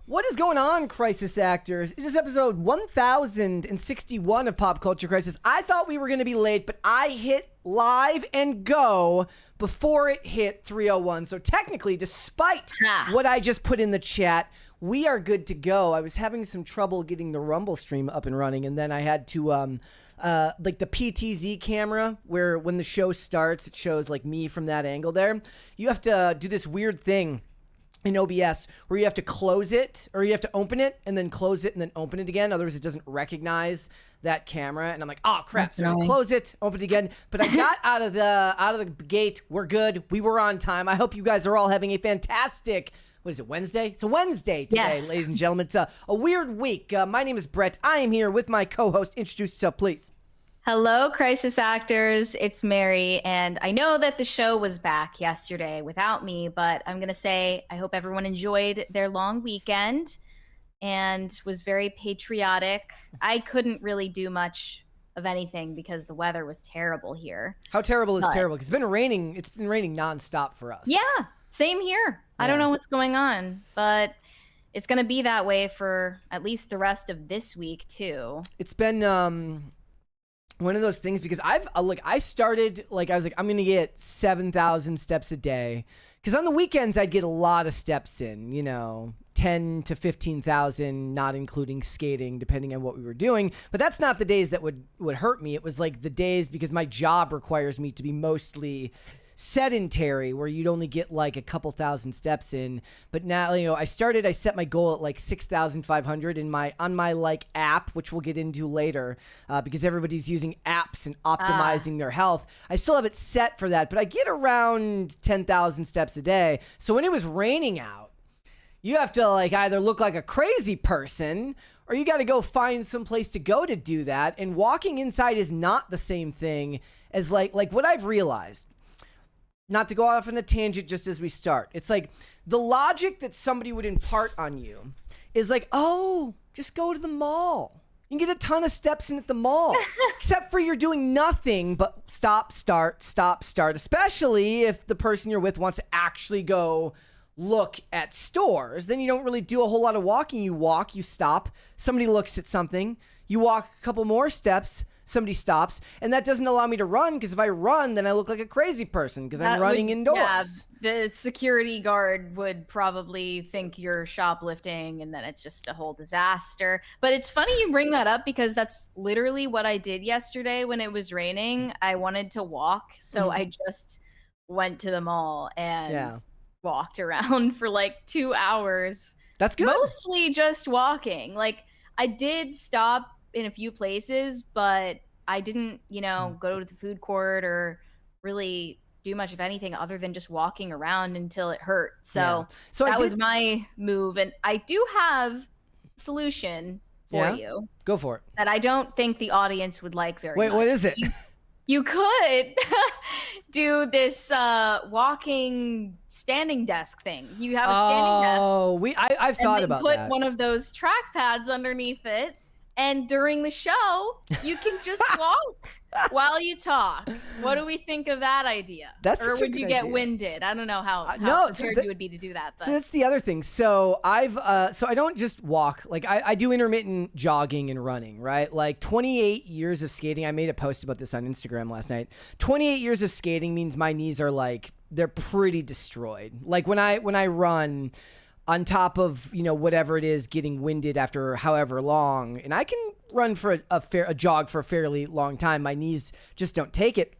What is going on, Crisis Actors? It is episode 1061 of Pop Culture Crisis. I thought we were going to be late, but I hit live and go before it hit 3:01. So technically, despite what I just put in the chat, we are good to go. I was having some trouble getting the Rumble stream up and running, and then I had to, like the PTZ camera, where when the show starts, it shows like me from that angle there. You have to do this weird thing in OBS where you have to close it, or you have to open it and then close it and then open it again. Otherwise, it doesn't recognize that camera. And I'm like, oh crap! So I close it, open it again. But I got out of the gate. We're good. We were on time. I hope you guys are all having a fantastic. What is it, Wednesday? It's a Wednesday today, yes, ladies and gentlemen. It's a weird week. My name is Brett. I am here with my co-host. Introduce yourself, please. Hello, Crisis Actors. It's Mary, and I know that the show was back yesterday without me, but I'm going to say I hope everyone enjoyed their long weekend and was very patriotic. I couldn't really do much of anything because the weather was terrible here. How terrible is terrible? Because it's been raining nonstop for us. Yeah, same here. Yeah. I don't know what's going on, but it's going to be that way for at least the rest of this week, too. It's been one of those things because I started, like, I was like, I'm going to get 7,000 steps a day. Because on the weekends, I'd get a lot of steps in, 10 to 15,000, not including skating, depending on what we were doing. But that's not the days that would hurt me. It was like the days, because my job requires me to be mostly sedentary, where you'd only get like a couple thousand steps in. But now, I set my goal at like 6,500 on my like app, which we'll get into later, because everybody's using apps and optimizing their health. I still have it set for that, but I get around 10,000 steps a day. So when it was raining out, you have to like either look like a crazy person, or you got to go find some place to go to do that. And walking inside is not the same thing as like what I've realized. Not to go off on a tangent just as we start. It's like the logic that somebody would impart on you is like, oh, just go to the mall. You can get a ton of steps in at the mall. Except for you're doing nothing but stop, start, especially if the person you're with wants to actually go look at stores. Then you don't really do a whole lot of walking. You walk, you stop, somebody looks at something, you walk a couple more steps, somebody stops, and that doesn't allow me to run, because if I run, then I look like a crazy person because I'm running indoors. Yeah, the security guard would probably think you're shoplifting, and then it's just a whole disaster. But it's funny you bring that up, because that's literally what I did yesterday when it was raining. I wanted to walk, so I just went to the mall and walked around for like 2 hours. That's good. Mostly just walking. Like, I did stop in a few places, but I didn't, go to the food court or really do much of anything other than just walking around until it hurt. So that was my move. And I do have a solution for you. Go for it. That I don't think the audience would like very much. Wait, what is it? You could do this walking standing desk thing. You have a standing desk. Oh, I've thought about that. Put one of those track pads underneath it. And during the show, you can just walk while you talk. What do we think of that idea? Or would you get winded? I don't know how prepared you would be to do that. But. So that's the other thing. So I don't just walk. Like I do intermittent jogging and running, right? Like 28 years of skating. I made a post about this on Instagram last night. 28 years of skating means my knees are like, they're pretty destroyed. Like when I run, on top of, whatever it is, getting winded after however long, and I can run for a jog for a fairly long time, my knees just don't take it.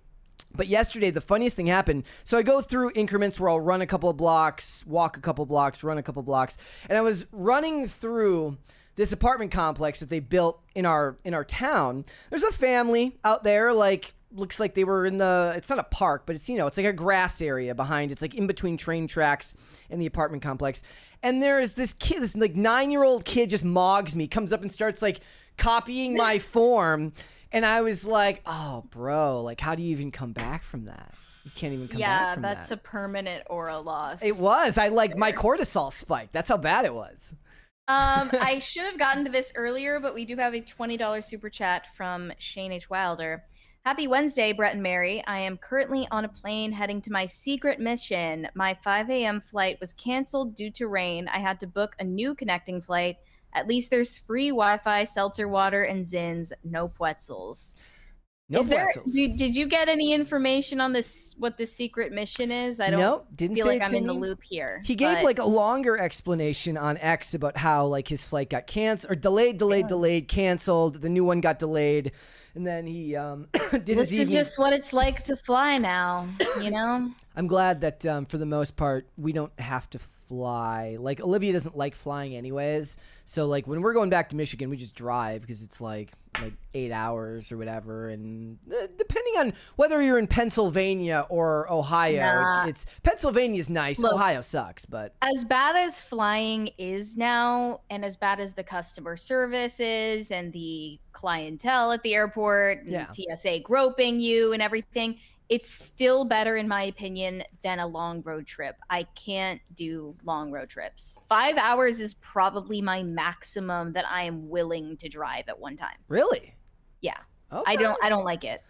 But yesterday, the funniest thing happened. So I go through increments where I'll run a couple of blocks, walk a couple of blocks, run a couple of blocks, and I was running through this apartment complex that they built in our town. There's a family out there, like, looks like they were in it's not a park, but it's, it's like a grass area behind. It's like in between train tracks and the apartment complex. And there's this kid, this like 9-year-old kid just mogs me, comes up and starts like copying my form. And I was like, oh, bro, like, how do you even come back from that? You can't even come back from that. Yeah, that's a permanent aura loss. It was. My cortisol spiked. That's how bad it was. I should have gotten to this earlier, but we do have a $20 super chat from Shane H. Wilder. Happy Wednesday, Brett and Mary. I am currently on a plane heading to my secret mission. My 5 a.m. flight was canceled due to rain. I had to book a new connecting flight. At least there's free Wi-Fi, seltzer water, and Zins. No Pretzels. No Pretzels. Did you get any information on this? What the secret mission is? I don't didn't feel say like I'm in the loop here. He gave like a longer explanation on X about how like his flight got canceled or delayed, canceled. The new one got delayed, and then he did this is just what it's like to fly now, you know. I'm glad that for the most part we don't have to fly. Like Olivia doesn't like flying anyways, so like when we're going back to Michigan, we just drive because it's like 8 hours or whatever, and depending on whether you're in Pennsylvania or Ohio, it's Pennsylvania's nice. Look, Ohio sucks. But as bad as flying is now, and as bad as the customer service is, and the clientele at the airport, and TSA groping you and everything, it's still better, in my opinion, than a long road trip. I can't do long road trips. 5 hours is probably my maximum that I am willing to drive at one time. Really? Yeah. Okay. I don't like it.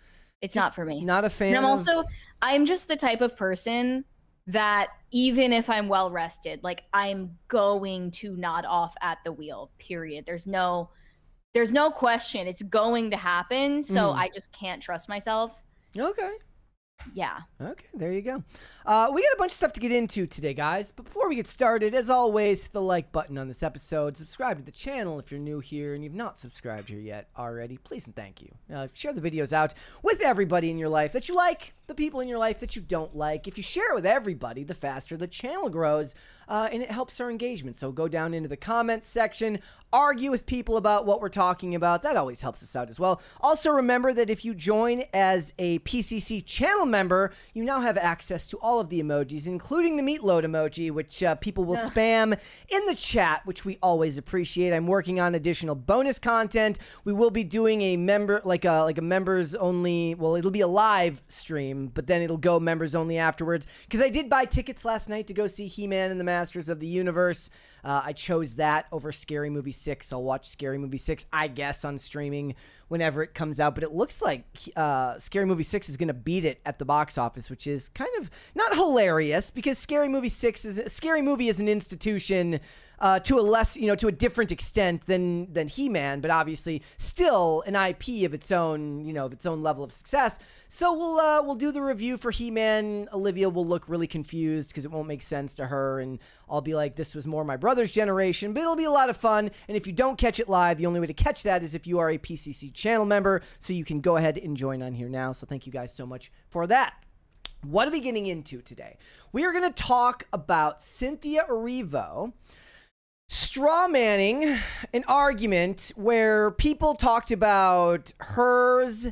It's just not for me. Not a fan. And I'm just the type of person that even if I'm well rested, like I'm going to nod off at the wheel, period. There's no question. It's going to happen. So I just can't trust myself. Okay. Yeah. Okay, there you go. We got a bunch of stuff to get into today, guys. But before we get started, as always, hit the like button on this episode. Subscribe to the channel if you're new here and you've not subscribed here yet already. Please and thank you. Share the videos out with everybody in your life that you like, the people in your life that you don't like. If you share it with everybody, the faster the channel grows, and it helps our engagement. So go down into the comments section, argue with people about what we're talking about. That always helps us out as well. Also, remember that if you join as a PCC channel member, you now have access to all of the emojis, including the meatloaf emoji, which people will spam in the chat, which we always appreciate. I'm working on additional bonus content. We will be doing a member, like a members only. Well, it'll be a live stream, but then it'll go members only afterwards. Because I did buy tickets last night to go see He-Man and the Masters of the Universe. I chose that over Scary Movie 6. I'll watch Scary Movie 6, I guess, on streaming whenever it comes out. But it looks like Scary Movie 6 is going to beat it at the box office, which is kind of not hilarious because Scary Movie is an institution to a different extent than He-Man, but obviously still an IP of its own, of its own level of success. So we'll do the review for He-Man. Olivia will look really confused because it won't make sense to her, and I'll be like, this was more my brother's generation, but it'll be a lot of fun. And if you don't catch it live, the only way to catch that is if you are a PCC channel member, so you can go ahead and join on here now. So thank you guys so much for that. What are we getting into today? We are going to talk about Cynthia Erivo straw manning an argument where people talked about hers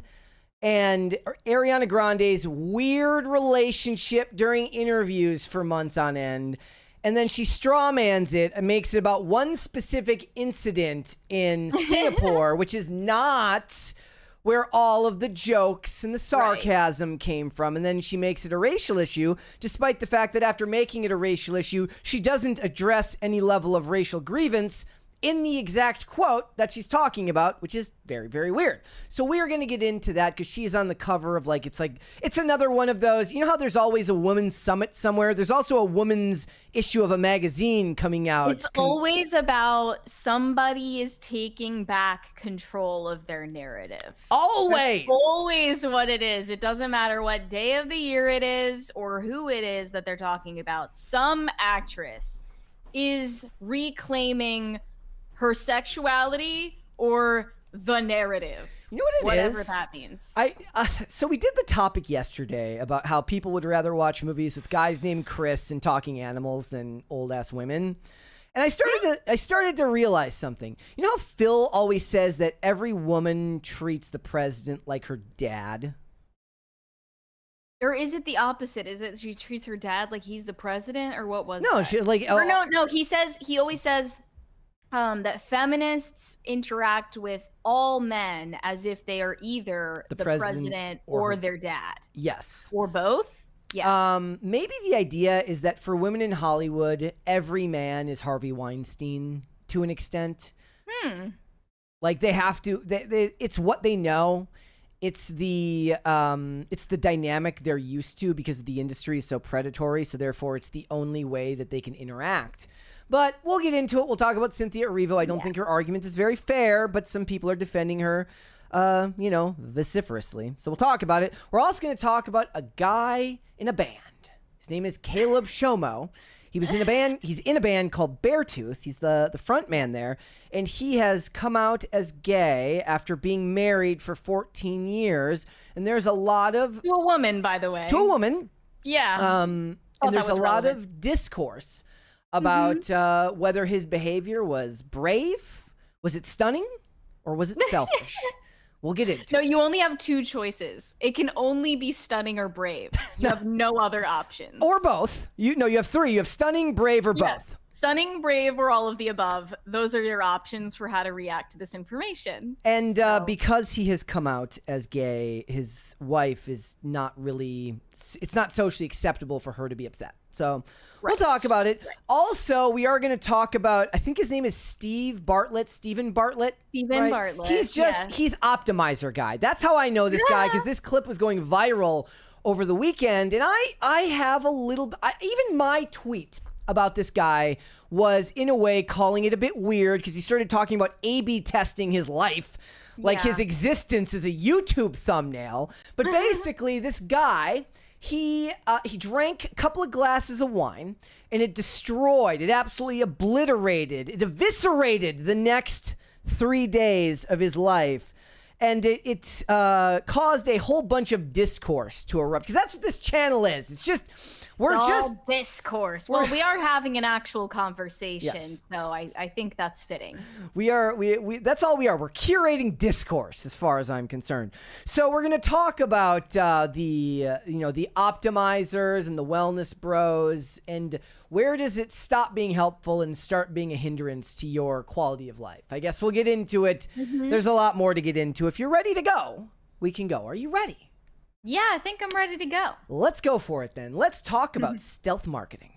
and Ariana Grande's weird relationship during interviews for months on end. And then she straw mans it and makes it about one specific incident in Singapore, which is not where all of the jokes and the sarcasm came from. And then she makes it a racial issue, despite the fact that after making it a racial issue, she doesn't address any level of racial grievance in the exact quote that she's talking about, which is very, very weird. So we're going to get into that because she's on the cover of it's another one of those, you know how there's always a women's summit somewhere? There's also a women's issue of a magazine coming out. It's always about somebody is taking back control of their narrative. Always. That's always what it is. It doesn't matter what day of the year it is or who it is that they're talking about. Some actress is reclaiming her sexuality or the narrative. You know what it whatever is? That means. So we did the topic yesterday about how people would rather watch movies with guys named Chris and talking animals than old ass women. And I started to realize something. You know how Phil always says that every woman treats the president like her dad? Or is it the opposite? Is it she treats her dad like he's the president, or what was No, that? she like or no. He always says that feminists interact with all men as if they are either the president or their dad. Yes. Or both. Yeah. Maybe the idea is that for women in Hollywood, every man is Harvey Weinstein to an extent. Like they have to. It's what they know. it's the dynamic they're used to because the industry is so predatory. So therefore, it's the only way that they can interact. But we'll get into it. We'll talk about Cynthia Erivo. I don't think her argument is very fair, but some people are defending her, vociferously. So we'll talk about it. We're also going to talk about a guy in a band. His name is Calab Shomo. He was in a band. He's in a band called Beartooth. He's the front man there, and he has come out as gay after being married for 14 years. And there's a lot of to a woman, by the way. To a woman. Yeah. And there's a lot of discourse about whether his behavior was brave, was it stunning, or was it selfish? We'll get into it. No, you only have two choices. It can only be stunning or brave. You have no other options. Or both. You have three. You have stunning, brave, or both. Stunning, brave, or all of the above. Those are your options for how to react to this information. And because he has come out as gay, his wife is not really, it's not socially acceptable for her to be upset. So we'll talk about it. Right. Also, we are going to talk about, I think his name is Steven Bartlett. Steven Bartlett. He's he's optimizer guy. That's how I know this guy, because this clip was going viral over the weekend. And I have a little, even my tweet about this guy was in a way calling it a bit weird, because he started talking about A/B testing his life, like his existence as a YouTube thumbnail. But basically, this guy, he drank a couple of glasses of wine, and it absolutely obliterated, it eviscerated the next 3 days of his life. And it caused a whole bunch of discourse to erupt, because that's what this channel is. It's just, discourse. Well, we are having an actual conversation, so I think that's fitting. We that's all we are. We're curating discourse, as far as I'm concerned. So we're going to talk about the optimizers and the wellness bros, and where does it stop being helpful and start being a hindrance to your quality of life? I guess we'll get into it. There's a lot more to get into. If you're ready to go, we can go. Are you ready? Yeah, I think I'm ready to go. Let's go for it then. Let's talk about stealth marketing.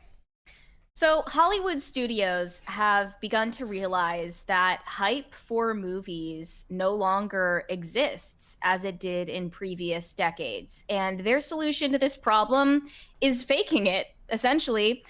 So Hollywood studios have begun to realize that hype for movies no longer exists as it did in previous decades. And their solution to this problem is faking it, essentially.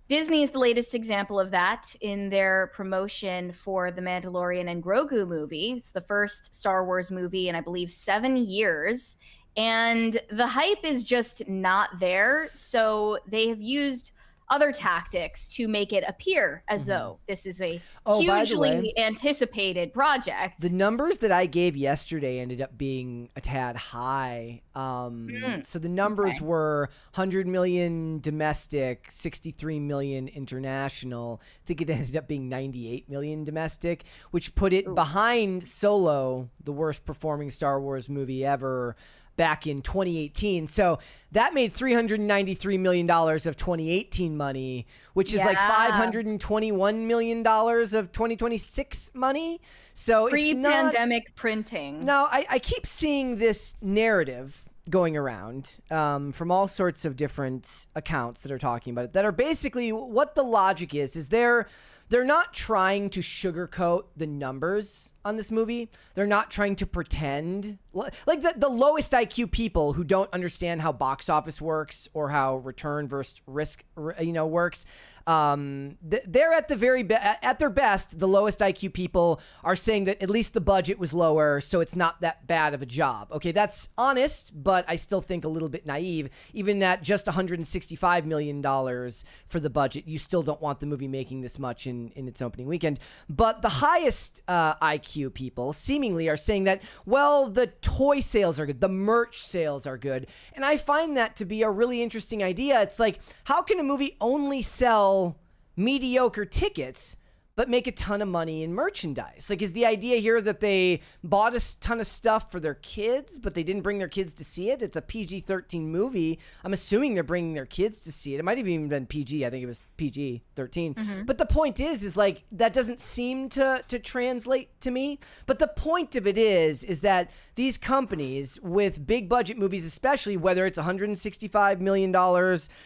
Disney is the latest example of that in their promotion for the Mandalorian and Grogu movie. It's the first Star Wars movie in, I believe, 7 years. And the hype is just not there. So they have used other tactics to make it appear as though this is a hugely anticipated project. The numbers that I gave yesterday ended up being a tad high. So the numbers were 100 million domestic, 63 million international. I think it ended up being 98 million domestic, which put it behind Solo, the worst performing Star Wars movie ever, back in 2018. So that made $393 million of 2018 money, which is like $521 million of 2026 money. So pre-pandemic printing. Now, I keep seeing this narrative going around from all sorts of different accounts that are talking about it, that are basically, what the logic is they're not trying to sugarcoat the numbers on this movie. They're not trying to pretend like the lowest IQ people who don't understand how box office works or how return versus risk, works. They're at at their best, the lowest IQ people are saying that at least the budget was lower, so it's not that bad of a job. Okay, that's honest, but I still think a little bit naive. Even at just $165 million for the budget, you still don't want the movie making this much in its opening weekend. But the highest IQ people seemingly are saying that, well, the toy sales are good, the merch sales are good. And I find that to be a really interesting idea. It's like, how can a movie only sell mediocre tickets but make a ton of money in merchandise? Like, is the idea here that they bought a ton of stuff for their kids, but they didn't bring their kids to see it? It's a PG-13 movie. I'm assuming they're bringing their kids to see it. It might have even been PG. I think it was PG-13. But the point is like, that doesn't seem to translate to me. But the point of it is that these companies with big budget movies, especially whether it's $165 million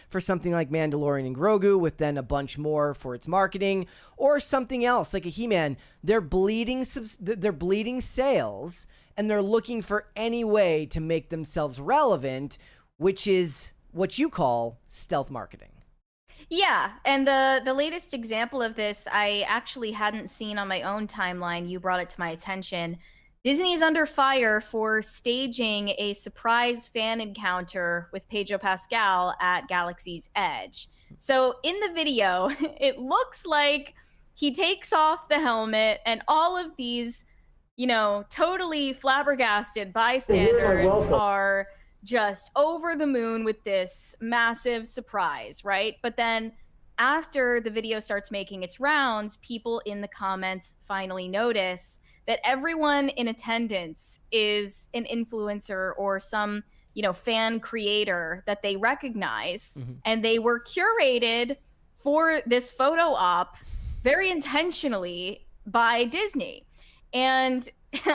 for something like Mandalorian and Grogu, with then a bunch more for its marketing, or something else like a He-Man, they're bleeding sales, and they're looking for any way to make themselves relevant, which is what you call stealth marketing. Yeah, and the latest example of this I actually hadn't seen on my own timeline. You brought it to my attention. Disney is under fire for staging a surprise fan encounter with Pedro Pascal at Galaxy's Edge. So in the video, it looks like he takes off the helmet and all of these, totally flabbergasted bystanders are just over the moon with this massive surprise, right? But then after the video starts making its rounds, people in the comments finally notice that everyone in attendance is an influencer or some, fan creator that they recognize. Mm-hmm. And they were curated for this photo op very intentionally by Disney. And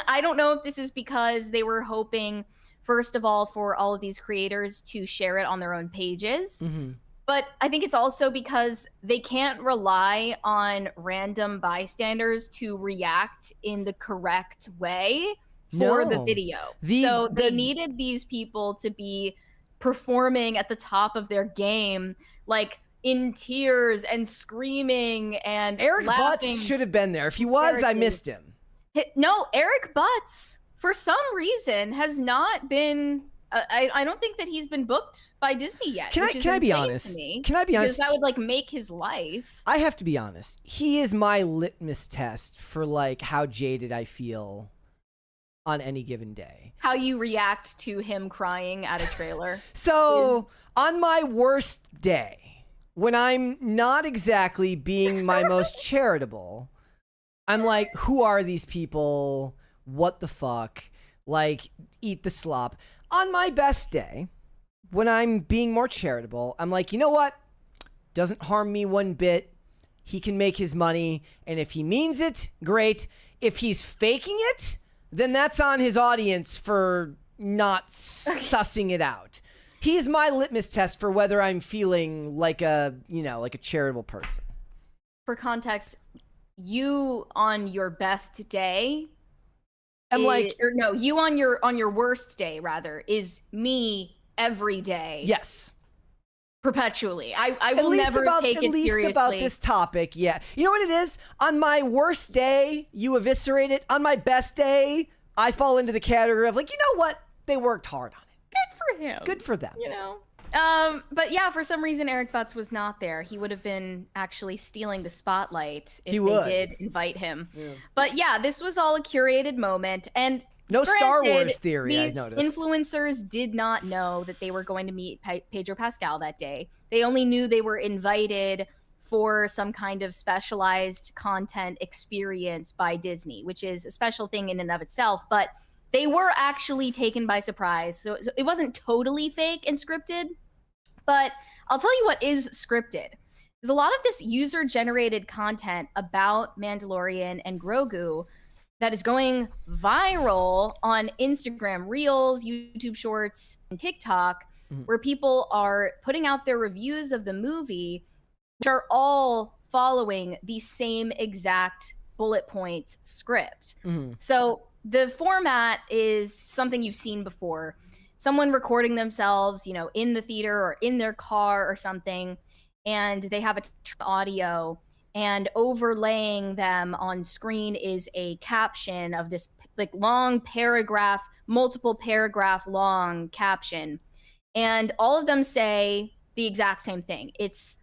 I don't know if this is because they were hoping, first of all, for all of these creators to share it on their own pages. Mm-hmm. But I think it's also because they can't rely on random bystanders to react in the correct way for the video. So they needed these people to be performing at the top of their game, like in tears and screaming and Eric Butts should have been there. If he was, I missed him. No, Eric Butts, for some reason, has not been... I don't think that he's been booked by Disney yet. Can I be honest? Can I be honest? Because that would make his life. I have to be honest. He is my litmus test for how jaded I feel on any given day. How you react to him crying at a trailer. On my worst day, when I'm not exactly being my most charitable, I'm like, who are these people? What the fuck? Eat the slop. On my best day, when I'm being more charitable, I'm like, you know what? Doesn't harm me one bit. He can make his money. And if he means it, great. If he's faking it, then that's on his audience for not sussing it out. He's my litmus test for whether I'm feeling like a charitable person. For context, you on your best day... you on your worst day rather is me every day. Yes. Perpetually. I will never take it seriously. At least about this topic, yeah. You know what it is? On my worst day, you eviscerate it. On my best day, I fall into the category of you know what? They worked hard on it. Good for him. Good for them. But yeah, for some reason, Eric Butts was not there. He would have been actually stealing the spotlight if they did invite him. Yeah. But yeah, this was all a curated moment. And no Star Wars theory, I noticed. These influencers did not know that they were going to meet Pedro Pascal that day. They only knew they were invited for some kind of specialized content experience by Disney, which is a special thing in and of itself. But they were actually taken by surprise. So it wasn't totally fake and scripted. But I'll tell you what is scripted. There's a lot of this user-generated content about Mandalorian and Grogu that is going viral on Instagram Reels, YouTube Shorts, and TikTok, where people are putting out their reviews of the movie, which are all following the same exact bullet point script. Mm-hmm. So the format is something you've seen before. Someone recording themselves, in the theater or in their car or something, and they have a audio, and overlaying them on screen is a caption of this long paragraph, multiple paragraph long caption. And all of them say the exact same thing. It's,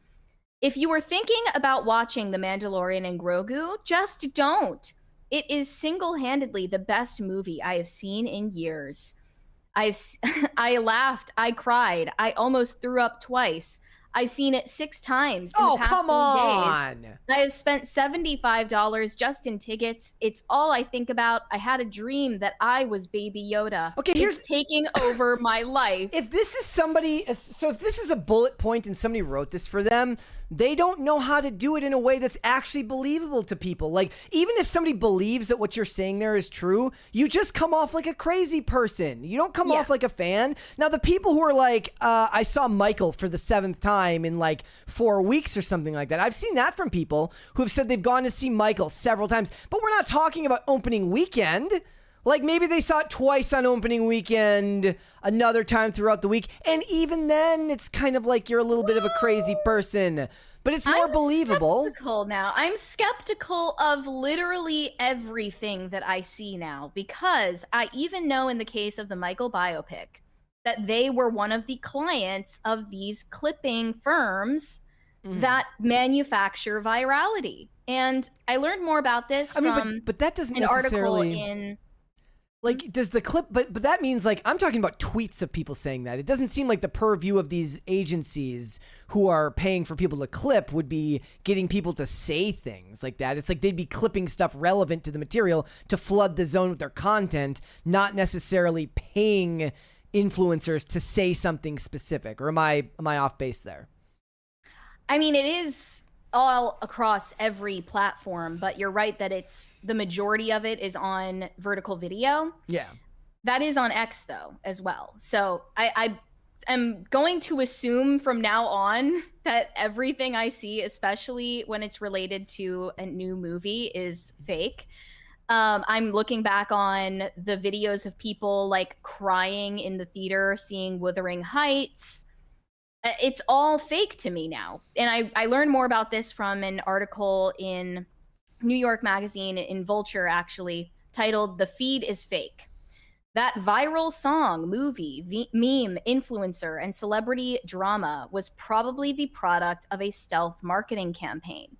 if you were thinking about watching The Mandalorian and Grogu, just don't. It is single-handedly the best movie I have seen in years. I laughed, I cried, I almost threw up twice. I've seen it 6 times in the past come on. days. I have spent $75 just in tickets. It's all I think about. I had a dream that I was Baby Yoda. Okay, it's taking over my life. If this is a bullet point and somebody wrote this for them, they don't know how to do it in a way that's actually believable to people. Even if somebody believes that what you're saying there is true, you just come off like a crazy person. You don't come off like a fan. Now, the people who are I saw Michael for the 7th time in 4 weeks or something like that. I've seen that from people who have said they've gone to see Michael several times, but we're not talking about opening weekend. Like maybe they saw it twice on opening weekend, another time throughout the week, and even then it's kind of like you're a little bit of a crazy person. But it's more believable. Skeptical now. I'm skeptical of literally everything that I see now, because I even know in the case of the Michael biopic that they were one of the clients of these clipping firms that manufacture virality. And I learned more about this from but that doesn't an article necessarily in... Like, does the clip, but that means, like, I'm talking about tweets of people saying that. It doesn't seem like the purview of these agencies who are paying for people to clip would be getting people to say things like that. It's like they'd be clipping stuff relevant to the material to flood the zone with their content, not necessarily paying influencers to say something specific. Or am I off base there? I mean, it is all across every platform, but you're right that it's the majority of it is on vertical video. Yeah. That is on X though as well. So I am going to assume from now on that everything I see, especially when it's related to a new movie, is fake. I'm looking back on the videos of people like crying in the theater, seeing Wuthering Heights. It's all fake to me now. And I learned more about this from an article in New York Magazine, in Vulture actually, titled "The Feed is Fake." That viral song, movie, meme, influencer, and celebrity drama was probably the product of a stealth marketing campaign.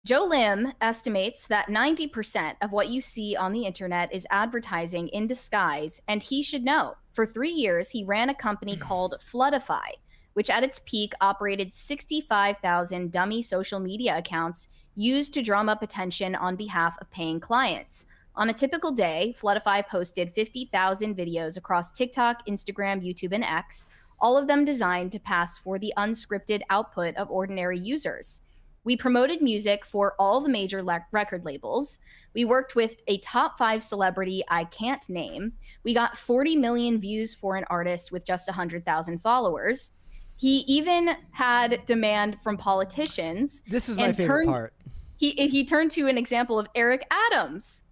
Joe Lim estimates that 90% of what you see on the internet is advertising in disguise, and he should know. For 3 years, he ran a company called Floodify, which at its peak operated 65,000 dummy social media accounts used to drum up attention on behalf of paying clients. On a typical day, Floodify posted 50,000 videos across TikTok, Instagram, YouTube, and X, all of them designed to pass for the unscripted output of ordinary users. We promoted music for all the major record labels. We worked with a top 5 celebrity I can't name. We got 40 million views for an artist with just 100,000 followers. He even had demand from politicians. This was my favorite part. He turned to an example of Eric Adams.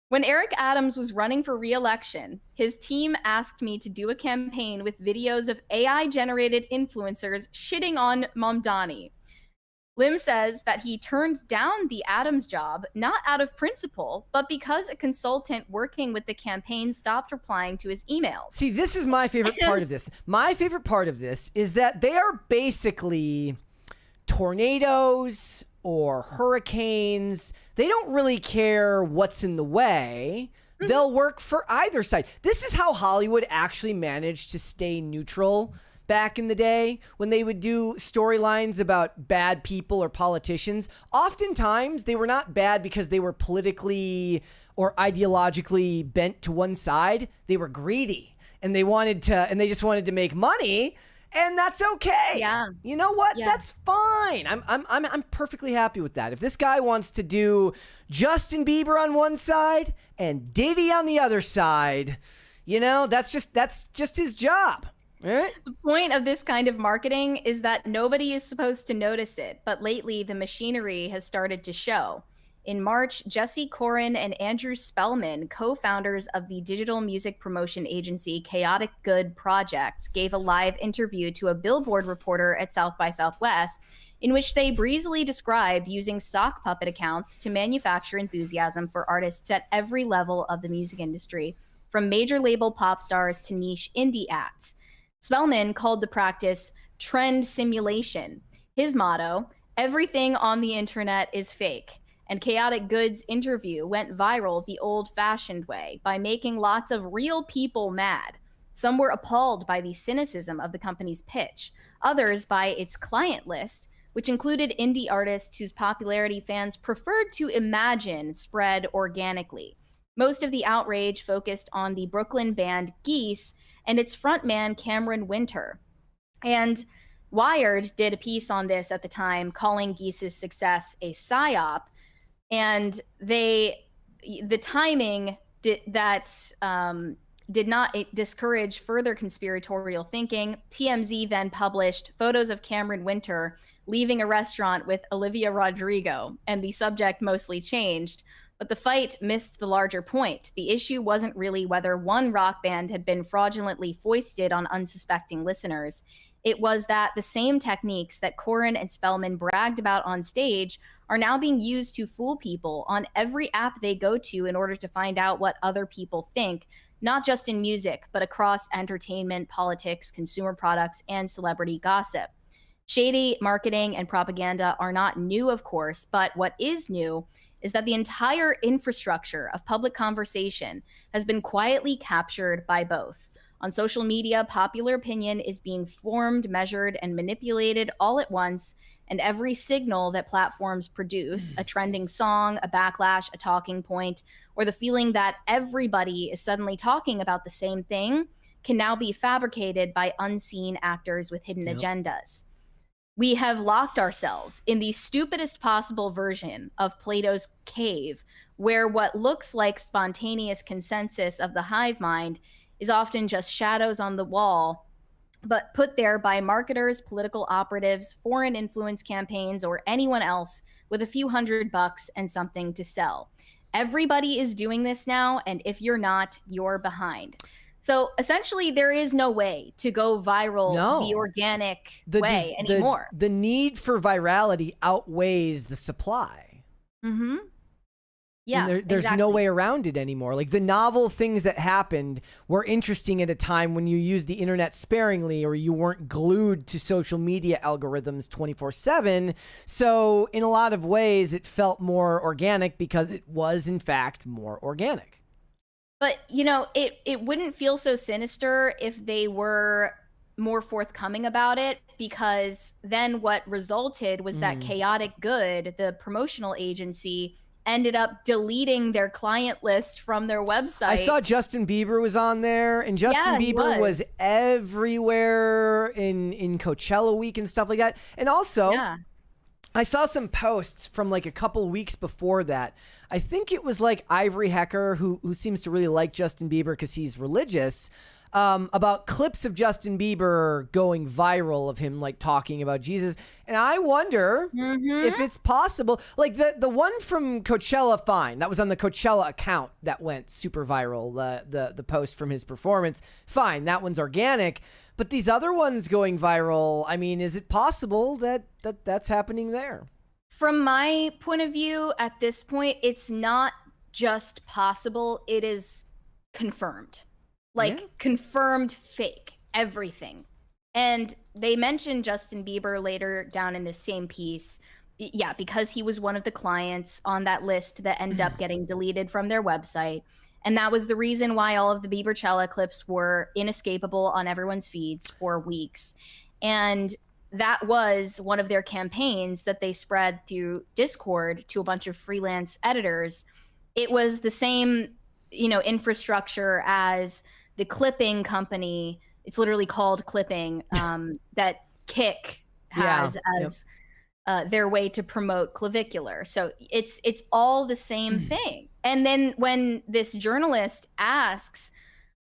When Eric Adams was running for re-election, his team asked me to do a campaign with videos of AI-generated influencers shitting on Mamdani. Lim says that he turned down the Adams job, not out of principle, but because a consultant working with the campaign stopped replying to his emails. See, this is my favorite part of this. My favorite part of this is that they are basically tornadoes or hurricanes. They don't really care what's in the way. They'll work for either side. This is how Hollywood actually managed to stay neutral back in the day when they would do storylines about bad people or politicians. Oftentimes, they were not bad because they were politically or ideologically bent to one side. They were greedy and they just wanted to make money, and that's okay. Yeah. You know what? Yeah. That's fine. I'm perfectly happy with that. If this guy wants to do Justin Bieber on one side and Diddy on the other side, you know, that's just his job. Right? The point of this kind of marketing is that nobody is supposed to notice it, but lately the machinery has started to show. In March, Jesse Corin and Andrew Spellman, co-founders of the digital music promotion agency Chaotic Good Projects, gave a live interview to a Billboard reporter at South by Southwest, in which they breezily described using sock puppet accounts to manufacture enthusiasm for artists at every level of the music industry, from major label pop stars to niche indie acts. Spellman called the practice trend simulation. His motto, "Everything on the internet is fake." And Chaotic Good's interview went viral the old-fashioned way, by making lots of real people mad. Some were appalled by the cynicism of the company's pitch, others by its client list, which included indie artists whose popularity fans preferred to imagine spread organically. Most of the outrage focused on the Brooklyn band Geese and its frontman Cameron Winter. And Wired did a piece on this at the time, calling Geese's success a psyop. And the timing did not discourage further conspiratorial thinking. TMZ then published photos of Cameron Winter leaving a restaurant with Olivia Rodrigo, and the subject mostly changed. But the fight missed the larger point. The issue wasn't really whether one rock band had been fraudulently foisted on unsuspecting listeners. It was that the same techniques that Corin and Spellman bragged about on stage are now being used to fool people on every app they go to in order to find out what other people think, not just in music, but across entertainment, politics, consumer products, and celebrity gossip. Shady marketing and propaganda are not new, of course, but what is new is that the entire infrastructure of public conversation has been quietly captured by both. On social media, popular opinion is being formed, measured, and manipulated all at once, and every signal that platforms produce, a trending song, a backlash, a talking point, or the feeling that everybody is suddenly talking about the same thing, can now be fabricated by unseen actors with hidden agendas. We have locked ourselves in the stupidest possible version of Plato's cave, where what looks like spontaneous consensus of the hive mind is often just shadows on the wall, but put there by marketers, political operatives, foreign influence campaigns, or anyone else with a few $100 and something to sell. Everybody is doing this now, and if you're not, you're behind. So essentially, there is no way to go viral the organic way anymore. The need for virality outweighs the supply. Mm-hmm. Yeah, and there's no way around it anymore. Like, the novel things that happened were interesting at a time when you used the internet sparingly, or you weren't glued to social media algorithms 24/7. So in a lot of ways, it felt more organic because it was, in fact, more organic. But, you know, it wouldn't feel so sinister if they were more forthcoming about it, because then what resulted was that Chaotic Good, the promotional agency, ended up deleting their client list from their website. I saw Justin Bieber was on there, and Justin Bieber was everywhere in Coachella week and stuff like that. And also, I saw some posts from like a couple weeks before that. I think it was like Ivory Hecker, who seems to really like Justin Bieber because he's religious, about clips of Justin Bieber going viral of him like talking about Jesus. And I wonder if it's possible. Like the one from Coachella, fine. That was on the Coachella account that went super viral. The post from his performance, fine. That one's organic. But these other ones going viral, I mean, is it possible that that's happening there? From my point of view, at this point, it's not just possible. It is confirmed. Confirmed fake, everything. And they mentioned Justin Bieber later down in this same piece. Yeah, because he was one of the clients on that list that ended up getting deleted from their website. And that was the reason why all of the Biebercella clips were inescapable on everyone's feeds for weeks. And that was one of their campaigns that they spread through Discord to a bunch of freelance editors. It was the same, infrastructure as the clipping company. It's literally called Clipping, that Kick has as their way to promote Clavicular. So it's all the same thing. And then when this journalist asks,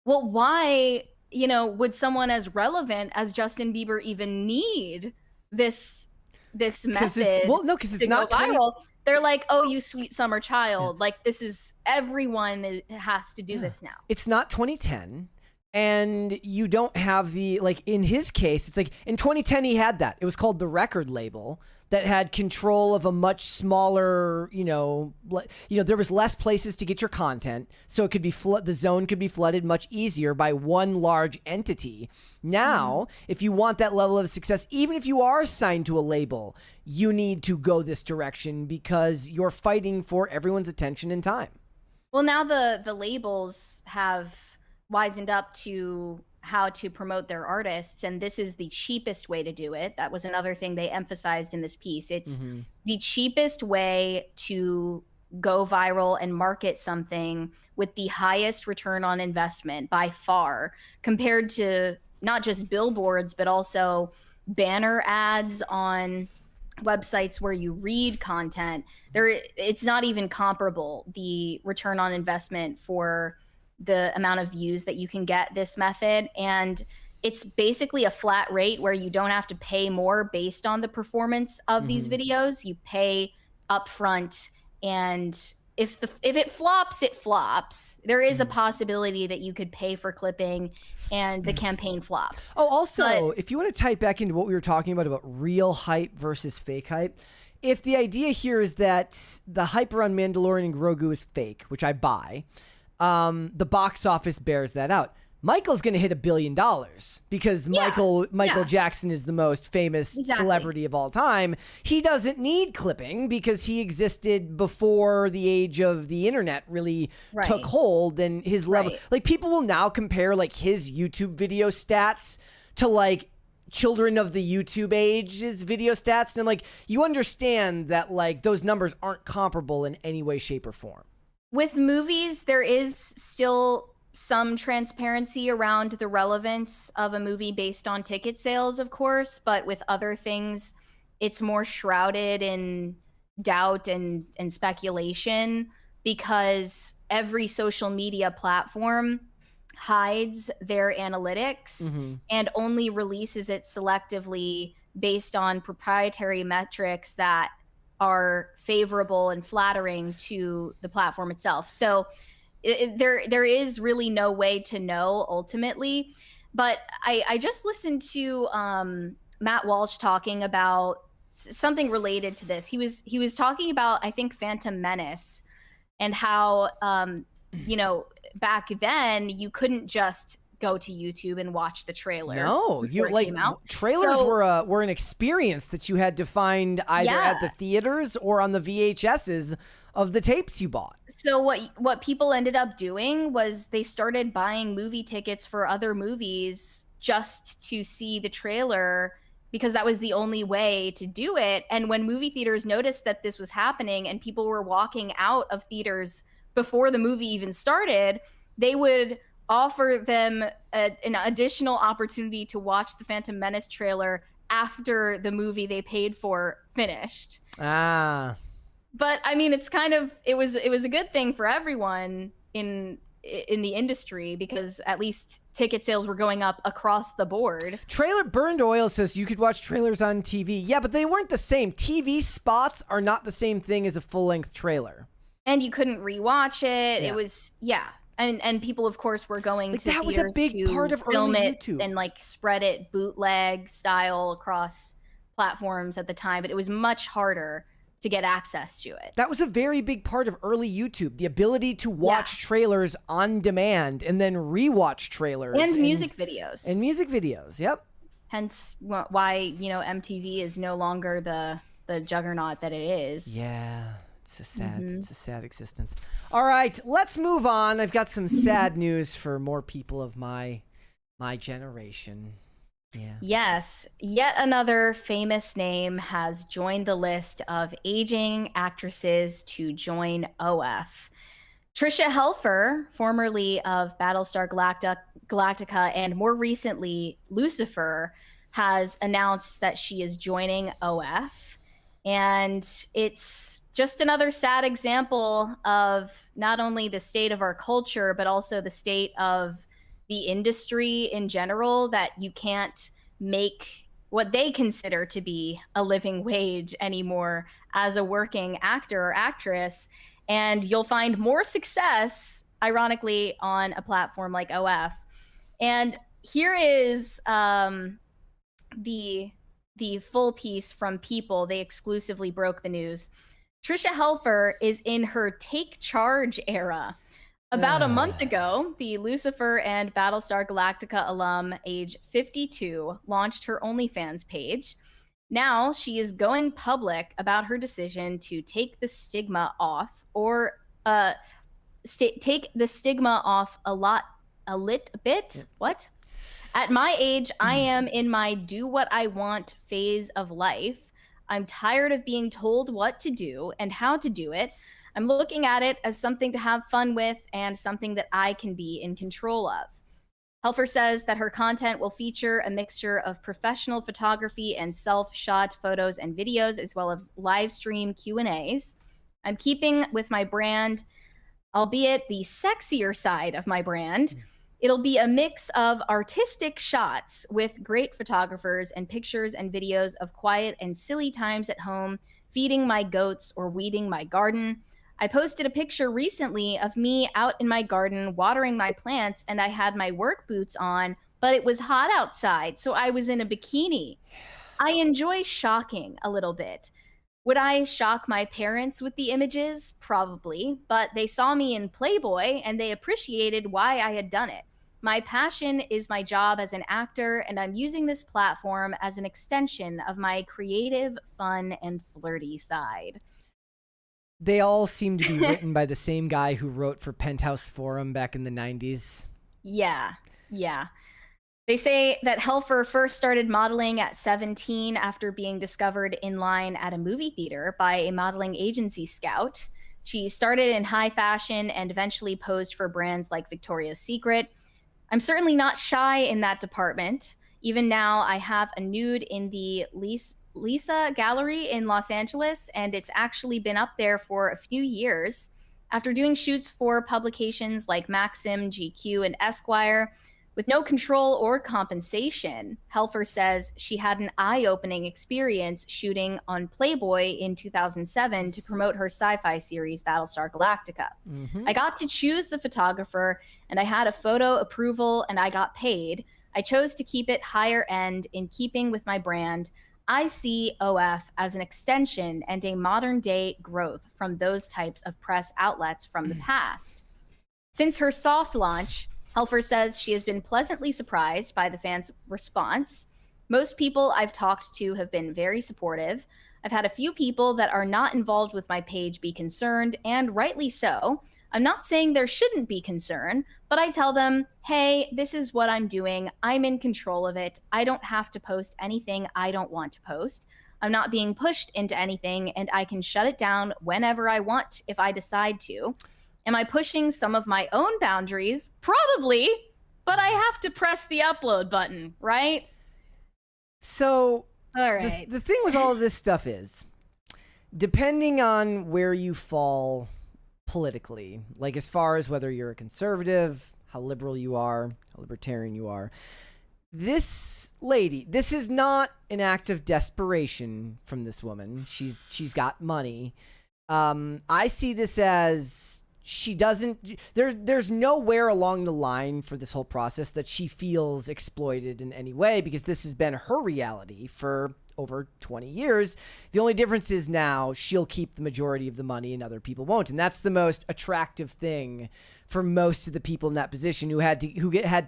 well, why, would someone as relevant as Justin Bieber even need this method? Because it's not viral. They're like, oh, you sweet summer child. Like, this is, everyone has to do this now. It's not 2010. And you don't have in his case, it's like in 2010, he had that. It was called the record label that had control of a much smaller, there was less places to get your content. So it could be, the zone could be flooded much easier by one large entity. Now, if you want that level of success, even if you are assigned to a label, you need to go this direction because you're fighting for everyone's attention and time. Well, now the labels have wisened up to how to promote their artists, and this is the cheapest way to do it. That was another thing they emphasized in this piece. It's the cheapest way to go viral and market something with the highest return on investment by far, compared to not just billboards, but also banner ads on websites where you read content. It's not even comparable, the return on investment for the amount of views that you can get this method. And it's basically a flat rate where you don't have to pay more based on the performance of these videos. You pay upfront, and if it flops, it flops. There is a possibility that you could pay for clipping and the campaign flops. Oh, also, if you want to tie it back into what we were talking about real hype versus fake hype, if the idea here is that the hype around Mandalorian and Grogu is fake, which I buy, the box office bears that out. Michael's going to hit $1 billion because Michael Jackson is the most famous celebrity of all time. He doesn't need clipping because he existed before the age of the internet really took hold, and his level. Like, people will now compare like his YouTube video stats to like children of the YouTube age's video stats, and I'm like, you understand that like those numbers aren't comparable in any way, shape, or form. With movies, there is still some transparency around the relevance of a movie based on ticket sales, of course, but with other things, it's more shrouded in doubt and speculation, because every social media platform hides their analytics and only releases it selectively based on proprietary metrics that are favorable and flattering to the platform itself. So there is really no way to know ultimately. But I just listened to Matt Walsh talking about something related to this. He was talking about, I think, Phantom Menace, and how back then you couldn't just go to YouTube and watch the trailer. No, trailers were an experience that you had to find either at the theaters or on the VHSs of the tapes you bought. So what people ended up doing was they started buying movie tickets for other movies just to see the trailer, because that was the only way to do it. And when movie theaters noticed that this was happening and people were walking out of theaters before the movie even started, they would offer them an additional opportunity to watch the Phantom Menace trailer after the movie they paid for finished. But I mean, it was a good thing for everyone in the industry, because at least ticket sales were going up across the board. Trailer Burned Oil says you could watch trailers on TV. Yeah, but they weren't the same. TV spots are not the same thing as a full-length trailer. And you couldn't rewatch it. It was and people, of course, were going to that was a big part of film early it YouTube. And like spread it bootleg style across platforms at the time. But it was much harder to get access to it. That was a very big part of early YouTube, the ability to watch trailers on demand and then rewatch trailers. And music videos. And music videos, yep. Hence why, MTV is no longer the juggernaut that it is. Yeah, it's a sad existence. All right, let's move on. I've got some sad news for more people of my generation. Yeah. Yes, yet another famous name has joined the list of aging actresses to join OF. Tricia Helfer, formerly of Battlestar Galactica and more recently Lucifer, has announced that she is joining OF. And it's just another sad example of not only the state of our culture, but also the state of the industry in general, that you can't make what they consider to be a living wage anymore as a working actor or actress. And you'll find more success, ironically, on a platform like OF. And here is the full piece from People. They exclusively broke the news. Tricia Helfer is in her take charge era. About a month ago, the Lucifer and Battlestar Galactica alum, age 52, launched her OnlyFans page. Now she is going public about her decision to take the stigma off, or take the stigma off a bit. Yeah. What? At my age, I am in my do what I want phase of life. I'm tired of being told what to do and how to do it. I'm looking at it as something to have fun with and something that I can be in control of. Helfer says that her content will feature a mixture of professional photography and self-shot photos and videos, as well as live stream Q&As. I'm keeping with my brand, albeit the sexier side of my brand. It'll be a mix of artistic shots with great photographers and pictures and videos of quiet and silly times at home, feeding my goats or weeding my garden. I posted a picture recently of me out in my garden watering my plants, and I had my work boots on, but it was hot outside, so I was in a bikini. I enjoy shocking a little bit. Would I shock my parents with the images? Probably, but they saw me in Playboy and they appreciated why I had done it. My passion is my job as an actor, and I'm using this platform as an extension of my creative, fun, and flirty side. They all seem to be written by the same guy who wrote for Penthouse Forum back in the 90s. Yeah, yeah. They say that Helfer first started modeling at 17 after being discovered in line at a movie theater by a modeling agency scout. She started in high fashion and eventually posed for brands like Victoria's Secret. I'm certainly not shy in that department. Even now, I have a nude in the Lisa Gallery in Los Angeles, and it's actually been up there for a few years. After doing shoots for publications like Maxim, GQ, and Esquire, with no control or compensation, Helfer says she had an eye-opening experience shooting on Playboy in 2007 to promote her sci-fi series Battlestar Galactica. I got to choose the photographer, and I had a photo approval, and I got paid. I chose to keep it higher end in keeping with my brand. I see OF as an extension and a modern-day growth from those types of press outlets from the past. Since her soft launch, Helfer says she has been pleasantly surprised by the fans' response. Most people I've talked to have been very supportive. I've had a few people that are not involved with my page be concerned, and rightly so. I'm not saying there shouldn't be concern, but I tell them, hey, this is what I'm doing. I'm in control of it. I don't have to post anything I don't want to post. I'm not being pushed into anything, and I can shut it down whenever I want if I decide to. Am I pushing some of my own boundaries? Probably, but I have to press the upload button, right? So, all right. The thing with all of this stuff is, depending on where you fall politically, like as far as whether you're a conservative, how liberal you are, how libertarian you are, this lady, this is not an act of desperation from this woman. She's got money. I see this as she doesn't there's nowhere along the line for this whole process that she feels exploited in any way, because this has been her reality for over 20 years. The only difference is now she'll keep the majority of the money and other people won't, and that's the most attractive thing for most of the people in that position who had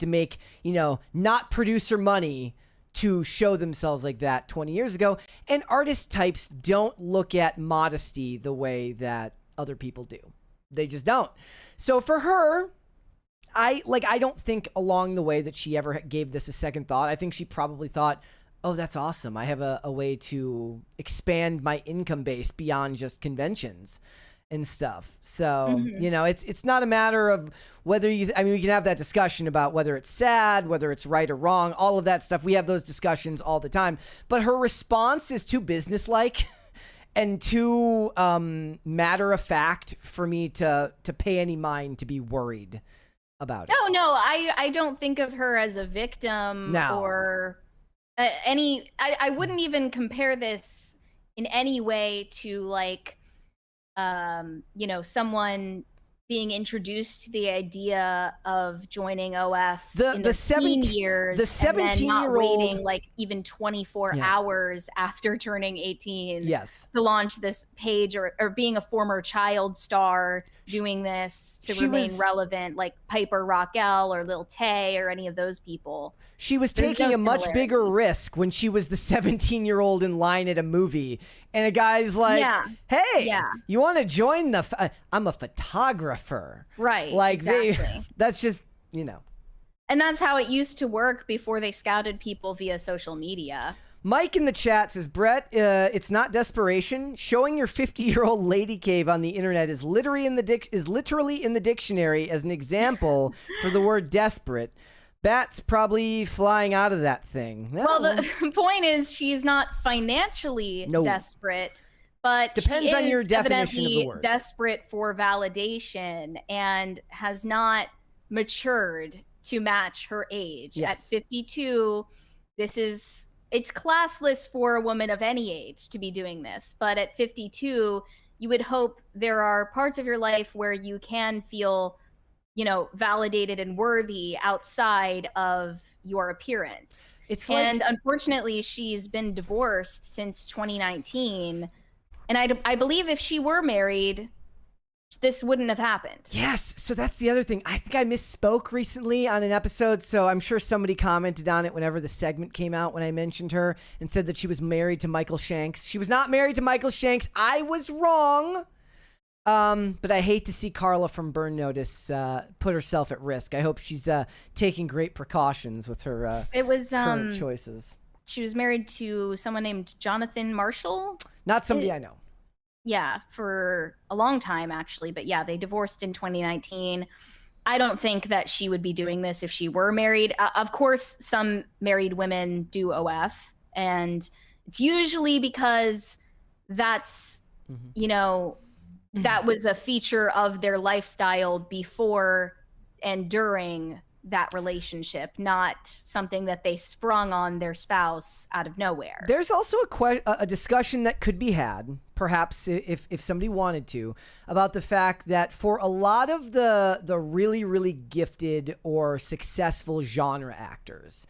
to make, you know, not producer money to show themselves like that 20 years ago. And artist types don't look at modesty the way that other people do. They just don't. So for her, I don't think along the way that she ever gave this a second thought. I think she probably thought, oh, that's awesome. I have a way to expand my income base beyond just conventions and stuff. So, you know, it's not a matter of whether we can have that discussion about whether it's sad, whether it's right or wrong, all of that stuff. We have those discussions all the time. But her response is too businesslike and too matter of fact for me to pay any mind to be worried about it. No, I don't think of her as a victim or I wouldn't even compare this in any way to like, you know, someone being introduced to the idea of joining OF in the 17 years, the 17-year-old waiting like even 24 hours after turning 18 to launch this page, or being a former child star doing this to remain relevant, like Piper Rockell or Lil Tay or any of those people. She was taking a much bigger risk when she was the 17-year-old in line at a movie, and a guy's like, hey, you want to join I'm a photographer. Right, like exactly. That's just, you know. And that's how it used to work before they scouted people via social media. Mike in the chat says, Brett, it's not desperation. Showing your 50-year-old lady cave on the internet is literally in the dictionary as an example for the word desperate. Bats probably flying out of that thing. Well, the point is she's not financially desperate, but depends she on your is definition of the evidently word. Desperate for validation and has not matured to match her age. At 52, it's classless for a woman of any age to be doing this, but at 52, you would hope there are parts of your life where you can feel, validated and worthy outside of your appearance. And unfortunately, she's been divorced since 2019. And I believe if she were married, this wouldn't have happened. Yes. So that's the other thing. I think I misspoke recently on an episode. So I'm sure somebody commented on it whenever the segment came out when I mentioned her and said that she was married to Michael Shanks. She was not married to Michael Shanks. I was wrong. But I hate to see Carla from Burn Notice put herself at risk. I hope she's taking great precautions with her current choices. She was married to someone named Jonathan Marshall. Not somebody I know. Yeah, for a long time, actually. But yeah, they divorced in 2019. I don't think that she would be doing this if she were married. Of course, some married women do OF. And it's usually because that's, that was a feature of their lifestyle before and during that relationship, not something that they sprung on their spouse out of nowhere. There's also a discussion that could be had, perhaps if somebody wanted to, about the fact that for a lot of the really, really gifted or successful genre actors,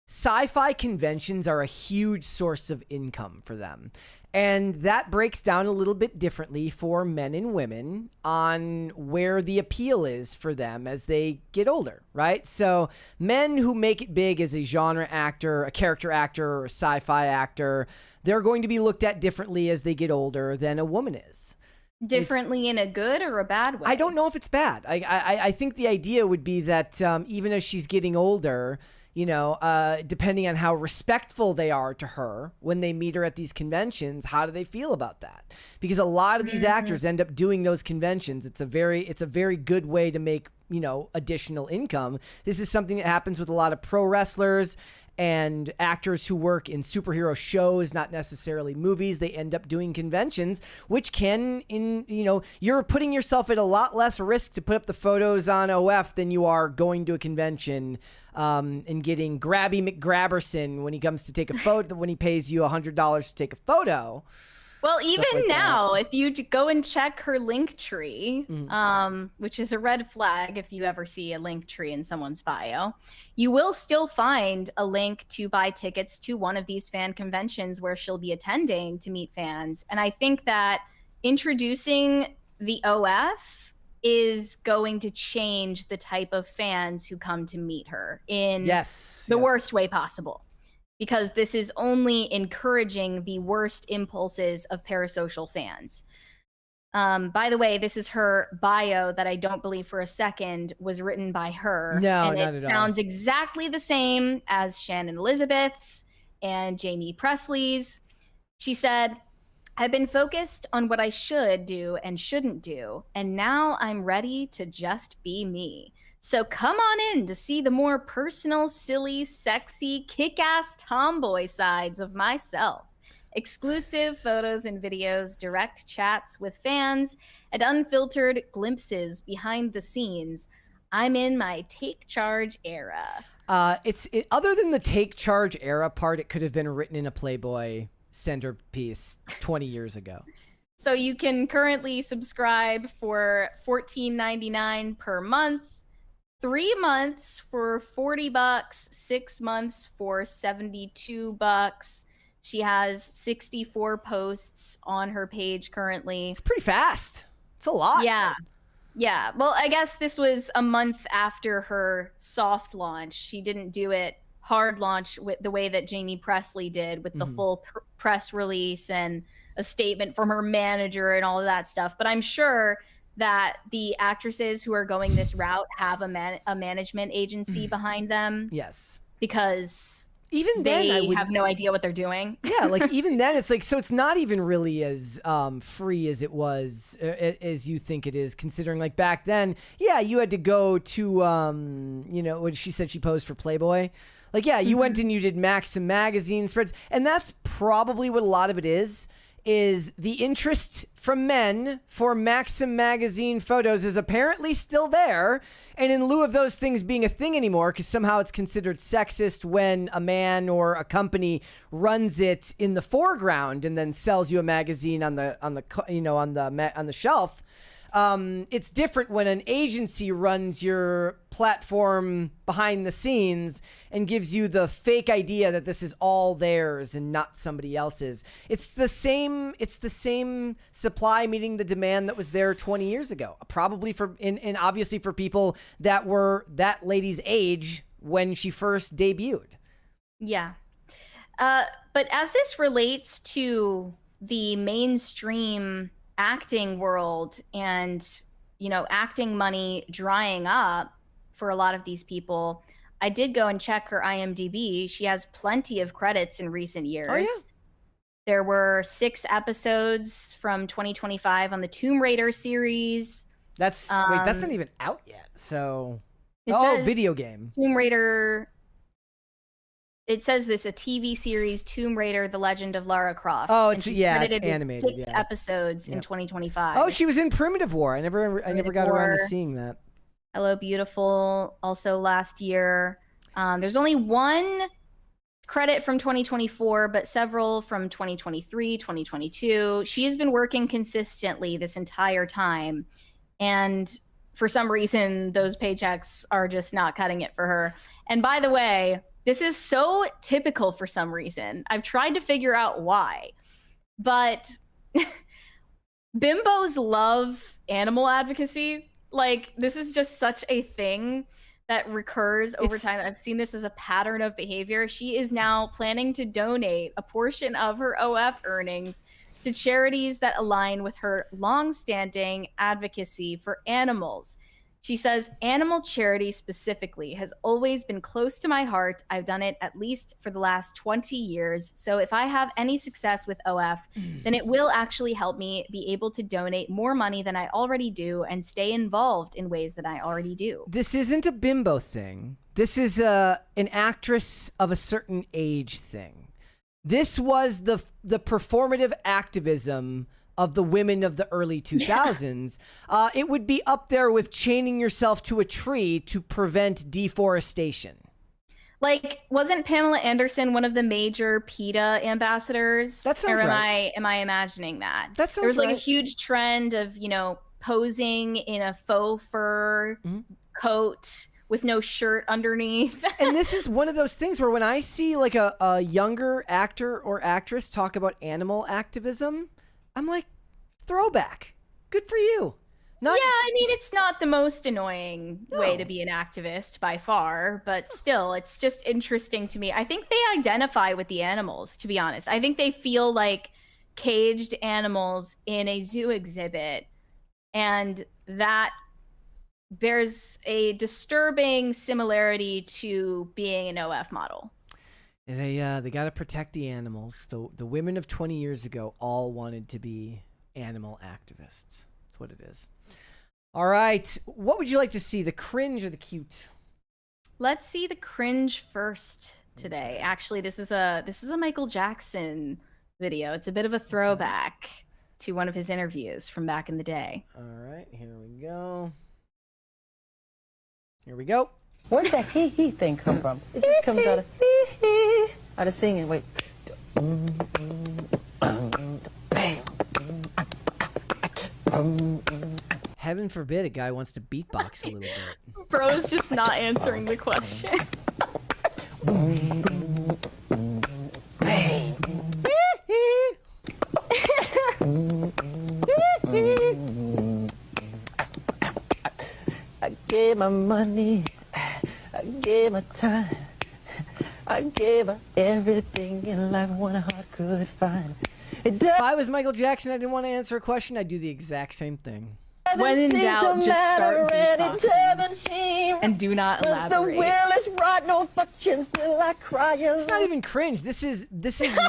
sci-fi conventions are a huge source of income for them. And that breaks down a little bit differently for men and women on where the appeal is for them as they get older, right? So men who make it big as a genre actor, a character actor, or a sci-fi actor, they're going to be looked at differently as they get older than a woman is. Differently in a good or a bad way? I don't know if it's bad. I think the idea would be that even as she's getting older, depending on how respectful they are to her when they meet her at these conventions, how do they feel about that? Because a lot of these actors end up doing those conventions. It's a very good way to make, additional income. This is something that happens with a lot of pro wrestlers and actors who work in superhero shows, not necessarily movies. They end up doing conventions, which can, you're putting yourself at a lot less risk to put up the photos on OF than you are going to a convention and getting Grabby McGrabberson when he comes to take a photo, when he pays you $100 to take a photo. Well, even like now, if you go and check her link tree, which is a red flag if you ever see a link tree in someone's bio, you will still find a link to buy tickets to one of these fan conventions where she'll be attending to meet fans. And I think that introducing the OF is going to change the type of fans who come to meet her in the worst way possible. Because this is only encouraging the worst impulses of parasocial fans. By the way, this is her bio that I don't believe for a second was written by her. No, and not it at all. Sounds exactly the same as Shannon Elizabeth's and Jamie Presley's. She said, "I've been focused on what I should do and shouldn't do, and now I'm ready to just be me. So come on in to see the more personal, silly, sexy, kick-ass tomboy sides of myself. Exclusive photos and videos, direct chats with fans, and unfiltered glimpses behind the scenes. I'm in my take charge era." Other than the take charge era part, it could have been written in a Playboy centerpiece 20 years ago. So you can currently subscribe for $14.99 per month. 3 months for $40, 6 months for $72. She has 64 posts on her page currently. It's pretty fast. It's a lot. Yeah. Well, I guess this was a month after her soft launch. She didn't do it hard launch with the way that Jamie Presley did with the full press release and a statement from her manager and all of that stuff. But I'm sure that the actresses who are going this route have a management agency behind them. Yes. Because even then, they have no idea what they're doing. Yeah, like even then, it's like, so it's not even really as free as it was, as you think it is, considering like back then, yeah, you had to go to, when she said she posed for Playboy. Like, yeah, you went and you did Maxim magazine spreads, and that's probably what a lot of it is. is the interest from men for Maxim magazine photos is apparently still there. And in lieu of those things being a thing anymore, because somehow it's considered sexist when a man or a company runs it in the foreground and then sells you a magazine on the shelf. It's different when an agency runs your platform behind the scenes and gives you the fake idea that this is all theirs and not somebody else's. It's the same supply meeting the demand that was there 20 years ago, probably and obviously for people that were that lady's age when she first debuted. Yeah. But as this relates to the mainstream acting world and, acting money drying up for a lot of these people, I did go and check her IMDb. She has plenty of credits in recent years. Oh, yeah. There were 6 episodes from 2025 on the Tomb Raider series. That's not even out yet. So, video game. Tomb Raider. It says this, a TV series, Tomb Raider, The Legend of Lara Croft. Oh, it's animated. 6 episodes in 2025. Oh, she was in Primitive War. I never got around to seeing that. Hello, Beautiful, also last year. There's only 1 credit from 2024, but several from 2023, 2022. She has been working consistently this entire time. And for some reason, those paychecks are just not cutting it for her. And by the way, this is so typical for some reason. I've tried to figure out why, but bimbos love animal advocacy. Like, this is just such a thing that recurs over time. I've seen this as a pattern of behavior. She is now planning to donate a portion of her OF earnings to charities that align with her longstanding advocacy for animals. She says, animal charity specifically has always been close to my heart. I've done it at least for the last 20 years. So if I have any success with OF, then it will actually help me be able to donate more money than I already do and stay involved in ways that I already do. This isn't a bimbo thing. This is an actress of a certain age thing. This was the performative activism of the women of the early 2000s. Yeah. It would be up there with chaining yourself to a tree to prevent deforestation. Like, wasn't Pamela Anderson one of the major PETA ambassadors? That sounds right. Am I imagining that? That sounds There was like right. a huge trend of, posing in a faux fur coat with no shirt underneath. And this is one of those things where when I see like a younger actor or actress talk about animal activism, I'm like, throwback. Good for you. It's not the most annoying way to be an activist by far, but still, it's just interesting to me. I think they identify with the animals, to be honest. I think they feel like caged animals in a zoo exhibit, and that there's a disturbing similarity to being an OF model. They got to protect the animals. The women of 20 years ago all wanted to be animal activists. That's what it is. All right. What would you like to see, the cringe or the cute? Let's see the cringe first today. Actually, this is a Michael Jackson video. It's a bit of a throwback to one of his interviews from back in the day. All right. Here we go. Here we go. Where did that hee thing come from? It just comes out of singing. Wait. Heaven forbid a guy wants to beatbox a little bit. Bro is just not answering the question. I gave my money, I gave my time, I gave her everything in life one heart could find. If I was Michael Jackson, I didn't want to answer a question, I'd do the exact same thing. When in doubt, just start beatboxing and do not elaborate. The wheel is right, no fucking still I cry. It's not even cringe. This is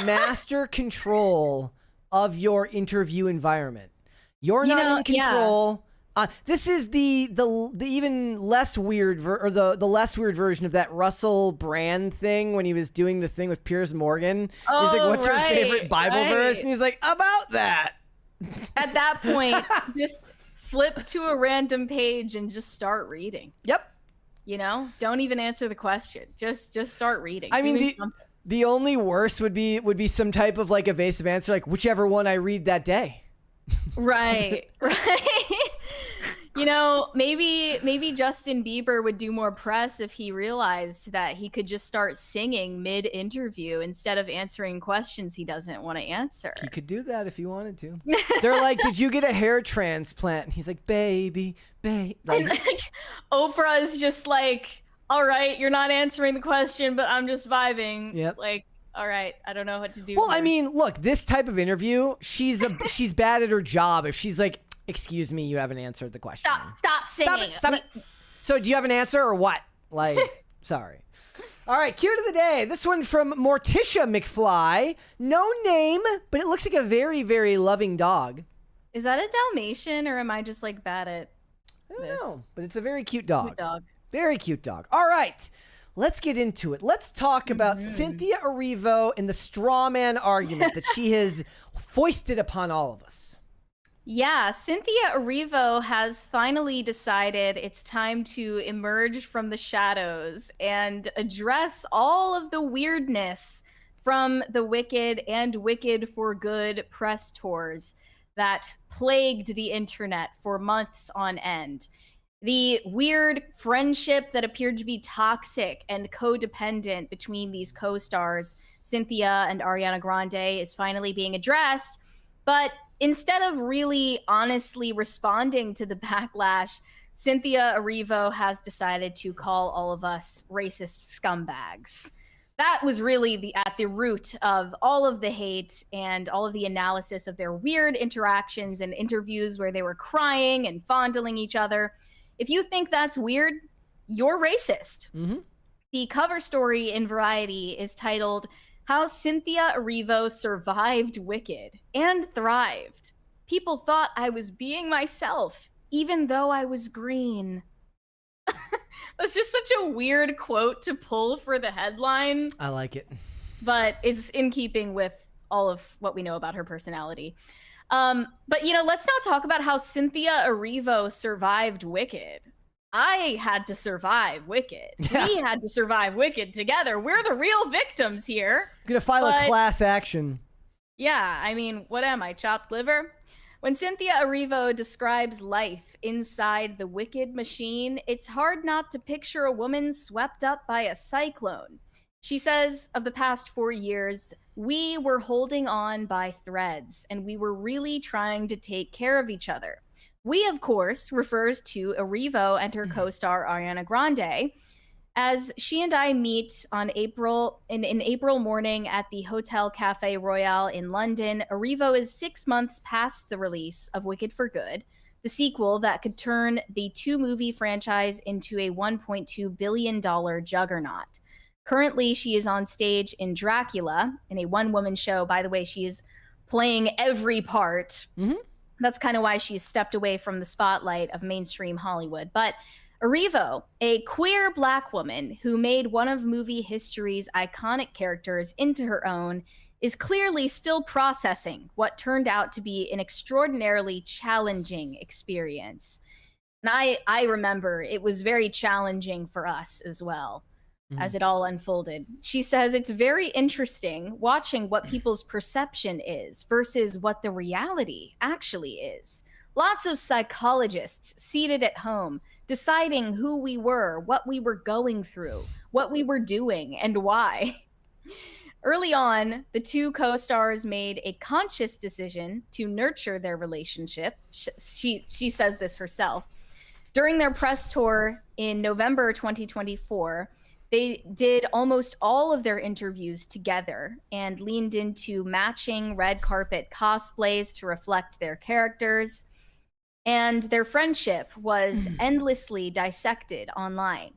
master control of your interview environment. You're not in control. Yeah. This is the even less weird the less weird version of that Russell Brand thing when he was doing the thing with Piers Morgan. He's like, "What's your favorite Bible verse?" And he's like, "About that." At that point, just flip to a random page and just start reading. Yep. You know, don't even answer the question. Just start reading. I mean, the only worse would be some type of like evasive answer, like whichever one I read that day. Right. You know, maybe Justin Bieber would do more press if he realized that he could just start singing mid-interview instead of answering questions he doesn't want to answer. He could do that if he wanted to. They're like, "Did you get a hair transplant?" And he's like, baby. Like, Oprah is just like, "All right, you're not answering the question, but I'm just vibing." Yep. Like, all right, I don't know what to do. Well, here. I mean, look, this type of interview, she's bad at her job if she's like, "Excuse me, you haven't answered the question. Stop singing. Stop it. So do you have an answer or what?" Like, sorry. All right, cute of the day. This one from Morticia McFly. No name, but it looks like a very, very loving dog. Is that a Dalmatian, or am I just like bad at I don't know, but it's a very cute dog. Cute dog. Very cute dog. All right, let's get into it. Let's talk about Cynthia Erivo and the straw man argument that she has foisted upon all of us. Yeah, Cynthia Erivo has finally decided it's time to emerge from the shadows and address all of the weirdness from the Wicked and Wicked for Good press tours that plagued the internet for months on end. The weird friendship that appeared to be toxic and codependent between these co-stars, Cynthia and Ariana Grande, is finally being addressed. But instead of really honestly responding to the backlash, Cynthia Erivo has decided to call all of us racist scumbags. That was really at the root of all of the hate and all of the analysis of their weird interactions and interviews where they were crying and fondling each other. If you think that's weird, you're racist. Mm-hmm. The cover story in Variety is titled, "How Cynthia Erivo Survived Wicked and Thrived. People thought I was being myself, even though I was green." That's just such a weird quote to pull for the headline. I like it. But it's in keeping with all of what we know about her personality. But, you know, let's now talk about how Cynthia Erivo survived Wicked. I had to survive Wicked. Yeah. We had to survive Wicked together. We're the real victims here. I'm going to file a class action. Yeah, I mean, what am I, chopped liver? When Cynthia Erivo describes life inside the Wicked machine, it's hard not to picture a woman swept up by a cyclone. She says of the past 4 years, we were holding on by threads, and we were really trying to take care of each other. We, of course, refers to Erivo and her co-star Ariana Grande, as she and I meet on April morning at the Hotel Cafe Royale in London. Erivo is 6 months past the release of Wicked for Good, the sequel that could turn the two-movie franchise into a $1.2 billion juggernaut. Currently, she is on stage in Dracula, in a one-woman show. By the way, she is playing every part. Mm-hmm. That's kind of why she's stepped away from the spotlight of mainstream Hollywood. But Erivo, a queer Black woman who made one of movie history's iconic characters into her own, is clearly still processing what turned out to be an extraordinarily challenging experience. And I remember it was very challenging for us as well, as it all unfolded. She says it's very interesting watching what people's perception is versus what the reality actually is. Lots of psychologists seated at home deciding who we were, what we were going through, what we were doing, and why. Early on, the two co-stars made a conscious decision to nurture their relationship. She says this herself. During their press tour in November 2024, they did almost all of their interviews together and leaned into matching red carpet cosplays to reflect their characters. And their friendship was endlessly dissected online.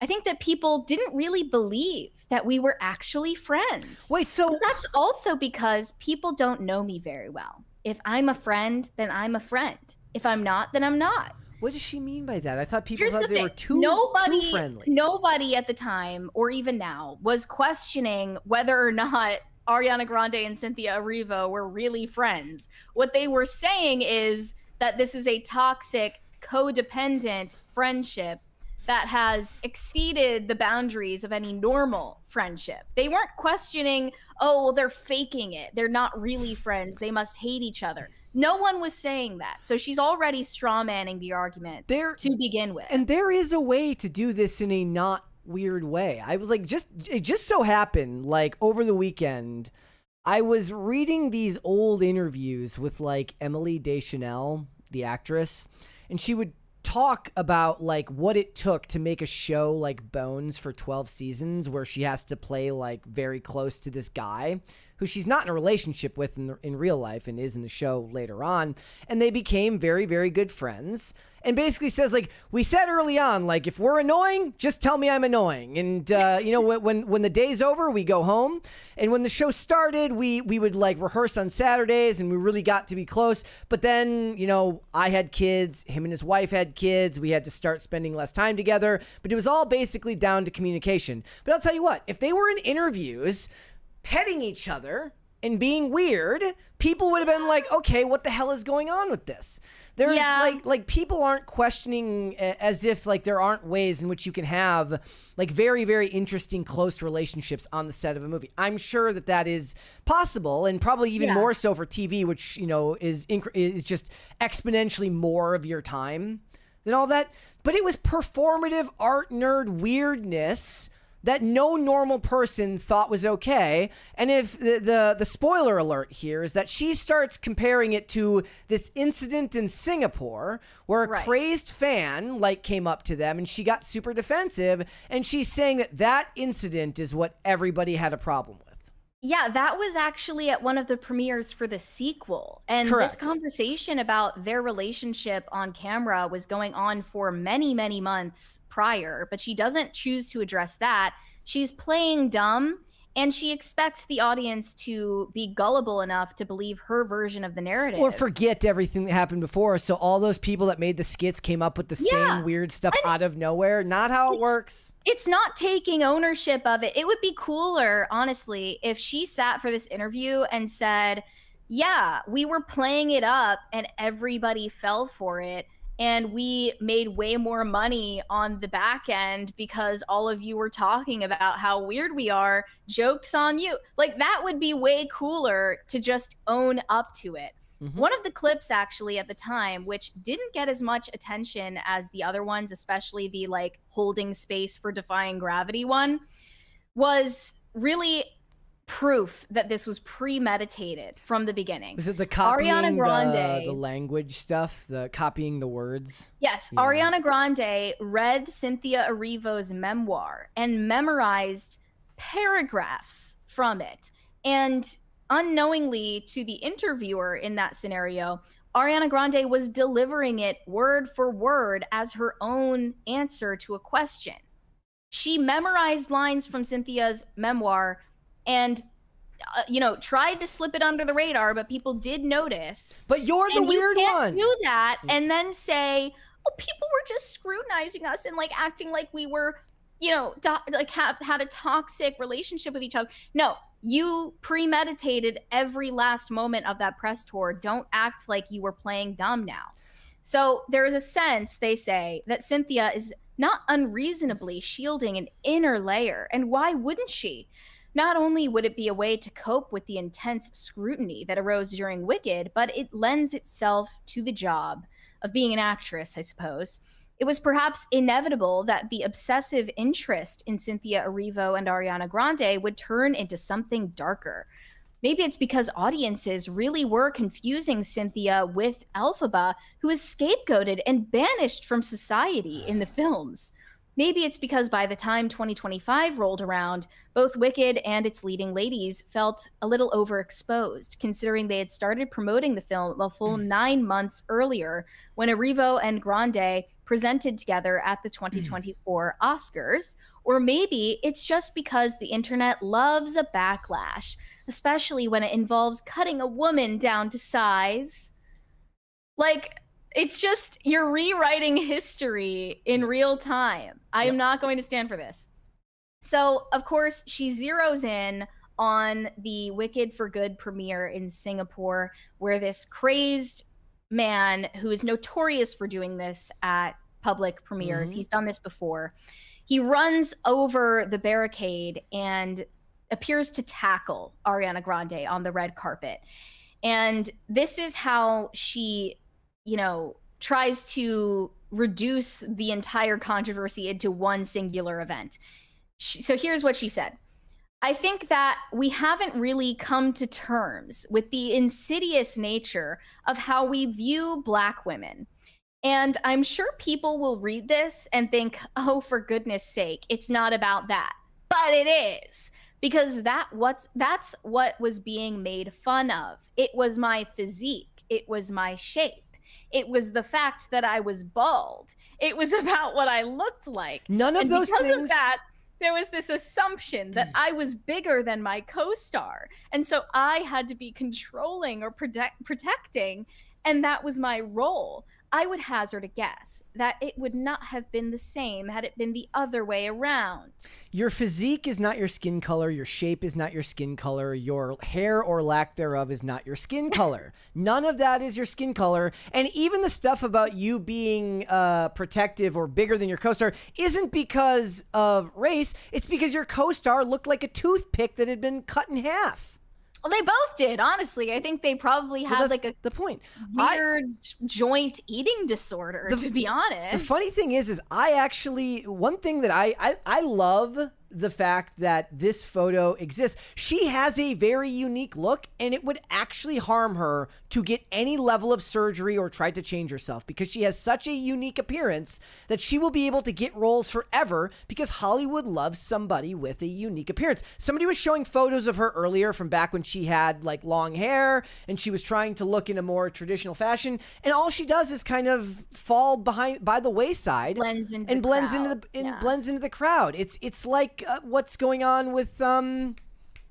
I think that people didn't really believe that we were actually friends. Wait, so But that's also because people don't know me very well. If I'm a friend, then I'm a friend. If I'm not, then I'm not. What does she mean by that? I thought people Here's thought the they thing. were too friendly. Nobody at the time, or even now, was questioning whether or not Ariana Grande and Cynthia Erivo were really friends. What they were saying is that this is a toxic, codependent friendship that has exceeded the boundaries of any normal friendship. They weren't questioning, oh, well, they're faking it. They're not really friends. They must hate each other. No one was saying that. So she's already strawmanning the argument to begin with. And there is a way to do this in a not weird way. I was like, it just so happened, like over the weekend, I was reading these old interviews with like Emily Deschanel, the actress, and she would talk about like what it took to make a show like Bones for 12 seasons, where she has to play like very close to this guy who she's not in a relationship with in real life and is in the show later on. And they became very, very good friends. And basically says, like, we said early on, like, if we're annoying, just tell me I'm annoying. And, you know, when the day's over, we go home. And when the show started, we would, like, rehearse on Saturdays, and we really got to be close. But then, you know, I had kids. Him and his wife had kids. We had to start spending less time together. But it was all basically down to communication. But I'll tell you what, if they were in interviews petting each other and being weird, people would have been like, okay, what the hell is going on with this? There's like people aren't questioning as if like there aren't ways in which you can have like very, very interesting close relationships on the set of a movie. I'm sure that is possible, and probably even more so for TV, which, you know, is just exponentially more of your time than all that. But it was performative art nerd weirdness that no normal person thought was okay. And if the spoiler alert here is that she starts comparing it to this incident in Singapore where a crazed fan like came up to them and she got super defensive, and she's saying that incident is what everybody had a problem with. Yeah, that was actually at one of the premieres for the sequel. And this conversation about their relationship on camera was going on for many, many months prior, but she doesn't choose to address that. She's playing dumb, and she expects the audience to be gullible enough to believe her version of the narrative. Or forget everything that happened before. So all those people that made the skits came up with the same weird stuff out of nowhere. Not how it works. It's not taking ownership of it. It would be cooler, honestly, if she sat for this interview and said, yeah, we were playing it up and everybody fell for it. And we made way more money on the back end because all of you were talking about how weird we are. Joke's on you. Like, that would be way cooler to just own up to it. Mm-hmm. One of the clips actually at the time, which didn't get as much attention as the other ones, especially the like holding space for defying gravity one, was really proof that this was premeditated from the beginning. Was it the copying Ariana Grande, the language stuff, the copying the words? Yes. Yeah. Ariana Grande read Cynthia Erivo's memoir and memorized paragraphs from it. And unknowingly to the interviewer in that scenario, Ariana Grande was delivering it word for word as her own answer to a question. She memorized lines from Cynthia's memoir and, you know, tried to slip it under the radar, but people did notice. But you're the weird one. You can't do that and then say, oh, people were just scrutinizing us and like acting like we were, you know, like had a toxic relationship with each other. No, you premeditated every last moment of that press tour. Don't act like you were playing dumb now. So there is a sense, they say, that Cynthia is not unreasonably shielding an inner layer. And why wouldn't she? Not only would it be a way to cope with the intense scrutiny that arose during Wicked, but it lends itself to the job of being an actress, I suppose. It was perhaps inevitable that the obsessive interest in Cynthia Erivo and Ariana Grande would turn into something darker. Maybe it's because audiences really were confusing Cynthia with Elphaba, who is scapegoated and banished from society in the films. Maybe it's because by the time 2025 rolled around, both Wicked and its leading ladies felt a little overexposed, considering they had started promoting the film a full 9 months earlier when Erivo and Grande presented together at the 2024 Oscars. Or maybe it's just because the internet loves a backlash, especially when it involves cutting a woman down to size. Like, It's just you're rewriting history in real time. I am not going to stand for this. So, of course, she zeroes in on the Wicked for Good premiere in Singapore, where this crazed man who is notorious for doing this at public premieres, he's done this before, he runs over the barricade and appears to tackle Ariana Grande on the red carpet. And this is how she, tries to reduce the entire controversy into one singular event. So here's what she said. I think that we haven't really come to terms with the insidious nature of how we view Black women. And I'm sure people will read this and think, oh, for goodness sake, it's not about that. But it is. Because that's what was being made fun of. It was my physique. It was my shape. It was the fact that I was bald. It was about what I looked like. None of those because things. Of that, there was this assumption that I was bigger than my co-star. And so I had to be controlling or protecting. And that was my role. I would hazard a guess that it would not have been the same had it been the other way around. Your physique is not your skin color. Your shape is not your skin color. Your hair or lack thereof is not your skin color. None of that is your skin color. And even the stuff about you being protective or bigger than your co-star isn't because of race. It's because your co-star looked like a toothpick that had been cut in half. Well, they both did, honestly. I think they probably had like a the point. Weird joint eating disorder, to be honest. The funny thing is I actually, one thing that I love the fact that this photo exists. She has a very unique look, and it would actually harm her to get any level of surgery or try to change herself, because she has such a unique appearance that she will be able to get roles forever, because Hollywood loves somebody with a unique appearance. Somebody was showing photos of her earlier from back when she had like long hair and she was trying to look in a more traditional fashion, and all she does is kind of fall by the wayside, blends into the crowd. It's like what's going on with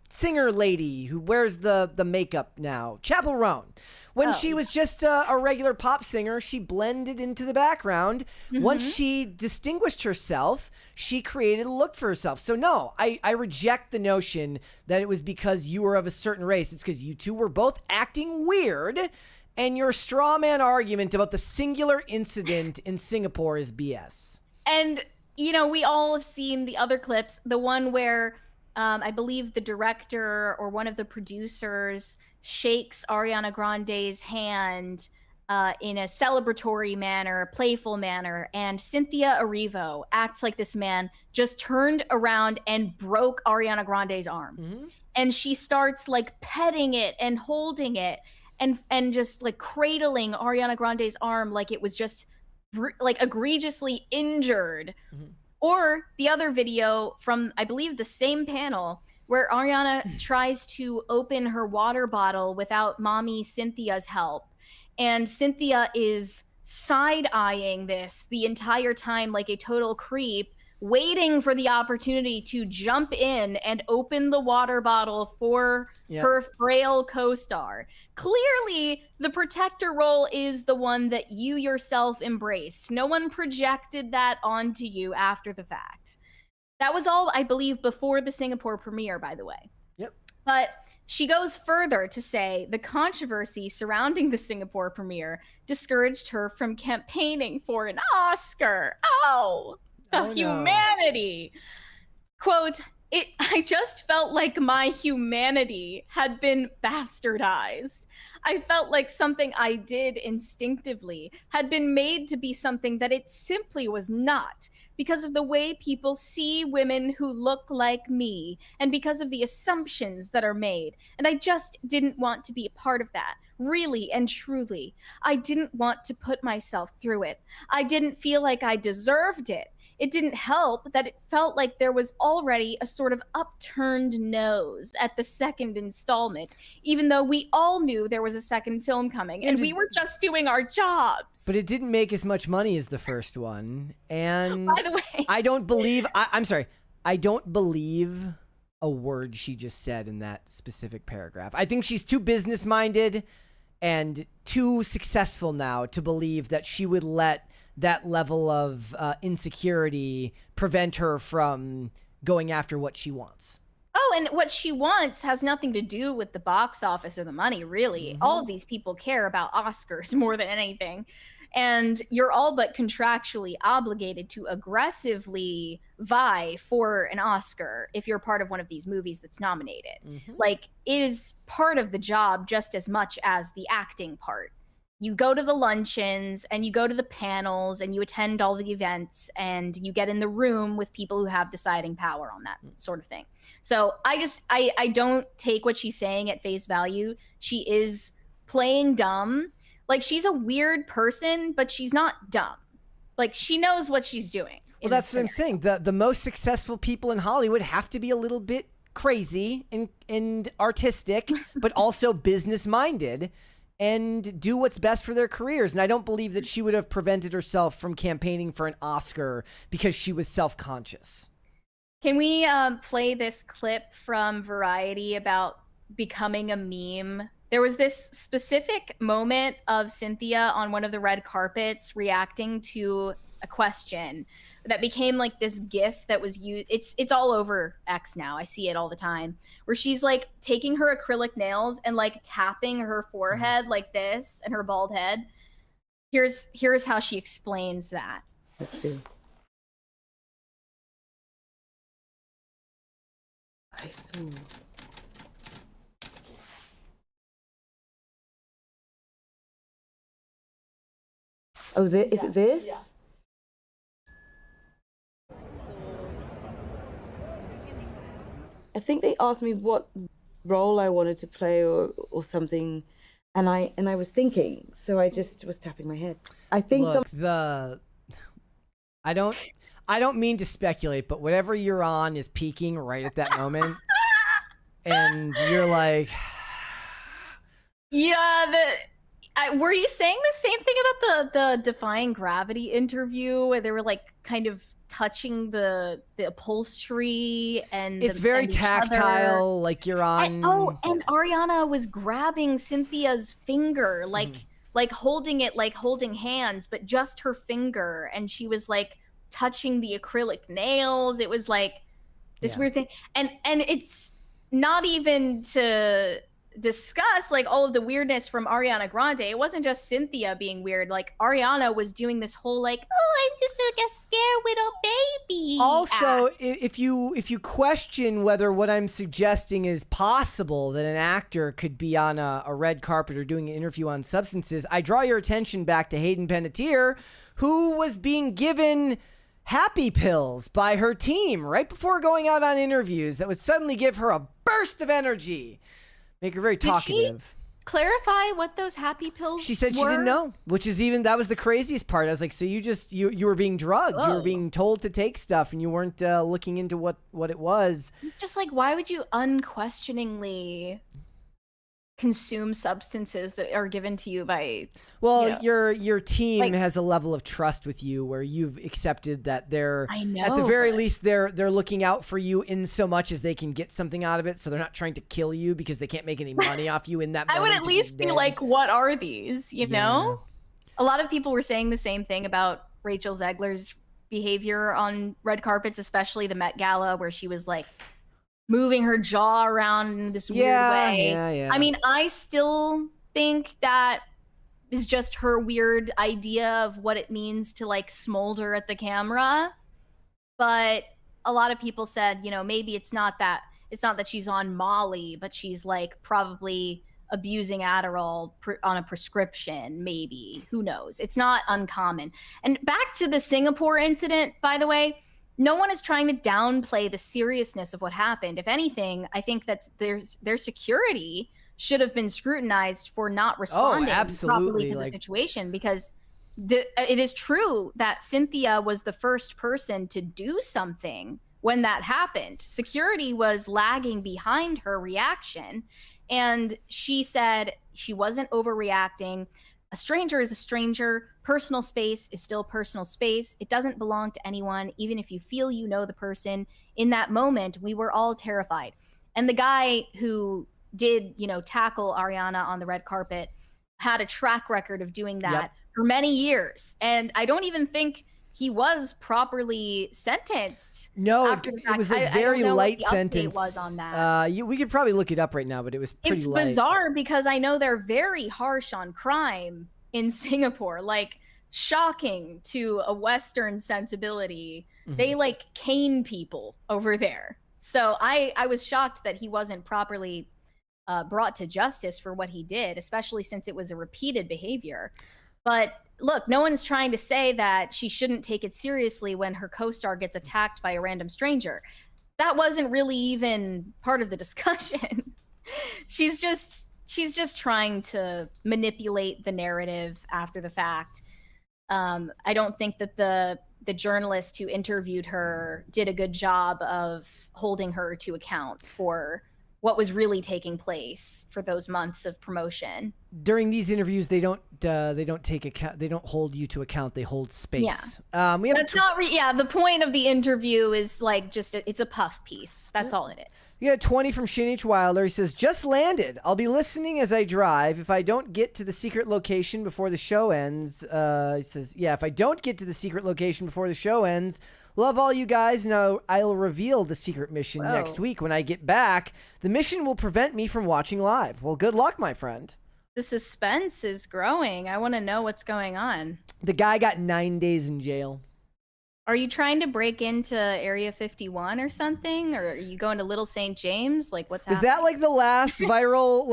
singer lady who wears the makeup now, Chappell Roan. When she was just a regular pop singer, she blended into the background. Once she distinguished herself, she created a look for herself. So no, I reject the notion that it was because you were of a certain race. It's because you two were both acting weird, and your straw man argument about the singular incident in Singapore is BS. And we all have seen the other clips, the one where I believe the director or one of the producers shakes Ariana Grande's hand in a celebratory manner, playful manner, and Cynthia Erivo acts like this man just turned around and broke Ariana Grande's arm. And she starts like petting it and holding it and just like cradling Ariana Grande's arm like it was just like egregiously injured. Or the other video from, I believe, the same panel where Ariana tries to open her water bottle without mommy Cynthia's help. And Cynthia is side-eyeing this the entire time like a total creep, waiting for the opportunity to jump in and open the water bottle for her frail co-star. Clearly, the protector role is the one that you yourself embraced. No one projected that onto you after the fact. That was all, I believe, before the Singapore premiere, by the way. But she goes further to say the controversy surrounding the Singapore premiere discouraged her from campaigning for an Oscar. Humanity. Quote, I just felt like my humanity had been bastardized. I felt like something I did instinctively had been made to be something that it simply was not, because of the way people see women who look like me and because of the assumptions that are made. And I just didn't want to be a part of that. Really and truly. I didn't want to put myself through it. I didn't feel like I deserved it. It didn't help that it felt like there was already a sort of upturned nose at the second installment, even though we all knew there was a second film coming, and we were just doing our jobs. But it didn't make as much money as the first one. And by the way, I don't believe, I'm sorry, I don't believe a word she just said in that specific paragraph. I think she's too business-minded, and too successful now to believe that she would let that level of insecurity prevent her from going after what she wants. Oh, and what she wants has nothing to do with the box office or the money, really. All of these people care about Oscars more than anything. And you're all but contractually obligated to aggressively vie for an Oscar if you're part of one of these movies that's nominated. Like, it is part of the job just as much as the acting part. You go to the luncheons and you go to the panels and you attend all the events and you get in the room with people who have deciding power on that sort of thing. So I don't take what she's saying at face value. She is playing dumb. Like, she's a weird person, but she's not dumb. Like, she knows what she's doing. Well, that's what I'm saying. The most successful people in Hollywood have to be a little bit crazy and artistic, but also business minded, and do what's best for their careers. And I don't believe that she would have prevented herself from campaigning for an Oscar because she was self-conscious. Can we play this clip from Variety about becoming a meme? There was this specific moment of Cynthia on one of the red carpets reacting to a question that became like this GIF that was used. It's all over X now. I see it all the time, where she's like taking her acrylic nails and like tapping her forehead like this and her bald head. Here's how she explains that. Let's see. I saw. Oh, is it this? Yeah. I think they asked me what role I wanted to play or something, and I was thinking, so I just was tapping my head. I think I don't mean to speculate, but whatever you're on is peaking right at that moment, and you're like, yeah. Were you saying the same thing about the Defying Gravity interview where they were like kind of touching the upholstery and it's very tactile, like you're on. And Ariana was grabbing Cynthia's finger, like holding it, like holding hands, but just her finger, and she was like touching the acrylic nails. It was like this weird thing, and it's not even to discuss like all of the weirdness from Ariana Grande. It wasn't just Cynthia being weird. Like, Ariana was doing this whole like, oh, I'm just like a scared little baby. Also, if you question whether what I'm suggesting is possible that an actor could be on a red carpet or doing an interview on substances, I draw your attention back to Hayden Panettiere, who was being given happy pills by her team right before going out on interviews that would suddenly give her a burst of energy. Make her very talkative. Did she clarify what those happy pills She said were? She didn't know, which is that was the craziest part. I was like, so you were being drugged. You were being told to take stuff and you weren't looking into what it was. It's just like, why would you unquestioningly consume substances that are given to you by your team has a level of trust with you where you've accepted that they're at the very least they're looking out for you in so much as they can get something out of it, so they're not trying to kill you because they can't make any money off you in that moment. I would at least be like, what are these, you know? A lot of people were saying the same thing about Rachel Zegler's behavior on red carpets, especially the Met Gala, where she was like moving her jaw around in this weird way. Yeah. I mean, I still think that is just her weird idea of what it means to like smolder at the camera. But a lot of people said, you know, maybe it's not that she's on Molly, but she's like probably abusing Adderall on a prescription, maybe. Who knows? It's not uncommon. And back to the Singapore incident, by the way, no one is trying to downplay the seriousness of what happened. If anything, I think that their security should have been scrutinized for not responding properly to the situation, because it is true that Cynthia was the first person to do something when that happened. Security was lagging behind her reaction, and she said she wasn't overreacting. A stranger is a stranger. Personal space is still personal space. It doesn't belong to anyone, even if you feel you know the person. In that moment, we were all terrified. And the guy who did, tackle Ariana on the red carpet had a track record of doing that Yep. for many years. And I don't even think he was properly sentenced. No, after the it fact. was a I very don't know what light the update sentence. was on that. We could probably look it up right now, but it was pretty It's light. bizarre because I know they're very harsh on crime in Singapore, like shocking to a Western sensibility. They like cane people over there. So I was shocked that he wasn't properly brought to justice for what he did, especially since it was a repeated behavior. But look, no one's trying to say that she shouldn't take it seriously when her co-star gets attacked by a random stranger. That wasn't really even part of the discussion. She's just trying to manipulate the narrative after the fact. I don't think that the journalist who interviewed her did a good job of holding her to account for what was really taking place for those months of promotion. During these interviews, they don't take account. They don't hold you to account. They hold space. Yeah. We have That's not the point of the interview is like just it's a puff piece. That's all it is. Yeah, 20 from Shane H. Wilder. He says, just landed. I'll be listening as I drive. If I don't get to the secret location before the show ends, he says, yeah, if I don't get to the secret location before the show ends, love all you guys. Now I'll reveal the secret mission next week when I get back. The mission will prevent me from watching live. Well, good luck, my friend. The suspense is growing. I want to know what's going on. The guy got 9 days in jail. Are you trying to break into Area 51 or something? Or are you going to Little St. James? Like, what's happening? Was that like the last viral,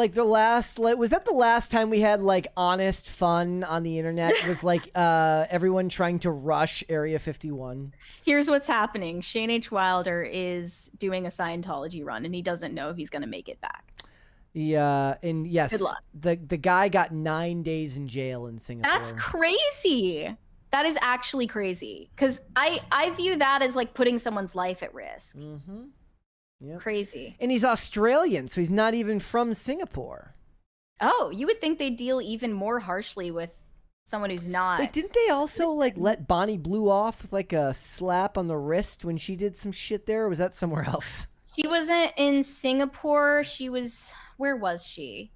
was that the last time we had like honest fun on the internet? It was like everyone trying to rush Area 51. Here's what's happening. Shane H. Wilder is doing a Scientology run and he doesn't know if he's going to make it back. Yeah, and yes, Good luck. the guy got 9 days in jail in Singapore. That's crazy. That is actually crazy. Because I view that as like putting someone's life at risk. Mm-hmm. Yep. Crazy. And he's Australian, so he's not even from Singapore. Oh, you would think they deal even more harshly with someone who's not. Wait, didn't they also like let Bonnie Blue off with like a slap on the wrist when she did some shit there, or was that somewhere else? She wasn't in Singapore. She was. Where was she?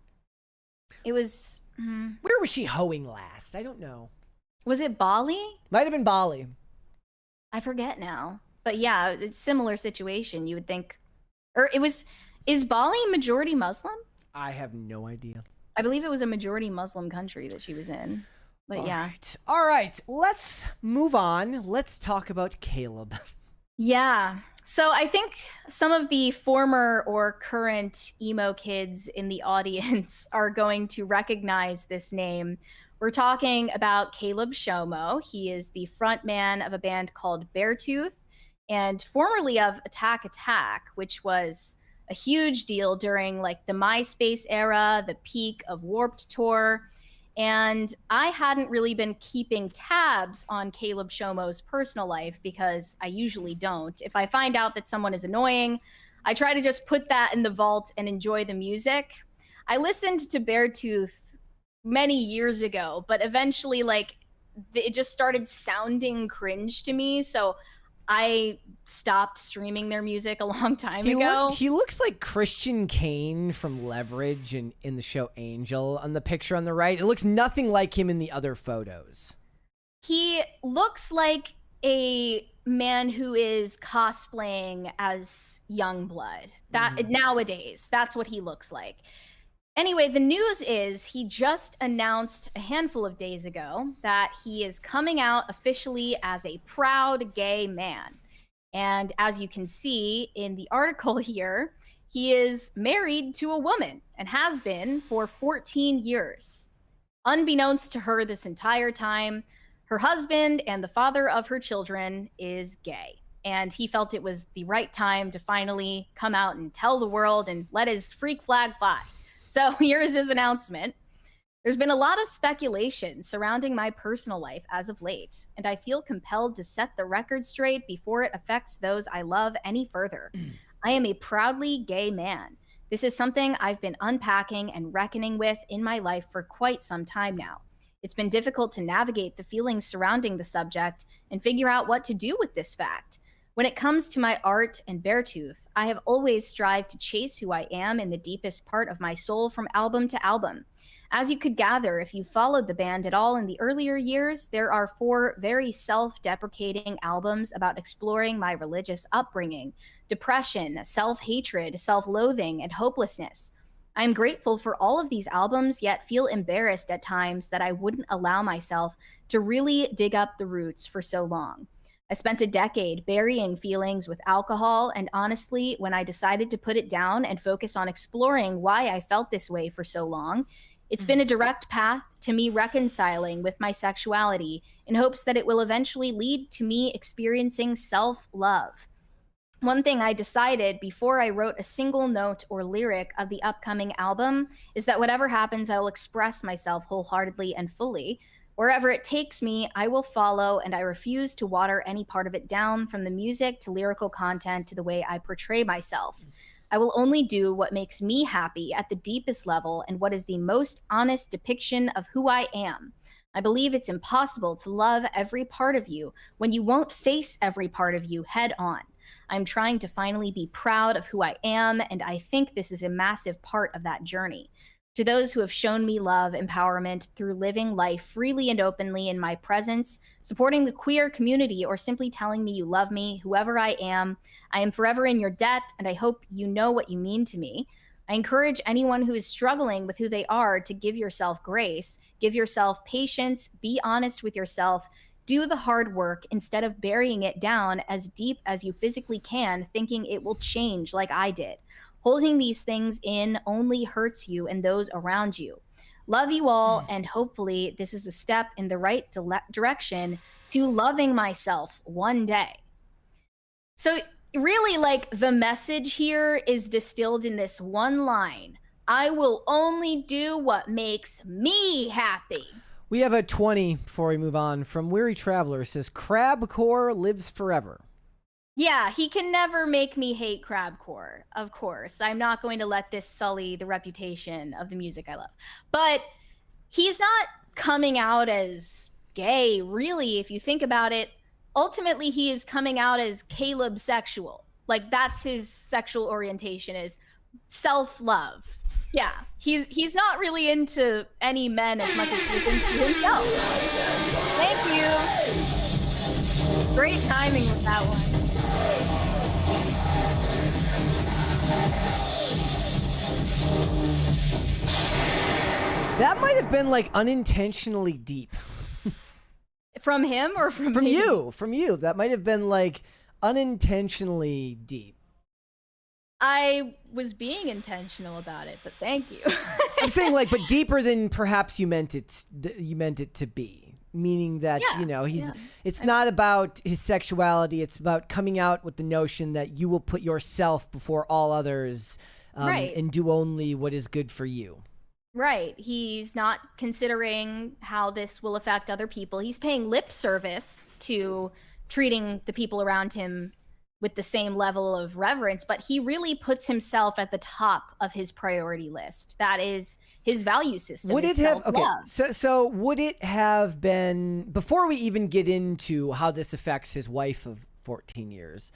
It was. Where was she hoeing last? I don't know. Was it Bali? Might have been Bali. I forget now. But yeah, it's a similar situation. You would think. Or it was. Is Bali majority Muslim? I have no idea. I believe it was a majority Muslim country that she was in. But yeah. All right. Let's move on. Let's talk about Calab. Yeah. So I think some of the former or current emo kids in the audience are going to recognize this name. We're talking about Calab Shomo. He is the frontman of a band called Beartooth and formerly of Attack Attack, which was a huge deal during like the MySpace era, the peak of Warped Tour. And I hadn't really been keeping tabs on Calab Shomo's personal life because I usually don't. If I find out that someone is annoying, I try to just put that in the vault and enjoy the music. I listened to Beartooth many years ago, but eventually like it just started sounding cringe to me. So I stopped streaming their music a long time ago. He looks like Christian Kane from Leverage in the show Angel on the picture on the right. It looks nothing like him in the other photos. He looks like a man who is cosplaying as Youngblood. Nowadays, that's what he looks like. Anyway, the news is he just announced a handful of days ago that he is coming out officially as a proud gay man. And as you can see in the article here, he is married to a woman and has been for 14 years. Unbeknownst to her this entire time, her husband and the father of her children is gay. And he felt it was the right time to finally come out and tell the world and let his freak flag fly. So here's his announcement. There's been a lot of speculation surrounding my personal life as of late, and I feel compelled to set the record straight before it affects those I love any further. I am a proudly gay man. This is something I've been unpacking and reckoning with in my life for quite some time now. It's been difficult to navigate the feelings surrounding the subject and figure out what to do with this fact. When it comes to my art and Beartooth, I have always strived to chase who I am in the deepest part of my soul from album to album. As you could gather, if you followed the band at all in the earlier years, there are 4 very self-deprecating albums about exploring my religious upbringing, depression, self-hatred, self-loathing, and hopelessness. I am grateful for all of these albums, yet feel embarrassed at times that I wouldn't allow myself to really dig up the roots for so long. I spent a decade burying feelings with alcohol, and honestly, when I decided to put it down and focus on exploring why I felt this way for so long, it's been a direct path to me reconciling with my sexuality in hopes that it will eventually lead to me experiencing self-love. One thing I decided before I wrote a single note or lyric of the upcoming album is that whatever happens, I will express myself wholeheartedly and fully. Wherever it takes me, I will follow, and I refuse to water any part of it down, from the music to lyrical content to the way I portray myself. I will only do what makes me happy at the deepest level and what is the most honest depiction of who I am. I believe it's impossible to love every part of you when you won't face every part of you head on. I'm trying to finally be proud of who I am, and I think this is a massive part of that journey. To those who have shown me love, empowerment through living life freely and openly in my presence, supporting the queer community, or simply telling me you love me, whoever I am forever in your debt, and I hope you know what you mean to me. I encourage anyone who is struggling with who they are to give yourself grace, give yourself patience, be honest with yourself, do the hard work instead of burying it down as deep as you physically can, thinking it will change like I did. Holding these things in only hurts you and those around you. Love you all, and hopefully this is a step in the right direction to loving myself one day. So really, like, the message here is distilled in this one line: I will only do what makes me happy. We have a 20 before we move on from Weary Traveler. It says, Crabcore lives forever. Yeah, he can never make me hate Crabcore, of course. I'm not going to let this sully the reputation of the music I love. But he's not coming out as gay, really, if you think about it. Ultimately, he is coming out as Calab sexual. Like, that's his sexual orientation, is self-love. Yeah, he's not really into any men as much as he's into himself. Thank you. Great timing with that one. That might have been like unintentionally deep. From him or from From me? you. From you. That might have been like unintentionally deep. I was being intentional about it, but thank you. I'm saying, like, but deeper than perhaps you meant it. You meant it to be, meaning that it's not about his sexuality. It's about coming out with the notion that you will put yourself before all others, Right. and do only what is good for you. Right. He's not considering how this will affect other people. He's paying lip service to treating the people around him with the same level of reverence, but he really puts himself at the top of his priority list. That is his value system. Would it have self-love. so would it have been, before we even get into how this affects his wife of 14 years,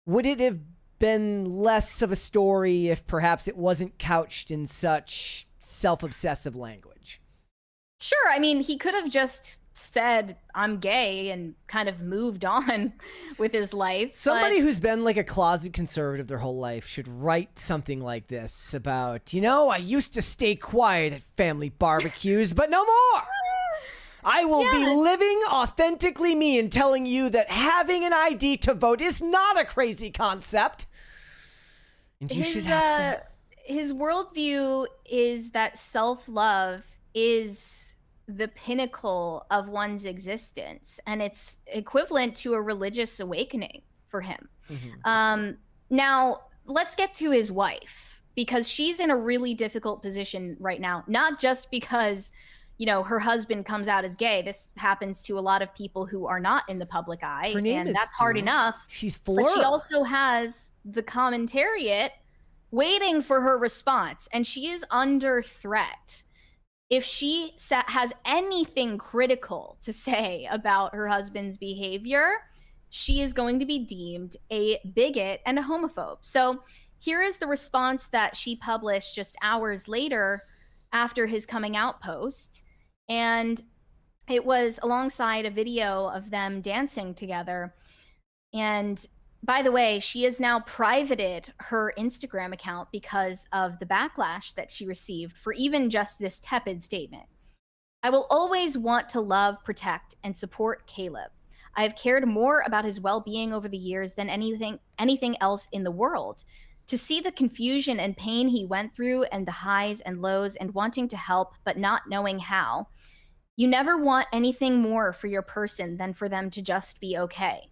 would it have been less of a story if perhaps it wasn't couched in such self-obsessive language? Sure. I mean, he could have just said, I'm gay, and kind of moved on with his life. Somebody who's been like a closet conservative their whole life should write something like this about, I used to stay quiet at family barbecues, but no more. I will be living authentically me and telling you that having an ID to vote is not a crazy concept. And you should have to... His worldview is that self-love is the pinnacle of one's existence, and it's equivalent to a religious awakening for him. Mm-hmm. Now, let's get to his wife, because she's in a really difficult position right now, not just because, her husband comes out as gay. This happens to a lot of people who are not in the public eye, and that's hard enough. She's Fleur. But she also has the commentariat waiting for her response, and she is under threat. If she has anything critical to say about her husband's behavior, she is going to be deemed a bigot and a homophobe. So here is the response that she published just hours later after his coming out post. And it was alongside a video of them dancing together. And by the way, she has now privated her Instagram account because of the backlash that she received for even just this tepid statement. I will always want to love, protect, and support Caleb. I have cared more about his well-being over the years than anything else in the world. To see the confusion and pain he went through and the highs and lows and wanting to help but not knowing how, you never want anything more for your person than for them to just be okay.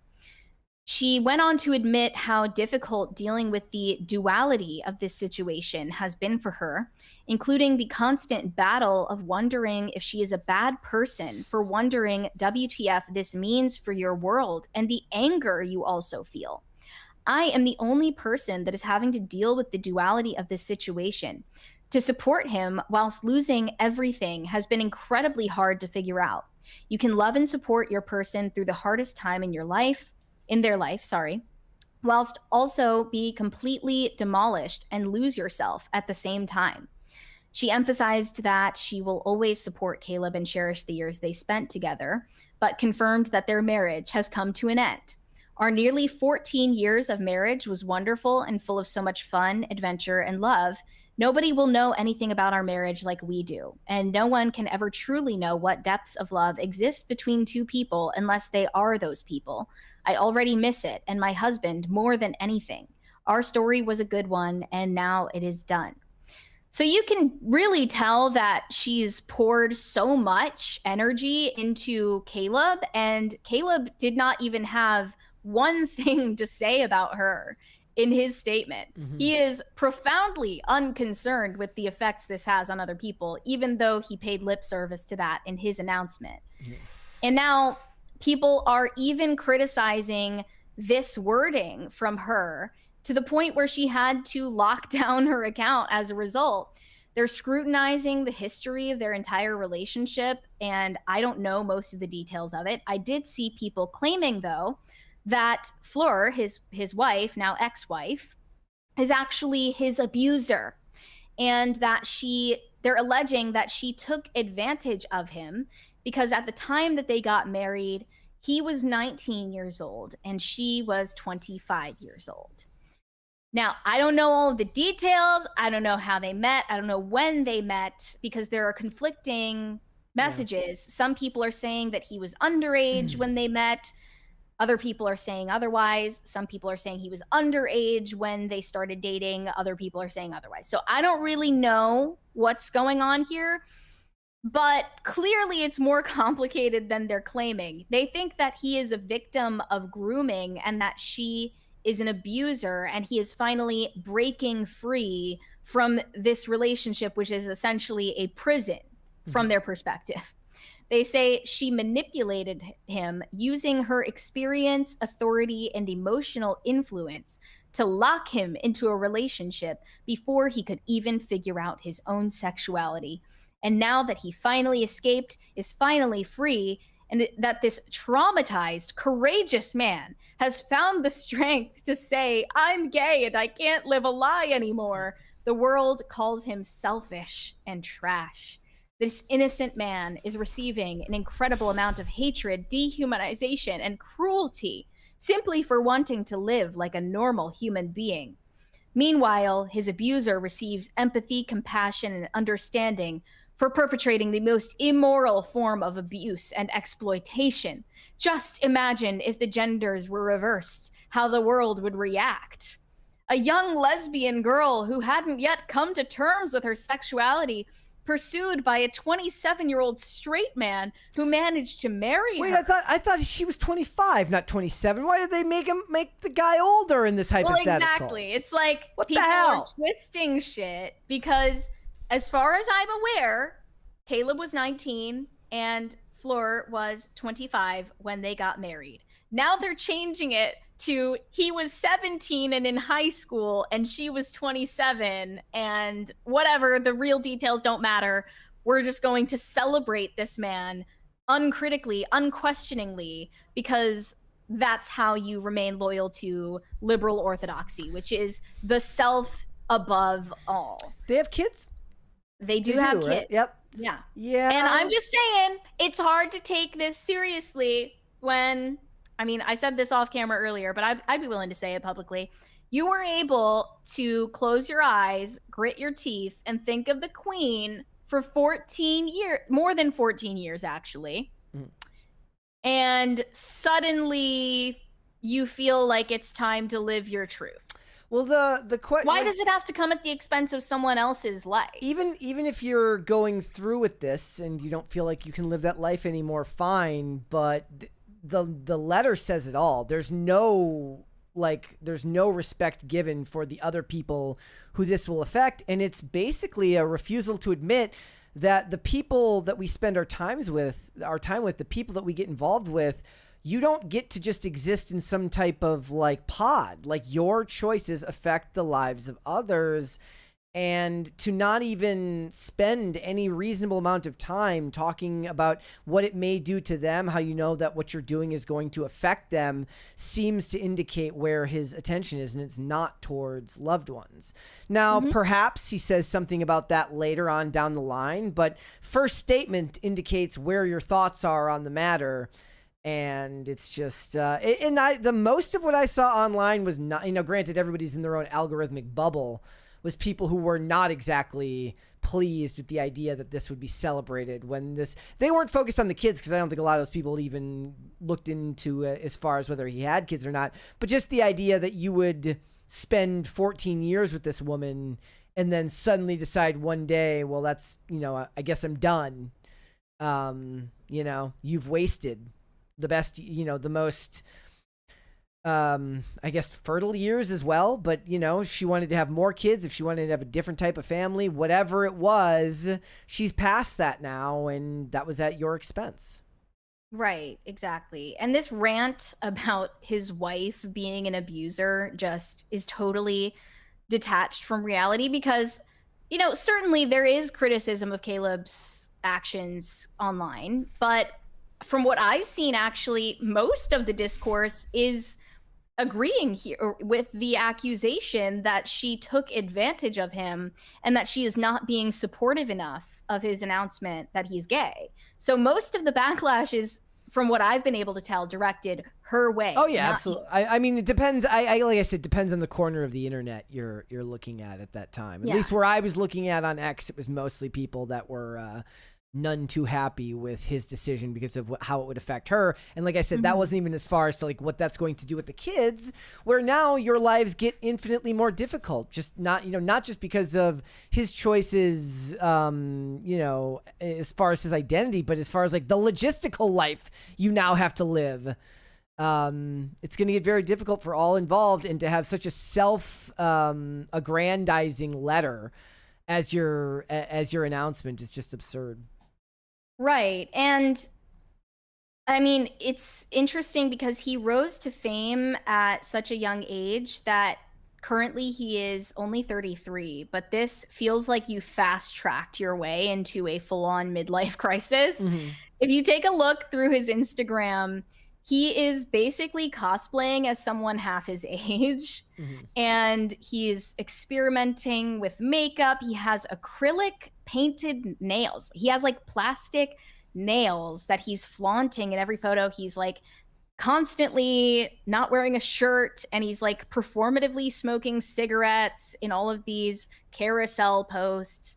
She went on to admit how difficult dealing with the duality of this situation has been for her, including the constant battle of wondering if she is a bad person for wondering WTF this means for your world and the anger you also feel. I am the only person that is having to deal with the duality of this situation. To support him whilst losing everything has been incredibly hard to figure out. You can love and support your person through the hardest time in their life, whilst also be completely demolished and lose yourself at the same time. She emphasized that she will always support Caleb and cherish the years they spent together, but confirmed that their marriage has come to an end. Our nearly 14 years of marriage was wonderful and full of so much fun, adventure, and love. Nobody will know anything about our marriage like we do, and no one can ever truly know what depths of love exist between two people unless they are those people. I already miss it, and my husband more than anything. Our story was a good one, and now it is done. So you can really tell that she's poured so much energy into Caleb, and Caleb did not even have one thing to say about her in his statement. Mm-hmm. He is profoundly unconcerned with the effects this has on other people, even though he paid lip service to that in his announcement. Yeah. And now people are even criticizing this wording from her to the point where she had to lock down her account as a result. They're scrutinizing the history of their entire relationship, and I don't know most of the details of it. I did see people claiming, though, that Fleur, his wife, now ex-wife, is actually his abuser, and that they're alleging that she took advantage of him because at the time that they got married, he was 19 years old and she was 25 years old. Now, I don't know all of the details. I don't know how they met. I don't know when they met because there are conflicting messages. Yeah. Some people are saying that he was underage when they met. Other people are saying otherwise. Some people are saying he was underage when they started dating. Other people are saying otherwise. So I don't really know what's going on here, but clearly it's more complicated than they're claiming. They think that he is a victim of grooming and that she is an abuser, and he is finally breaking free from this relationship, which is essentially a prison from their perspective. They say she manipulated him using her experience, authority, and emotional influence to lock him into a relationship before he could even figure out his own sexuality. And now that he finally escaped, is finally free, and that this traumatized, courageous man has found the strength to say, I'm gay and I can't live a lie anymore, the world calls him selfish and trash. This innocent man is receiving an incredible amount of hatred, dehumanization, and cruelty simply for wanting to live like a normal human being. Meanwhile, his abuser receives empathy, compassion, and understanding for perpetrating the most immoral form of abuse and exploitation. Just imagine if the genders were reversed, how the world would react. A young lesbian girl who hadn't yet come to terms with her sexuality pursued by a 27-year-old straight man who managed to marry her. Wait, I thought she was 25, not 27. Why did they make the guy older in this hypothetical? Well, exactly. It's like what people the hell? are twisting shit because, as far as I'm aware, Caleb was 19 and Fleur was 25 when they got married. Now they're changing it to he was 17 and in high school and she was 27 and whatever, the real details don't matter. We're just going to celebrate this man uncritically, unquestioningly, because that's how you remain loyal to liberal orthodoxy, which is the self above all. They have kids? They do They have do, kids. right? Yep. Yeah. Yeah. And I'm just saying, it's hard to take this seriously when, I mean, I said this off camera earlier, but I'd be willing to say it publicly. You were able to close your eyes, grit your teeth, and think of the queen for 14 years, more than 14 years, actually. And suddenly you feel like it's time to live your truth. Well, why does it have to come at the expense of someone else's life? Even if you're going through with this and you don't feel like you can live that life anymore, fine. But the letter says it all. There's no respect given for the other people who this will affect, and it's basically a refusal to admit that the people that we spend our time with, the people that we get involved with, you don't get to just exist in some type of like pod. Like, your choices affect the lives of others, and to not even spend any reasonable amount of time talking about what it may do to them, how you know that what you're doing is going to affect them, seems to indicate where his attention is, and it's not towards loved ones. Now, perhaps he says something about that later on down the line, but first statement indicates where your thoughts are on the matter. And it's just, the most of what I saw online was not, granted, everybody's in their own algorithmic bubble, was people who were not exactly pleased with the idea that this would be celebrated when they weren't focused on the kids, because I don't think a lot of those people even looked into as far as whether he had kids or not, but just the idea that you would spend 14 years with this woman and then suddenly decide one day, well, that's, I guess I'm done. You've wasted the best, the most, I guess, fertile years as well. But, if she wanted to have more kids, if she wanted to have a different type of family, whatever it was, she's past that now. And that was at your expense. Right, exactly. And this rant about his wife being an abuser just is totally detached from reality, because, certainly there is criticism of Caleb's actions online, but from what I've seen, actually, most of the discourse is agreeing here with the accusation that she took advantage of him and that she is not being supportive enough of his announcement that he's gay. So most of the backlash is, from what I've been able to tell, directed her way. Oh yeah, absolutely. I mean, it depends. I like I said, depends on the corner of the internet you're looking at that time. At least where I was looking at on X, it was mostly people that were none too happy with his decision because of how it would affect her. And like I said, that wasn't even as far as to like what that's going to do with the kids, where now your lives get infinitely more difficult. Just not just because of his choices, as far as his identity, but as far as like the logistical life you now have to live. It's going to get very difficult for all involved, and to have such a self-aggrandizing letter as your announcement is just absurd. Right. And I mean, it's interesting because he rose to fame at such a young age that currently he is only 33, but this feels like you fast-tracked your way into a full-on midlife crisis. If you take a look through his Instagram, he is basically cosplaying as someone half his age, and he's experimenting with makeup. He has acrylic painted nails. He has like plastic nails that he's flaunting in every photo. He's like constantly not wearing a shirt, and he's like performatively smoking cigarettes in all of these carousel posts.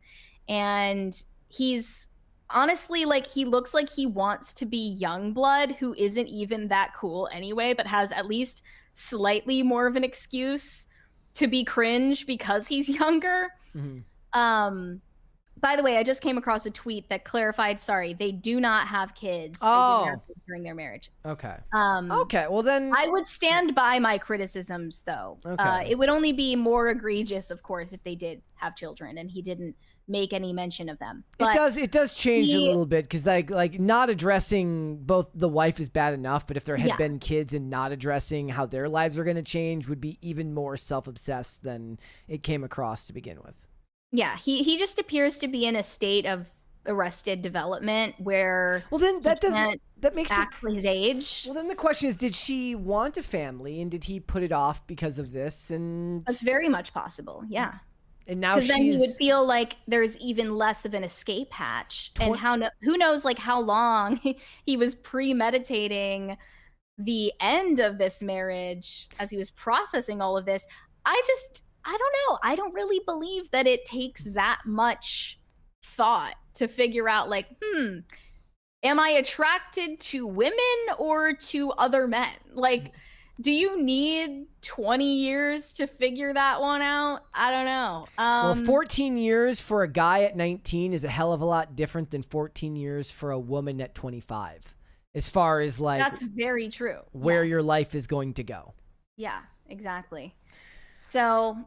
And he's honestly, like, he looks like he wants to be Youngblood, who isn't even that cool anyway, but has at least slightly more of an excuse to be cringe because he's younger. By the way, I just came across a tweet that clarified, sorry, they do not have kids. They didn't have kids during their marriage. Okay. Okay, well then... I would stand by my criticisms, though. Okay. It would only be more egregious, of course, if they did have children and he didn't make any mention of them. But it does change a little bit, because like not addressing both the wife is bad enough, but if there had been kids and not addressing how their lives are going to change would be even more self-obsessed than it came across to begin with. Yeah, he just appears to be in a state of arrested development where that makes act for his age. Well, then the question is, did she want a family and did he put it off because of this? And that's very much possible. Yeah. And now because then he would she's feel like there's even less of an escape hatch. And who knows like how long he was premeditating the end of this marriage as he was processing all of this. I don't know. I don't really believe that it takes that much thought to figure out like, am I attracted to women or to other men? Like, do you need 20 years to figure that one out? I don't know. Well, 14 years for a guy at 19 is a hell of a lot different than 14 years for a woman at 25. As far as like that's very true. Where Yes. your life is going to go. Yeah, exactly. So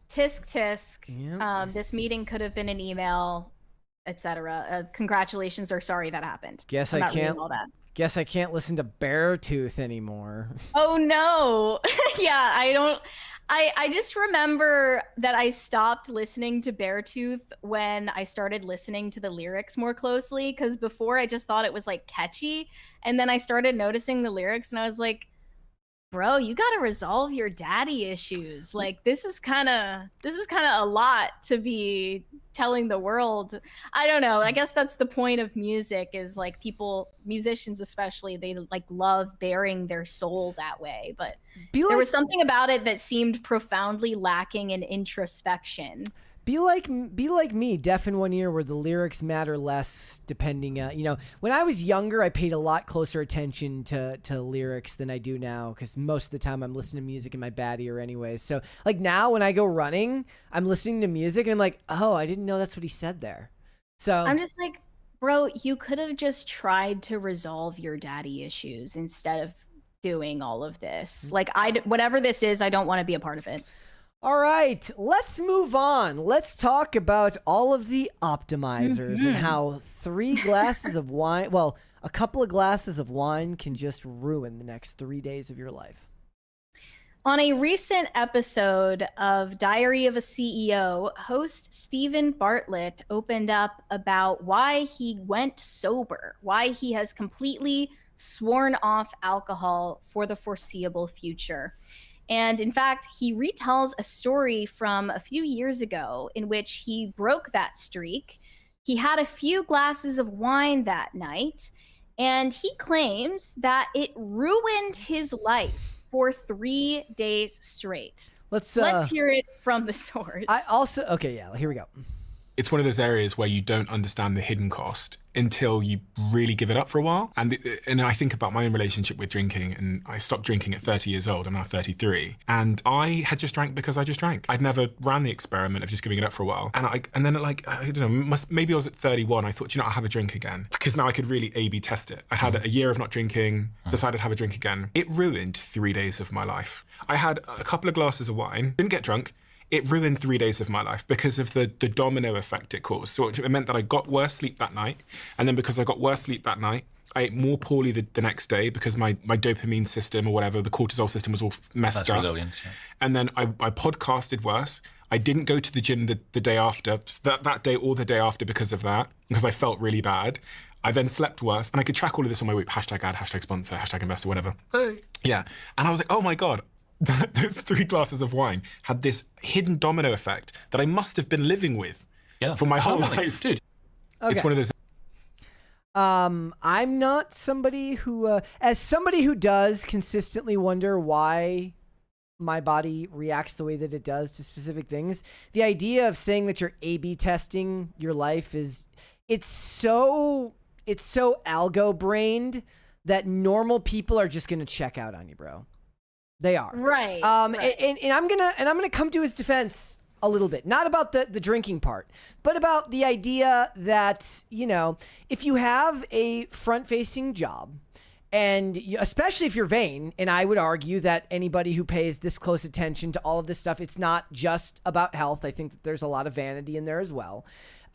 tisk tisk. Yep. This meeting could have been an email, etc. Congratulations or sorry that happened. Guess I'm I not reading can't. all that. Guess I can't listen to Beartooth anymore. Oh no. Yeah, I just remember that I stopped listening to Beartooth when I started listening to the lyrics more closely, because before I just thought it was like catchy, and then I started noticing the lyrics and I was like, bro, you got to resolve your daddy issues. Like this is kind of a lot to be telling the world. I don't know. I guess that's the point of music, is like musicians especially, they like love bearing their soul that way. But there was something about it that seemed profoundly lacking in introspection. Be like me, deaf in one ear, where the lyrics matter less depending. When I was younger, I paid a lot closer attention to lyrics than I do now, because most of the time I'm listening to music in my bad ear anyways. So like now when I go running, I'm listening to music and I'm like, oh, I didn't know that's what he said there. So I'm just like, bro, you could have just tried to resolve your daddy issues instead of doing all of this. Like whatever this is, I don't want to be a part of it. All right, let's move on. Let's talk about all of the optimizers and how 3 glasses of wine, well, a couple of glasses of wine can just ruin the next 3 days of your life. On a recent episode of Diary of a CEO, host Stephen Bartlett opened up about why he went sober, why he has completely sworn off alcohol for the foreseeable future. And in fact, he retells a story from a few years ago in which he broke that streak. He had a few glasses of wine that night, and he claims that it ruined his life for 3 days straight. Let's hear it from the source. Here we go. It's one of those areas where you don't understand the hidden cost until you really give it up for a while. And I think about my own relationship with drinking, and I stopped drinking at 30 years old. I'm now 33. And I had just drank because I just drank. I'd never ran the experiment of just giving it up for a while. And then I don't know, maybe I was at 31. I thought, I'll have a drink again, because now I could really A/B test it. I had a year of not drinking, decided to have a drink again. It ruined 3 days of my life. I had a couple of glasses of wine, didn't get drunk. It ruined 3 days of my life because of the domino effect it caused. So it meant that I got worse sleep that night. And then because I got worse sleep that night, I ate more poorly the next day because my dopamine system or whatever, the cortisol system was all messed up. Resilience, yeah. And then I podcasted worse. I didn't go to the gym the day after, that day or the day after because of that, because I felt really bad. I then slept worse, and I could track all of this on my Whoop, #ad, #sponsor, #investor, whatever. Hey. Yeah, and I was like, oh my God, those 3 glasses of wine had this hidden domino effect that I must have been living with for my whole life. Dude. Okay. It's one of those. I'm not somebody who, as somebody who does consistently wonder why my body reacts the way that it does to specific things, the idea of saying that you're A/B testing your life it's so algo-brained that normal people are just going to check out on you, bro. They are. Right. Right. And I'm gonna come to his defense a little bit, not about the drinking part, but about the idea that, if you have a front-facing job, and especially if you're vain, and I would argue that anybody who pays this close attention to all of this stuff, it's not just about health. I think that there's a lot of vanity in there as well.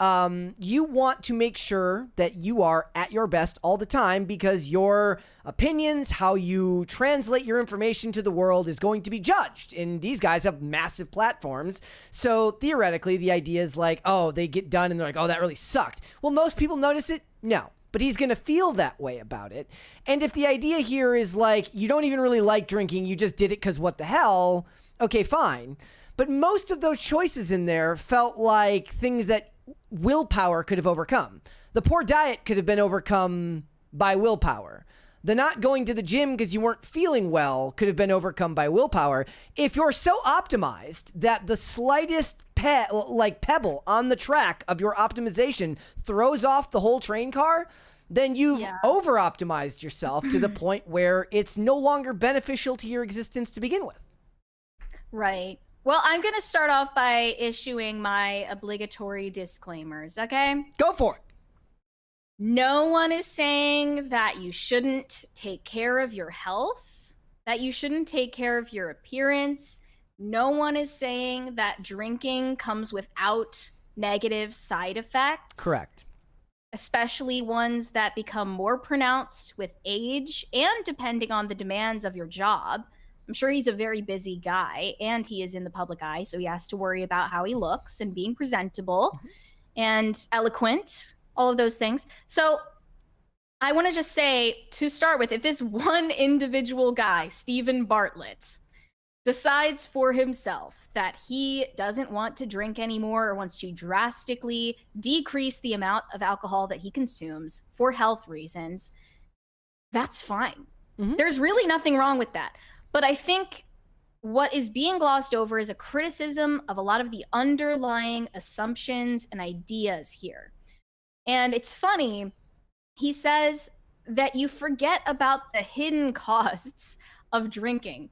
You want to make sure that you are at your best all the time, because your opinions, how you translate your information to the world, is going to be judged. And these guys have massive platforms. So theoretically, the idea is like, oh, they get done and they're like, oh, that really sucked. Will most people notice it? No. But he's going to feel that way about it. And if the idea here is like, you don't even really like drinking, you just did it because what the hell? Okay, fine. But most of those choices in there felt like things that willpower could have overcome. The poor diet could have been overcome by willpower. The not going to the gym because you weren't feeling well could have been overcome by willpower. If you're so optimized that the slightest pebble on the track of your optimization throws off the whole train car, then you've over-optimized yourself to the point where it's no longer beneficial to your existence to begin with. Right. Well, I'm going to start off by issuing my obligatory disclaimers, okay? Go for it. No one is saying that you shouldn't take care of your health, that you shouldn't take care of your appearance. No one is saying that drinking comes without negative side effects. Correct. Especially ones that become more pronounced with age and depending on the demands of your job. I'm sure he's a very busy guy and he is in the public eye, so he has to worry about how he looks and being presentable and eloquent. All of those things. So I want to just say, to start with, if this one individual guy, Stephen Bartlett, decides for himself that he doesn't want to drink anymore or wants to drastically decrease the amount of alcohol that he consumes for health reasons, that's fine. There's really nothing wrong with that. But I think what is being glossed over is a criticism of a lot of the underlying assumptions and ideas here. And it's funny, he says that you forget about the hidden costs of drinking.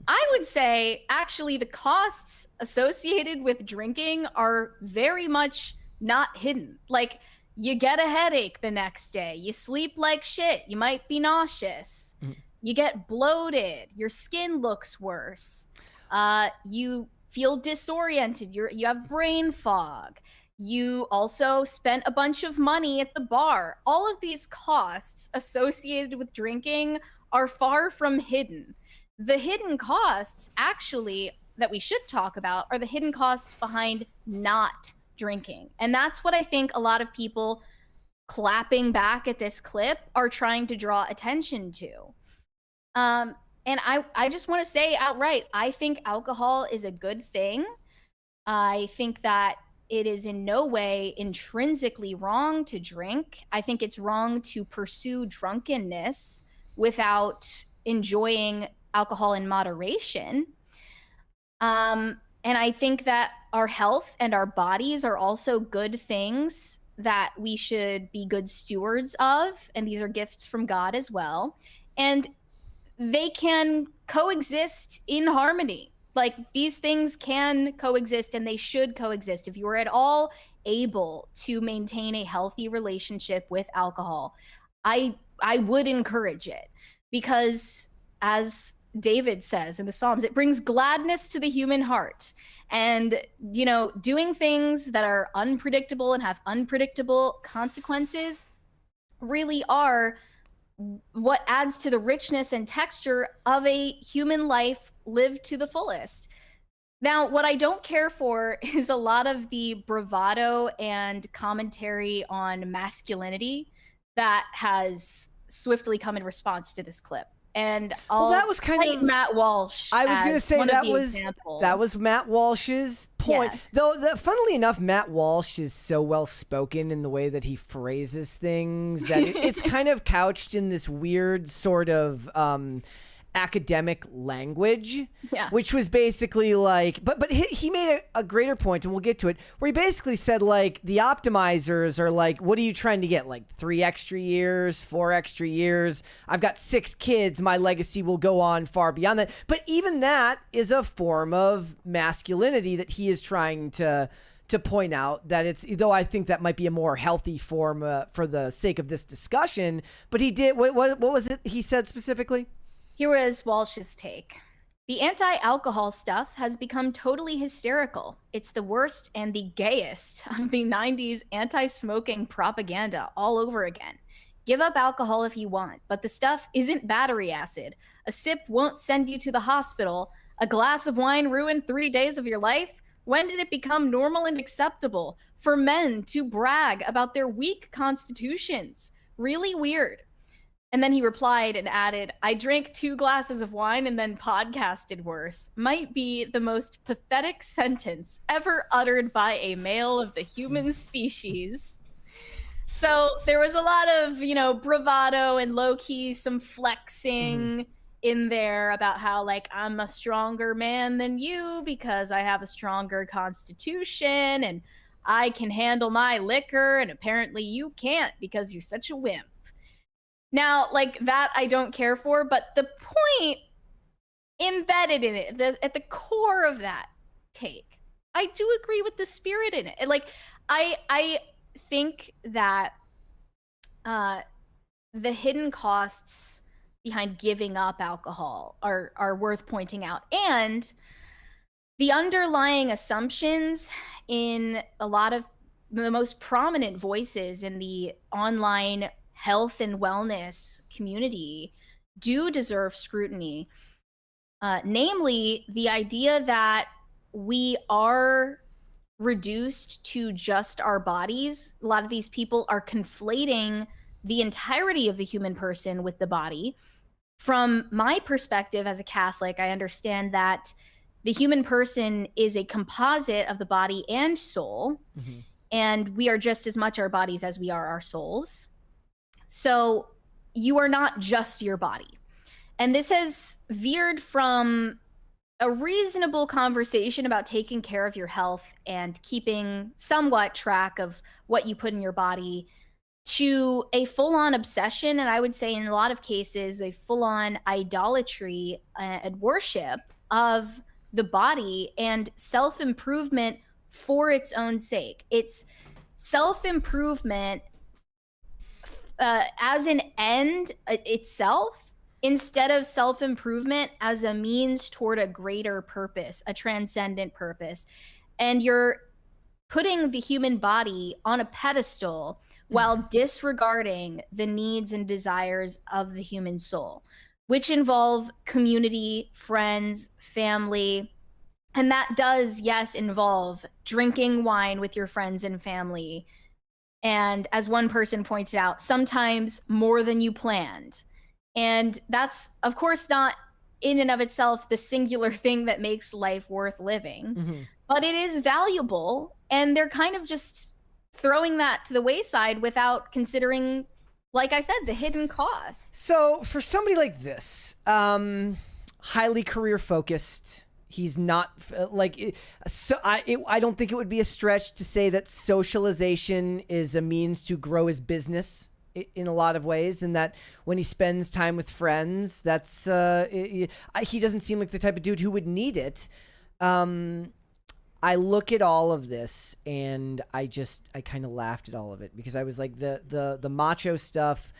I would say, actually, the costs associated with drinking are very much not hidden. Like, you get a headache the next day, you sleep like shit, you might be nauseous, you get bloated, your skin looks worse, you feel disoriented, you have brain fog. You also spent a bunch of money at the bar. All of these costs associated with drinking are far from hidden. The hidden costs, actually, that we should talk about are the hidden costs behind not drinking. And that's what I think a lot of people clapping back at this clip are trying to draw attention to. And I just want to say outright, I think alcohol is a good thing. I think that it is in no way intrinsically wrong to drink. I think it's wrong to pursue drunkenness without enjoying alcohol in moderation. And I think that our health and our bodies are also good things that we should be good stewards of. And these are gifts from God as well. And they can coexist in harmony. Like, these things can coexist and they should coexist. If you are at all able to maintain a healthy relationship with alcohol, I would encourage it, because as David says in the Psalms, it brings gladness to the human heart. And, you know, doing things that are unpredictable and have unpredictable consequences really are what adds to the richness and texture of a human life lived to the fullest. Now, what I don't care for is a lot of the bravado and commentary on masculinity that has swiftly come in response to this clip. And I'll that was kind cite of Matt Walsh. I was going to say that was Matt Walsh's point. Yes. Though, funnily enough, Matt Walsh is so well spoken in the way that he phrases things that it's kind of couched in this weird sort of academic language, which was basically like, but he made a greater point, and we'll get to it, where he basically said, like, the optimizers are like, what are you trying to get? Like 3 extra years, 4 extra years? I've got 6 kids. My legacy will go on far beyond that. But even that is a form of masculinity that he is trying to point out, that it's, though I think that might be a more healthy form for the sake of this discussion. But he did, what was it he said specifically? Here was Walsh's take. The anti-alcohol stuff has become totally hysterical. It's the worst and the gayest of the 90s anti-smoking propaganda all over again. Give up alcohol if you want, but the stuff isn't battery acid. A sip won't send you to the hospital. A glass of wine ruined 3 days of your life? When did it become normal and acceptable for men to brag about their weak constitutions? Really weird. And then he replied and added, I drank 2 glasses of wine and then podcasted worse. Might be the most pathetic sentence ever uttered by a male of the human species. So there was a lot of, bravado and low-key, some flexing in there about how, like, I'm a stronger man than you because I have a stronger constitution and I can handle my liquor and apparently you can't because you're such a wimp. Now, like, that I don't care for, but the point embedded in it, at the core of that take, I do agree with the spirit in it. Like, I think that the hidden costs behind giving up alcohol are worth pointing out. And the underlying assumptions in a lot of the most prominent voices in the online health and wellness community do deserve scrutiny. Namely, the idea that we are reduced to just our bodies. A lot of these people are conflating the entirety of the human person with the body. From my perspective as a Catholic, I understand that the human person is a composite of the body and soul, and we are just as much our bodies as we are our souls. So you are not just your body. And this has veered from a reasonable conversation about taking care of your health and keeping somewhat track of what you put in your body to a full-on obsession, and I would say in a lot of cases a full-on idolatry and worship of the body and self-improvement for its own sake. It's self-improvement as an end itself, instead of self-improvement as a means toward a greater purpose, a transcendent purpose. And you're putting the human body on a pedestal while disregarding the needs and desires of the human soul, which involve community, friends, family. And that does, yes, involve drinking wine with your friends and family. And as one person pointed out, sometimes more than you planned. And that's, of course, not in and of itself the singular thing that makes life worth living, but it is valuable. And they're kind of just throwing that to the wayside without considering, like I said, the hidden costs. So for somebody like this, highly career focused, he's not like, so I don't think it would be a stretch to say that socialization is a means to grow his business in a lot of ways, and that when he spends time with friends, that's he doesn't seem like the type of dude who would need it. I look at all of this and I kind of laughed at all of it because I was like, the macho stuff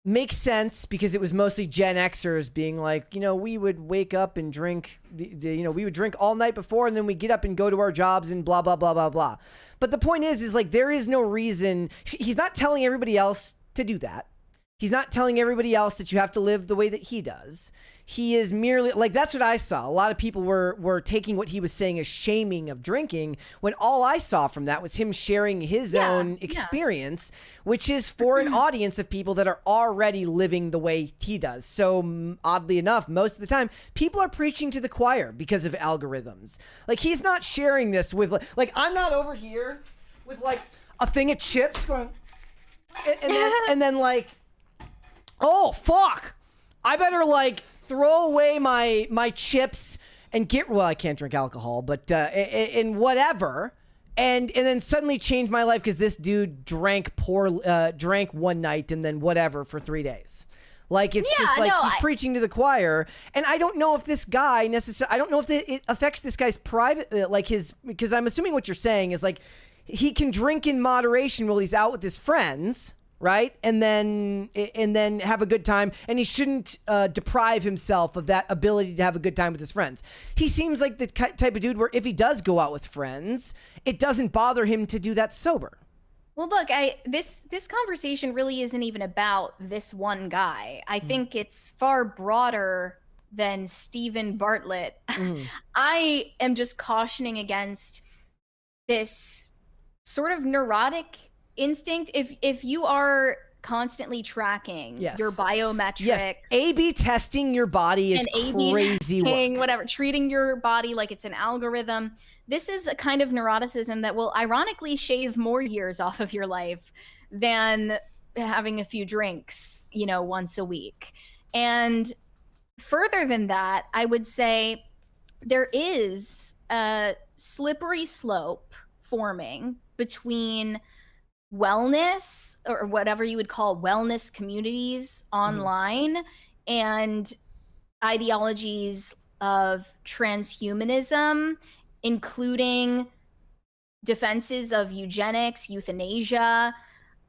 makes sense because it was mostly Gen Xers being like, we would wake up and drink, we would drink all night before and then we get up and go to our jobs and blah, blah, blah, blah, blah. But the point is like, there is no reason. He's not telling everybody else to do that. He's not telling everybody else that you have to live the way that he does. He is merely like, that's what I saw. A lot of people were taking what he was saying as shaming of drinking, when all I saw from that was him sharing his own experience, which is for an audience of people that are already living the way he does. So oddly enough, most of the time, people are preaching to the choir because of algorithms. Like, he's not sharing this with, like I'm not over here with like a thing of chips going, and then like, oh fuck, I better like throw away my chips and I can't drink alcohol, but and whatever, and then suddenly change my life because this dude drank one night and then whatever for 3 days. Like, it's just like he's preaching to the choir, and I don't know if this guy necessarily. I don't know if it affects this guy's private, because I'm assuming what you're saying is like he can drink in moderation while he's out with his friends, right? And then have a good time, and he shouldn't deprive himself of that ability to have a good time with his friends. He seems like the type of dude where if he does go out with friends, it doesn't bother him to do that sober. Well, look, this conversation really isn't even about this one guy. I think it's far broader than Stephen Bartlett. I am just cautioning against this sort of neurotic instinct. If you are constantly tracking Yes. your biometrics. Yes, A/B testing your body is and A/B crazy testing, work. whatever, treating your body like it's an algorithm. This is a kind of neuroticism that will ironically shave more years off of your life than having a few drinks, once a week. And further than that, I would say there is a slippery slope forming between wellness, or whatever you would call wellness communities online, and ideologies of transhumanism, including defenses of eugenics, euthanasia.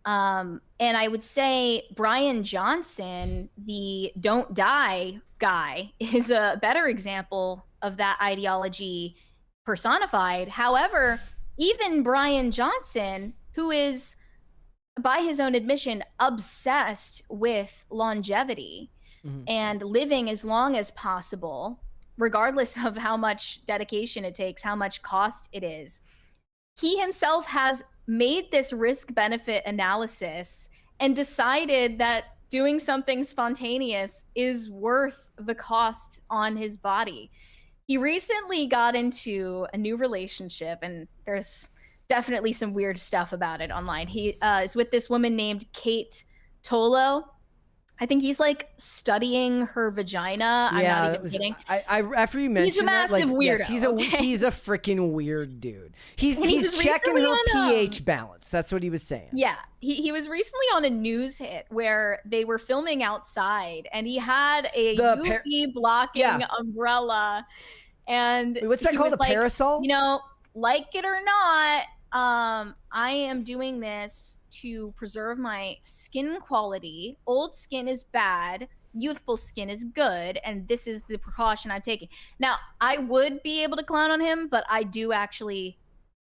And I would say Brian Johnson, the don't die guy, is a better example of that ideology personified. However, even Brian Johnson, who is, by his own admission, obsessed with longevity and living as long as possible, regardless of how much dedication it takes, how much cost it is, he himself has made this risk-benefit analysis and decided that doing something spontaneous is worth the cost on his body. He recently got into a new relationship, and there's definitely some weird stuff about it online. He is with this woman named Kate Tolo. I think he's like studying her vagina. I'm not even kidding. I after you mentioned he's a massive weirdo. Yes, he's a freaking weird dude. He's checking her pH balance. That's what he was saying. Yeah, he was recently on a news hit where they were filming outside, and he had a UV blocking umbrella. And what's that called? A parasol? Like it or not, I am doing this to preserve my skin quality. Old skin is bad, youthful skin is good, and this is the precaution I'm taking. Now, I would be able to clown on him, but I do actually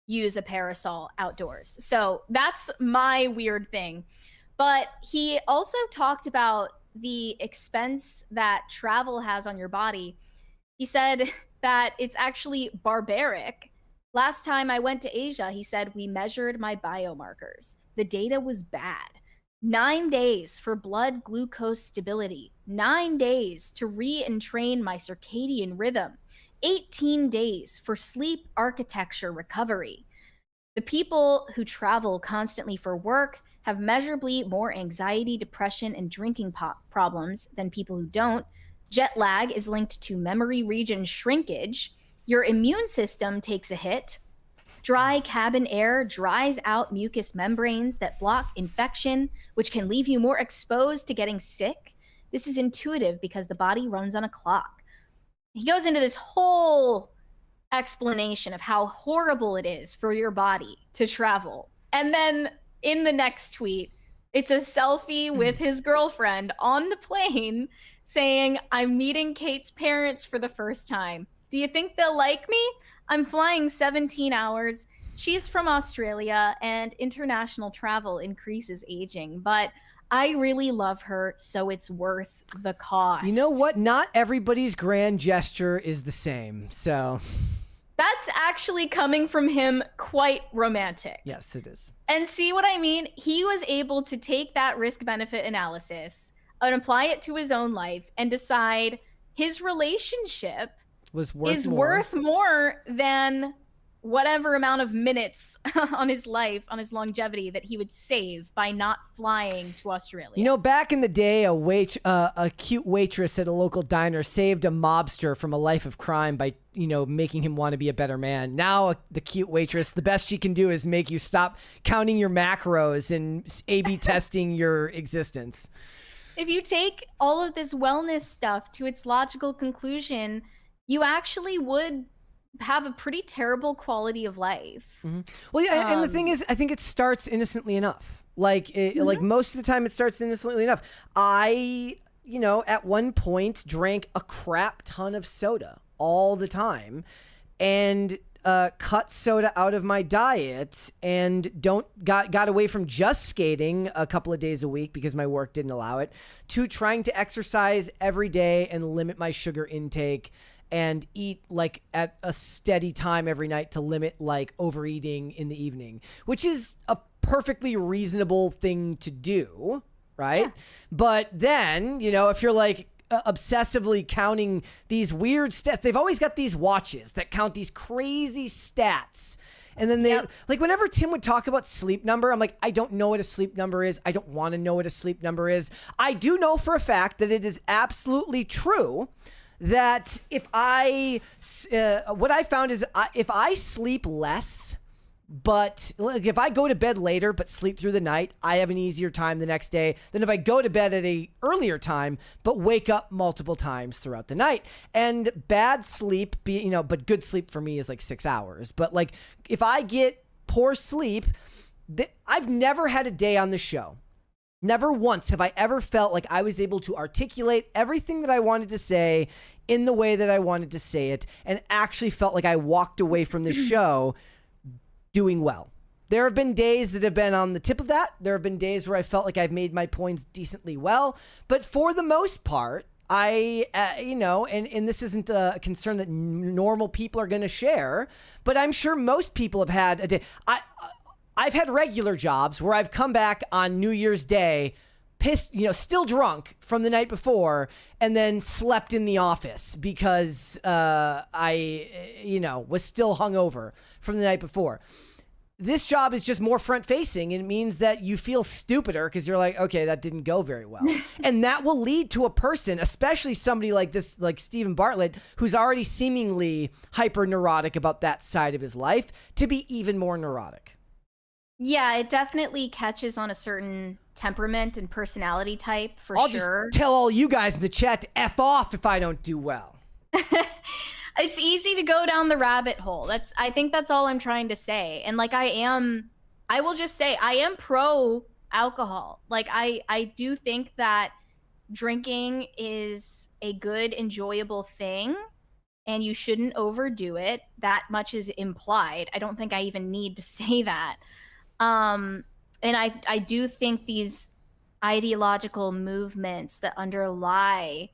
use a parasol outdoors. So that's my weird thing. But he also talked about the expense that travel has on your body. He said that it's actually barbaric. Last time I went to Asia, he said, we measured my biomarkers. The data was bad. 9 days for blood glucose stability. 9 days to re-entrain my circadian rhythm. 18 days for sleep architecture recovery. The people who travel constantly for work have measurably more anxiety, depression, and drinking problems than people who don't. Jet lag is linked to memory region shrinkage. Your immune system takes a hit. Dry cabin air dries out mucous membranes that block infection, which can leave you more exposed to getting sick. This is intuitive because the body runs on a clock. He goes into this whole explanation of how horrible it is for your body to travel. And then in the next tweet, it's a selfie with his girlfriend on the plane saying, I'm meeting Kate's parents for the first time. Do you think they'll like me? I'm flying 17 hours. She's from Australia, and international travel increases aging, but I really love her, so it's worth the cost. You know what? Not everybody's grand gesture is the same, so... That's actually coming from him quite romantic. Yes, it is. And see what I mean? He was able to take that risk-benefit analysis and apply it to his own life and decide his relationship is worth more than whatever amount of minutes on his life, on his longevity that he would save by not flying to Australia. Back in the day, a cute waitress at a local diner saved a mobster from a life of crime by, making him want to be a better man. Now, the cute waitress, the best she can do is make you stop counting your macros and A/B testing your existence. If you take all of this wellness stuff to its logical conclusion, you actually would have a pretty terrible quality of life. Mm-hmm. Well, yeah, and the thing is, I think it starts innocently enough. Like most of the time, it starts innocently enough. I, at one point drank a crap ton of soda all the time, and cut soda out of my diet, and got away from just skating a couple of days a week because my work didn't allow it, to trying to exercise every day and limit my sugar intake, and eat like at a steady time every night to limit like overeating in the evening, which is a perfectly reasonable thing to do. right? But then, if you're like obsessively counting these weird stats, they've always got these watches that count these crazy stats. And then they like whenever Tim would talk about sleep number, I'm like, I don't know what a sleep number is. I don't want to know what a sleep number is. I do know for a fact that it is absolutely true that if what I found is if I sleep less, but like if I go to bed later but sleep through the night, I have an easier time the next day than if I go to bed at a earlier time but wake up multiple times throughout the night. And bad sleep, but good sleep for me is like 6 hours. But like if I get poor sleep, I've never had a day on the show. Never once have I ever felt like I was able to articulate everything that I wanted to say in the way that I wanted to say it, and actually felt like I walked away from the show doing well. There have been days that have been on the tip of that. There have been days where I felt like I've made my points decently well. But for the most part, and this isn't a concern that normal people are going to share, but I'm sure most people have had a day. I've had regular jobs where I've come back on New Year's Day pissed, still drunk from the night before, and then slept in the office because I was still hungover from the night before. This job is just more front facing, and it means that you feel stupider because you're like, okay, that didn't go very well. And that will lead to a person, especially somebody like this, like Stephen Bartlett, who's already seemingly hyper neurotic about that side of his life, to be even more neurotic. Yeah, it definitely catches on a certain temperament and personality type for I'll sure. Just tell all you guys in the chat to F off if I don't do well. It's easy to go down the rabbit hole. I think that's all I'm trying to say. And like I will just say I am pro alcohol. Like I do think that drinking is a good, enjoyable thing, and you shouldn't overdo it. That much is implied. I don't think I even need to say that. And I do think these ideological movements that underlie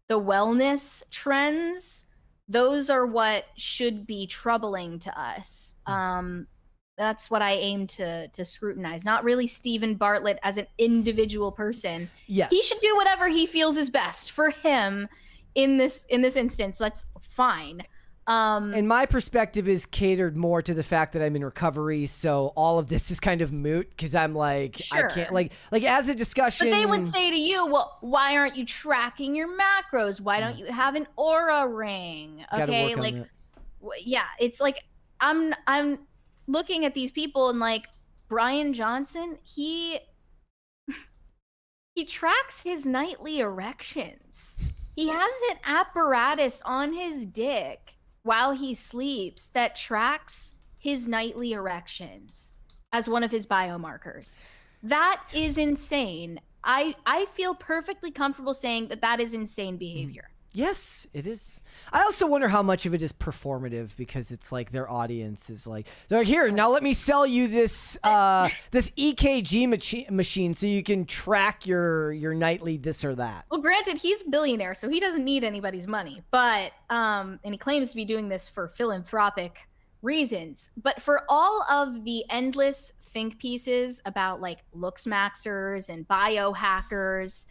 the wellness trends, those are what should be troubling to us. That's what I aim to scrutinize, not really Stephen Bartlett as an individual person. Yes. He should do whatever he feels is best for him in this instance. That's fine. And my perspective is catered more to the fact that I'm in recovery, so all of this is kind of moot because I'm like, sure. I can't like as a discussion. But they would say to you, well, why aren't you tracking your macros? Why don't you have an Aura ring? Okay, like, yeah, it's like I'm looking at these people and like Brian Johnson, he tracks his nightly erections. He has an apparatus on his dick while he sleeps that tracks his nightly erections as one of his biomarkers. That is insane. I feel perfectly comfortable saying that is insane behavior. Yes, it is. I also wonder how much of it is performative because it's like their audience is like, they're like, here, now let me sell you this this EKG machine so you can track your nightly this or that. Well, granted, he's a billionaire, so he doesn't need anybody's money, but and he claims to be doing this for philanthropic reasons. But for all of the endless think pieces about like looks maxers and biohackers,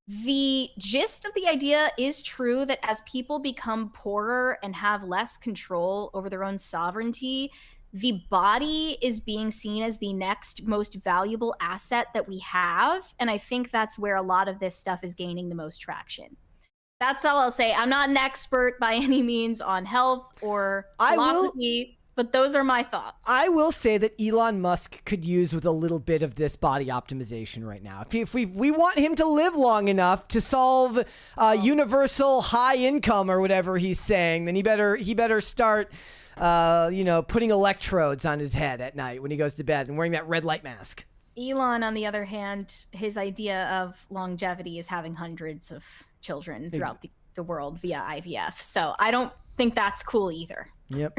the gist of the idea is true that as people become poorer and have less control over their own sovereignty, the body is being seen as the next most valuable asset that we have. And I think that's where a lot of this stuff is gaining the most traction. That's all I'll say. I'm not an expert by any means on health or philosophy, but those are my thoughts. I will say that Elon Musk could use with a little bit of this body optimization right now. If we want him to live long enough to solve universal high income or whatever he's saying, then he better start putting electrodes on his head at night when he goes to bed and wearing that red light mask. Elon, on the other hand, his idea of longevity is having hundreds of children throughout the world via IVF. So I don't think that's cool either. Yep.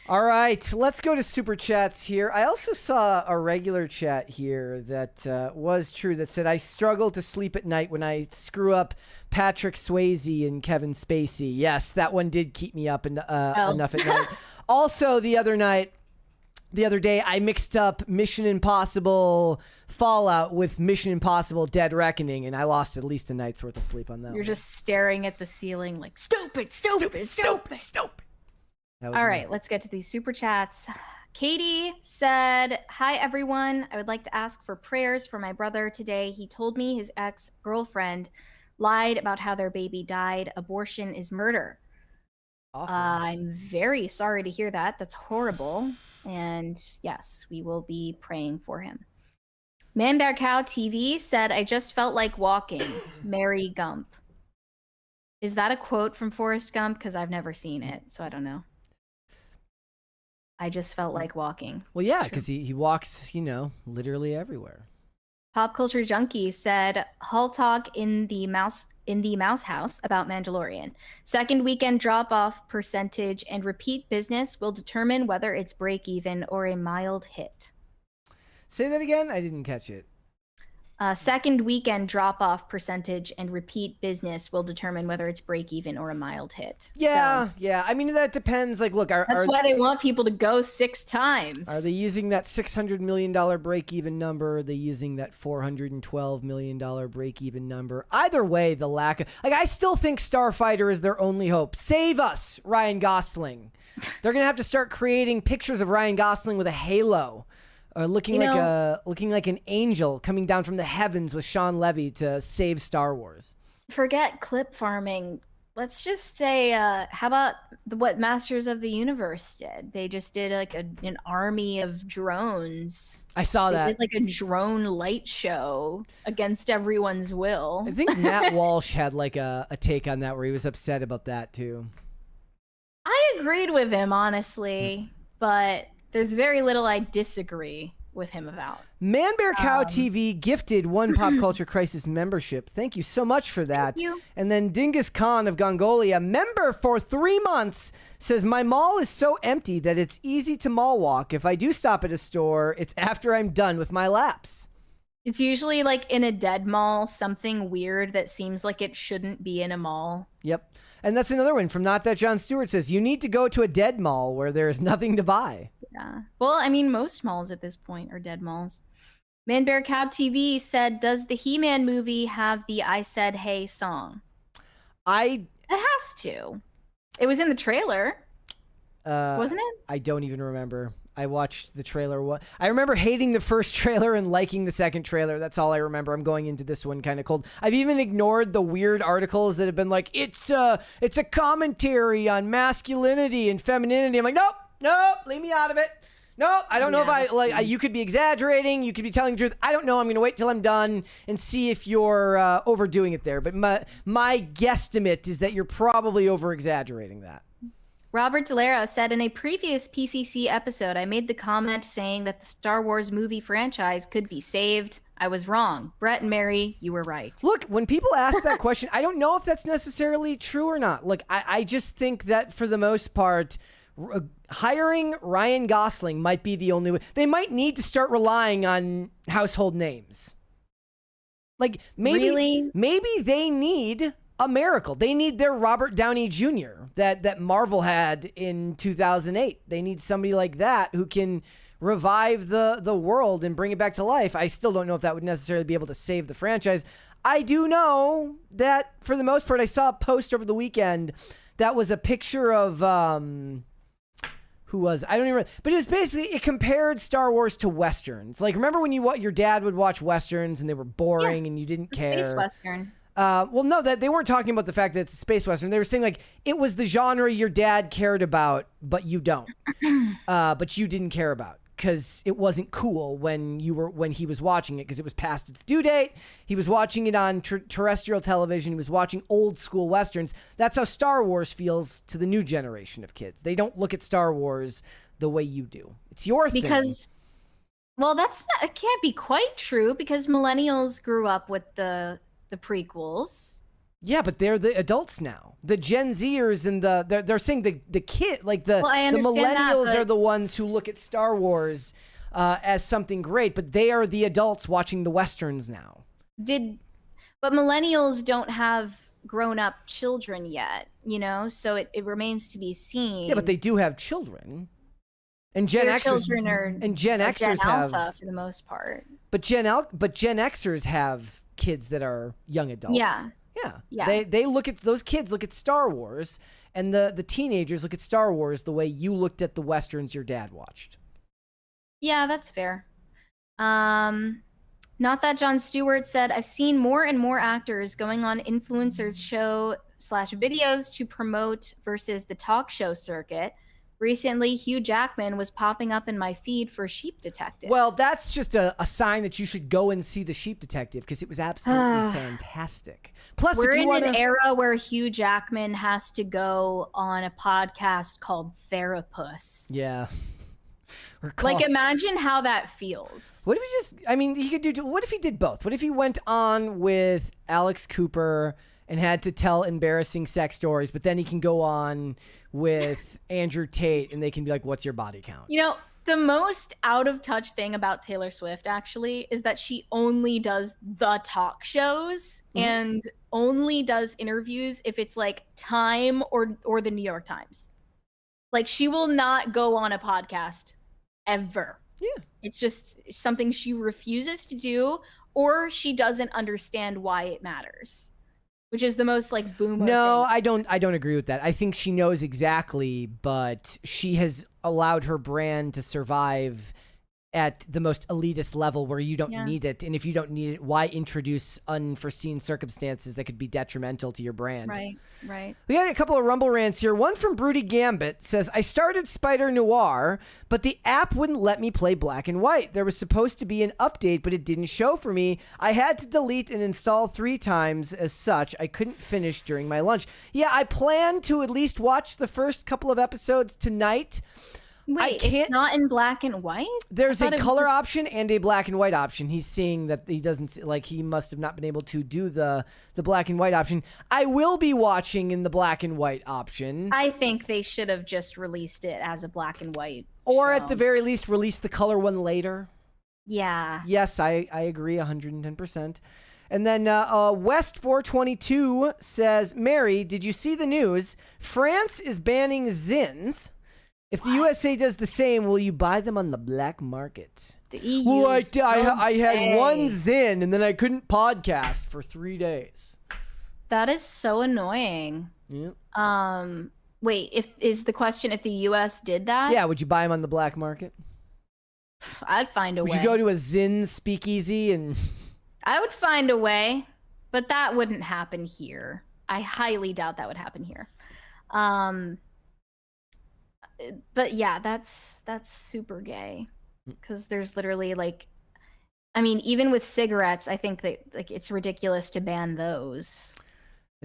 All right, let's go to Super Chats here. I also saw a regular chat here that was true that said, I struggle to sleep at night when I screw up Patrick Swayze and Kevin Spacey. Yes, that one did keep me up enough at night. Also, the other night, the other day I mixed up Mission Impossible Fallout with Mission Impossible Dead Reckoning, and I lost at least a night's worth of sleep on that. You're just staring at the ceiling like stupid. All right, let's get to these super chats. Katie said, "Hi everyone. I would like to ask for prayers for my brother today. He told me his ex-girlfriend lied about how their baby died. Abortion is murder." I'm very sorry to hear that. That's horrible. And yes, we will be praying for him. Man Bear Cow TV said, "I just felt like walking." Mary Gump. Is that a quote from Forrest Gump? Because I've never seen it, so I don't know. I just felt like walking. Well, yeah, because he walks, literally everywhere. Pop Culture Junkie said, "Hull talk in the mouse house about Mandalorian. Second weekend drop-off percentage and repeat business will determine whether it's break-even or a mild hit." Say that again? I didn't catch it. Second weekend drop-off percentage and repeat business will determine whether it's break-even or a mild hit. Yeah. I mean, that depends. Like, look, that's why they want people to go 6 times. Are they using that $600 million break-even number? Or are they using that $412 million break-even number? Either way, the lack of... I still think Starfighter is their only hope. Save us, Ryan Gosling. They're going to have to start creating pictures of Ryan Gosling with a halo. Looking like an angel coming down from the heavens with Sean Levy to save Star Wars. Forget clip farming. Let's just say, how about what Masters of the Universe did? They just did like an army of drones. I saw that. They did like a drone light show against everyone's will. I think Matt Walsh had like a take on that where he was upset about that too. I agreed with him, honestly, but there's very little I disagree with him about. Man Bear Cow TV gifted one Pop Culture Crisis membership. Thank you so much for that. Thank you. And then Dingus Khan of Gongolia, member for 3 months, says, "My mall is so empty that it's easy to mall walk. If I do stop at a store, it's after I'm done with my laps." It's usually like in a dead mall, something weird that seems like it shouldn't be in a mall. Yep. And that's another one from Not That John Stewart says, "You need to go to a dead mall where there's nothing to buy." Yeah. Well, I mean, most malls at this point are dead malls. Man Bear Cow TV said, "Does the He-Man movie have the I Said Hey song?" It has to. It was in the trailer. Wasn't it? I don't even remember. I watched the trailer. I remember hating the first trailer and liking the second trailer. That's all I remember. I'm going into this one kind of cold. I've even ignored the weird articles that have been like, it's a commentary on masculinity and femininity. I'm like, nope, leave me out of it. Nope, I don't know if you could be exaggerating. You could be telling the truth. I don't know. I'm going to wait till I'm done and see if you're overdoing it there. But my guesstimate is that you're probably over-exaggerating that. Robert Delera said, "In a previous PCC episode, I made the comment saying that the Star Wars movie franchise could be saved. I was wrong. Brett and Mary, you were right." Look, when people ask that question, I don't know if that's necessarily true or not. Look, I just think that for the most part, hiring Ryan Gosling might be the only way. They might need to start relying on household names. Like, maybe they need a miracle. They need their Robert Downey Jr. that Marvel had in 2008. They need somebody like that who can revive the world and bring it back to life. I still don't know if that would necessarily be able to save the franchise. I do know that for the most part, I saw a post over the weekend that was a picture of who was, I don't even, but it was basically, it compared Star Wars to Westerns. Like, remember when your dad would watch Westerns and they were boring and you didn't care? Space Western. Well, no, that they weren't talking about the fact that it's a space Western. They were saying like it was the genre your dad cared about, but you don't, but you didn't care about because it wasn't cool when he was watching it because it was past its due date. He was watching it on terrestrial television. He was watching old school Westerns. That's how Star Wars feels to the new generation of kids. They don't look at Star Wars the way you do. It's your thing. Well, it can't be quite true because millennials grew up with the prequels. Yeah, but they're the adults now. The Gen Zers and they're saying the kid, like the millennials are the ones who look at Star Wars as something great, but they are the adults watching the Westerns now. But millennials don't have grown up children yet, so it remains to be seen. Yeah, but they do have children. And Gen Your Xers children are and Gen are Xers Gen have Alpha for the most part. but Gen Xers have kids that are young adults. Yeah. Yeah. Yeah. They look at those kids look at Star Wars, and the teenagers look at Star Wars the way you looked at the westerns your dad watched. Yeah, that's fair. Not that Jon Stewart said, I've seen more and more actors going on influencers show / videos to promote versus the talk show circuit. Recently, Hugh Jackman was popping up in my feed for Sheep Detective. Well, that's just a sign that you should go and see the Sheep Detective because it was absolutely fantastic. Plus, we're if you in an era where Hugh Jackman has to go on a podcast called Therapus. Yeah. Like, imagine how that feels. What if he just, I mean, he could do, what if he did both? What if he went on with Alex Cooper and had to tell embarrassing sex stories, but then he can go on with Andrew Tate and they can be like, what's your body count? You know, the most out of touch thing about Taylor Swift actually is that she only does the talk shows and only does interviews if it's like Time or the New York Times. Like, she will not go on a podcast ever. Yeah. It's just something she refuses to do, or she doesn't understand why it matters, which is the most like boomer No, thing. I don't agree with that. I think she knows exactly, but she has allowed her brand to survive at the most elitist level where you don't need it. And if you don't need it, why introduce unforeseen circumstances that could be detrimental to your brand? Right. We got a couple of Rumble rants here. One from Broody Gambit says, I started Spider Noir, but the app wouldn't let me play black and white. There was supposed to be an update, but it didn't show for me. I had to delete and install 3 times. As such, I couldn't finish during my lunch. Yeah, I plan to at least watch the first couple of episodes tonight. Wait, it's not in black and white? There's a color option and a black and white option. He's seeing that he doesn't, like, he must have not been able to do the black and white option. I will be watching in the black and white option. I think they should have just released it as a black and white Or show. at the very least, release the color one later. Yeah. Yes, I agree 110%. And then West 422 says, Mary, did you see the news? France is banning Zins. If the USA does the same, will you buy them on the black market? The EU. Well, I had one Zin and then I couldn't podcast for 3 days. That is so annoying. Yeah. Wait, is the question if the US did that? Yeah, would you buy them on the black market? I'd find a way. Would you go to a Zin speakeasy and... I would find a way, but that wouldn't happen here. I highly doubt that would happen here. But yeah, that's super gay because there's literally like, I mean, even with cigarettes, I think that like it's ridiculous to ban those,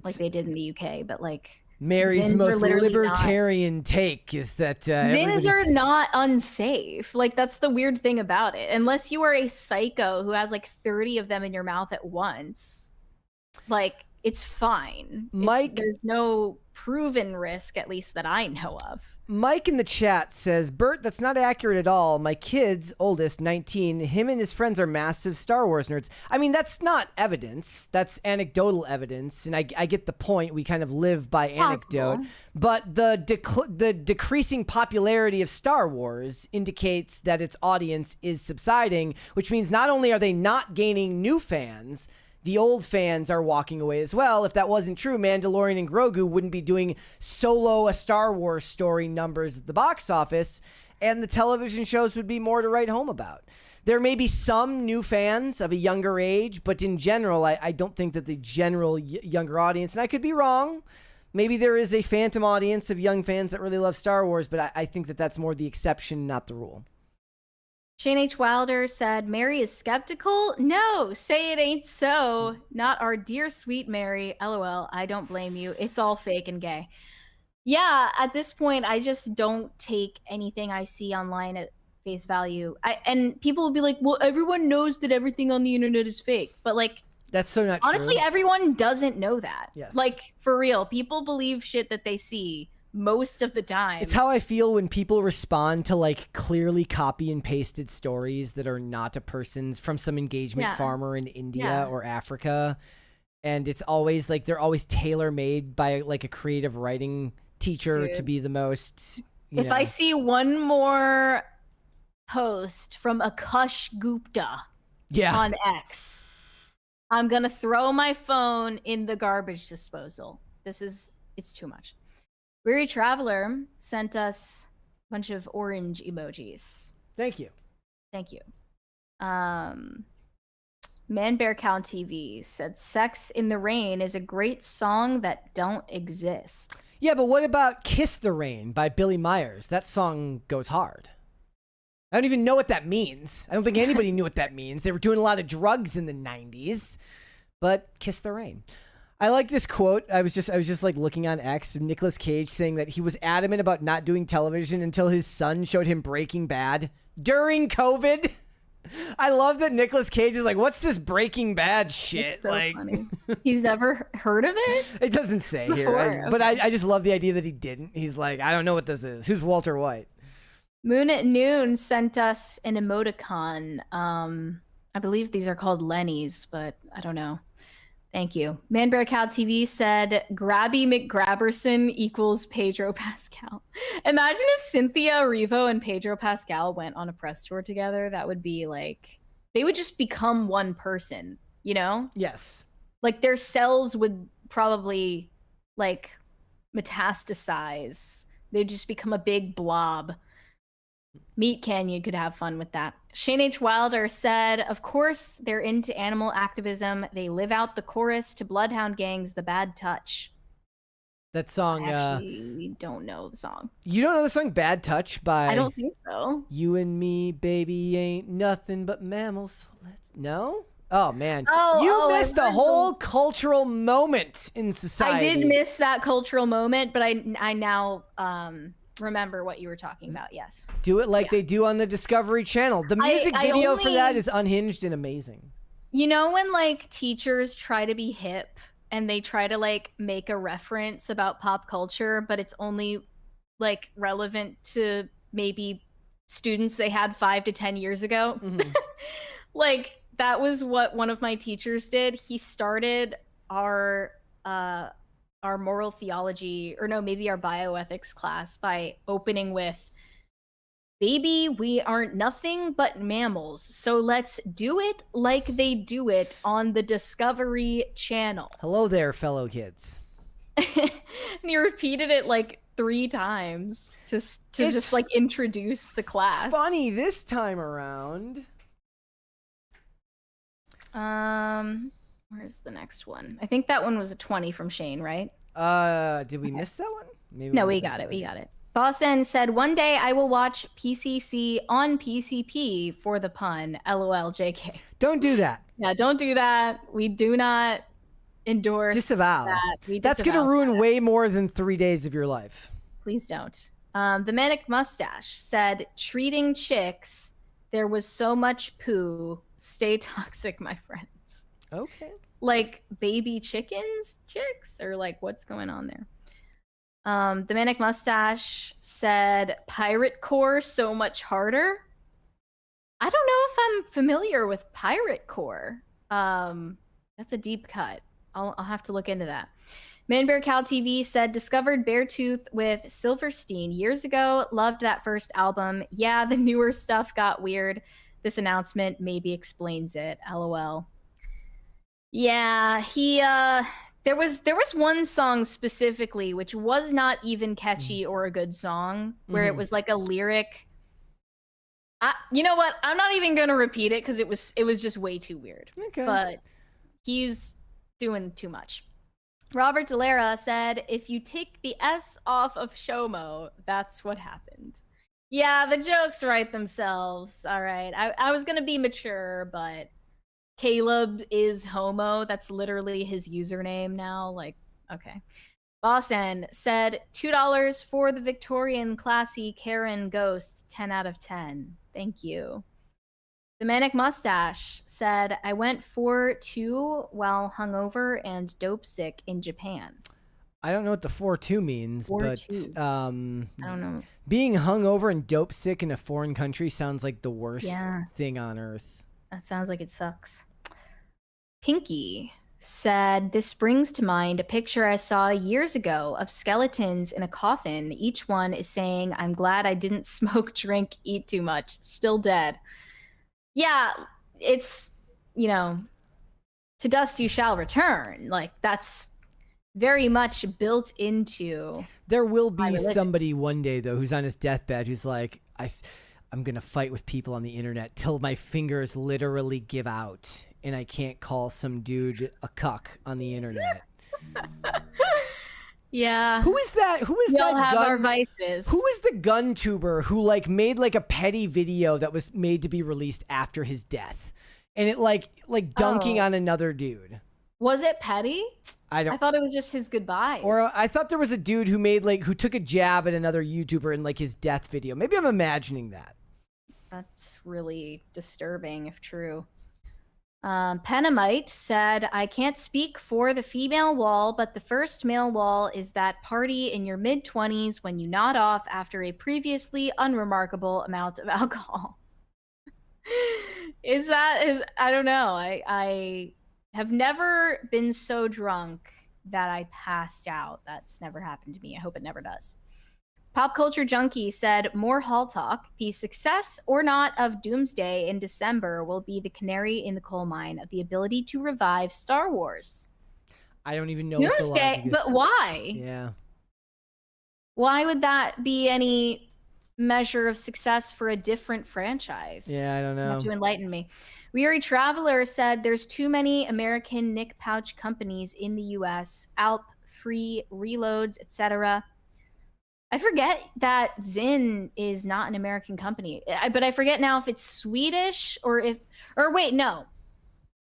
like they did in the UK. But like, Mary's Zins most libertarian take is that Zins are not unsafe. Like, that's the weird thing about it. Unless you are a psycho who has like 30 of them in your mouth at once, like it's fine. Mike, there's no proven risk, at least that I know of. Mike in the chat says, Bert, that's not accurate at all. My kid's oldest, 19, him and his friends are massive Star Wars nerds. I mean, that's not evidence. That's anecdotal evidence. And I get the point. We kind of live by anecdote. But the decreasing popularity of Star Wars indicates that its audience is subsiding, which means not only are they not gaining new fans, the old fans are walking away as well. If that wasn't true, Mandalorian and Grogu wouldn't be doing solo a Star Wars story numbers at the box office, and the television shows would be more to write home about. There may be some new fans of a younger age, but in general, I don't think that the general younger audience, and I could be wrong, maybe there is a phantom audience of young fans that really love Star Wars, but I think that that's more the exception, not the rule. Shane H. Wilder said, Mary is skeptical? No, say it ain't so. Not our dear sweet Mary. LOL, I don't blame you. It's all fake and gay. Yeah, at this point, I just don't take anything I see online at face value. And people will be like, well, everyone knows that everything on the internet is fake. But like, that's so not honestly, true. everyone doesn't know that. Yes. Like, for real, people believe shit that they see most of the time. It's how I feel when people respond to like clearly copy and pasted stories that are not a person's from some engagement farmer in India or Africa. And it's always like they're always tailor made by like a creative writing teacher to be the most, If I see one more post from Akash Gupta on X, I'm gonna throw my phone in the garbage disposal. It's too much. Weary Traveler sent us a bunch of orange emojis. Thank you. Man Bear Cow TV said Sex in the Rain is a great song that don't exist. Yeah, but what about Kiss the Rain by Billy Myers? That song goes hard. I don't even know what that means. I don't think anybody knew what that means. They were doing a lot of drugs in the 90s. But Kiss the Rain. I like this quote. I was just like looking on X, Nicolas Cage saying that he was adamant about not doing television until his son showed him Breaking Bad during COVID. I love that Nicolas Cage is like, what's this Breaking Bad shit? It's so like, funny. He's never heard of it? It doesn't say here. But I just love the idea that he didn't. He's like, I don't know what this is. Who's Walter White? Moon at Noon sent us an emoticon. I believe these are called Lenny's, but I don't know. Thank you. Man Bear Cow TV said Grabby McGrabberson equals Pedro Pascal. Imagine if Cynthia Erivo and Pedro Pascal went on a press tour together. That would be like, they would just become one person, you know? Yes. Like their cells would probably like metastasize. They'd just become a big blob. Meat Canyon could have fun with that. Shane H. Wilder said, of course, they're into animal activism. They live out the chorus to Bloodhound Gang's The Bad Touch. That song. I actually don't know the song. You don't know the song Bad Touch by... I don't think so. You and me, baby, ain't nothing but mammals. No? Oh, man. You missed a whole cultural moment in society. I did miss that cultural moment, but I now... remember what you were talking about. Yes, do it like they do on the Discovery Channel. The music video for that is unhinged and amazing. You know when like teachers try to be hip and they try to like make a reference about pop culture, but it's only like relevant to maybe students they had 5 to 10 years ago. Like that was what one of my teachers did. He started our moral theology, or no, maybe our bioethics class by opening with, baby, we aren't nothing but mammals, so let's do it like they do it on the Discovery Channel. Hello there, fellow kids. And he repeated it like 3 times to just like introduce the class. Funny this time around. Where's the next one? I think that one was a 20 from Shane, right? Did we miss that one? Maybe no, we got it. We got it. Bossen said, one day I will watch PCC on PCP for the pun. LOL, JK. Don't do that. Yeah, don't do that. We do not endorse disavow. That. That's going to ruin way more than 3 days of your life. Please don't. The Manic Mustache said, treating chicks, there was so much poo. Stay toxic, my friends. Okay. Like baby chickens, chicks, or like what's going on there? The Manic Mustache said, Pirate Core so much harder. I don't know if I'm familiar with Pirate Core. That's a deep cut. I'll have to look into that. Man Bear Cow TV said, discovered Beartooth with Silverstein years ago. Loved that first album. Yeah, the newer stuff got weird. This announcement maybe explains it. LOL. Yeah, he there was one song specifically which was not even catchy or a good song, where it was like a lyric. You know what? I'm not even gonna repeat it because it was just way too weird. Okay. But he's doing too much. Robert Delara said, if you take the S off of Shomo, that's what happened. Yeah, the jokes write themselves. All right. I was gonna be mature, but Calab is homo. That's literally his username now. Like, okay. Bossen said, $2 for the Victorian classy Karen Ghost, 10 out of 10. Thank you. The Manic Mustache said, I went 4-2 while hungover and dope sick in Japan. I don't know what the 4-2 means, 4-2. But I don't know. Being hungover and dope sick in a foreign country sounds like the worst thing on earth. That sounds like it sucks. Pinky said, this brings to mind a picture I saw years ago of skeletons in a coffin. Each one is saying, I'm glad I didn't smoke, drink, eat too much. Still dead. Yeah, it's, to dust you shall return. Like, that's very much built into. There will be somebody one day, though, who's on his deathbed who's like, I'm going to fight with people on the internet till my fingers literally give out and I can't call some dude a cuck on the internet. Yeah. Who is that? Who is we that all have gun? our vices. Who is the gun tuber who like made like a petty video that was made to be released after his death? And it like dunking on another dude. Was it petty? I thought it was just his goodbyes. Or I thought there was a dude who made who took a jab at another YouTuber in like his death video. Maybe I'm imagining that. That's really disturbing if true. Penamite said, I can't speak for the female wall, but the first male wall is that party in your mid-20s when you nod off after a previously unremarkable amount of alcohol. I don't know. I have never been so drunk that I passed out. That's never happened to me. I hope it never does. Pop Culture Junkie said, more hall talk. The success or not of Doomsday in December will be the canary in the coal mine of the ability to revive Star Wars. I don't even know. Doomsday, but why? Yeah. Why would that be any measure of success for a different franchise? Yeah, I don't know. You have to enlighten me. Weary Traveler said, there's too many American Nick Pouch companies in the U.S. Alp, Free, Reloads, etc. I forget that Zyn is not an American company, but I forget now if it's Swedish or wait, no.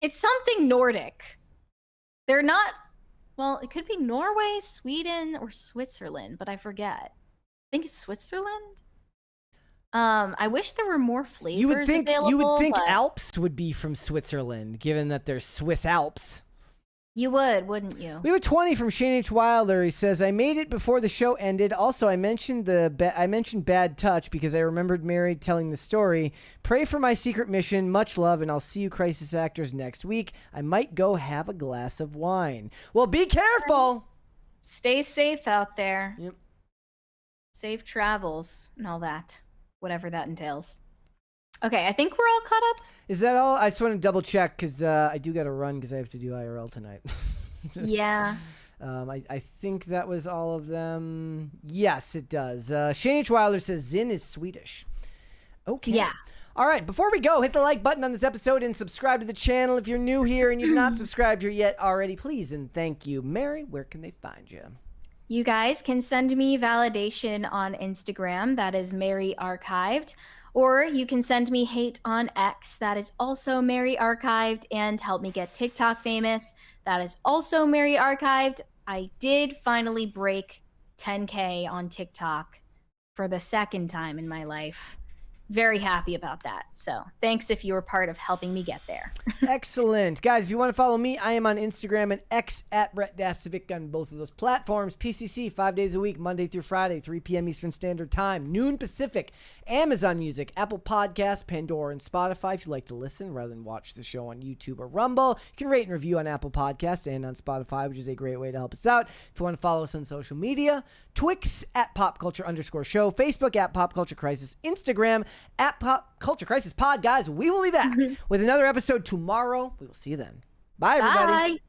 It's something Nordic. They're not, well, it could be Norway, Sweden, or Switzerland, but I forget. I think it's Switzerland. I wish there were more flavors available. You would think Alps would be from Switzerland, given that they're Swiss Alps. You would, wouldn't you? We have a 20 from Shane H. Wilder. He says, I made it before the show ended. Also, I mentioned Bad Touch because I remembered Mary telling the story. Pray for my secret mission. Much love, and I'll see you crisis actors next week. I might go have a glass of wine. Well, be careful. Stay safe out there. Yep. Safe travels and all that. Whatever that entails. Okay, I think we're all caught up. Is that all? I just want to double check because I do got to run because I have to do IRL tonight. Yeah. I think that was all of them. Yes, it does. Shane H. Wilder says Zyn is Swedish. Okay. Yeah. All right, before we go, hit the like button on this episode and subscribe to the channel if you're new here and you've not subscribed here yet already. Please and thank you. Mary, where can they find you? You guys can send me validation on Instagram. That is Mary Archived. Or you can send me hate on X. That is also Mary Archived. And help me get TikTok famous. That is also Mary Archived. I did finally break 10K on TikTok for the second time in my life. Very happy about that. So thanks if you were part of helping me get there. Excellent. Guys, if you want to follow me, I am on Instagram and X at Brett Dasovic on both of those platforms. PCC, 5 days a week, Monday through Friday, 3 p.m. Eastern Standard Time, noon Pacific. Amazon Music, Apple Podcasts, Pandora, and Spotify. If you like to listen rather than watch the show on YouTube or Rumble, you can rate and review on Apple Podcasts and on Spotify, which is a great way to help us out. If you want to follow us on social media, Twix at PopCulture_show, Facebook at Pop Culture Crisis, Instagram at Pop Culture Crisis Pod. Guys, we will be back with another episode tomorrow. We will see you then. Bye, everybody. Bye.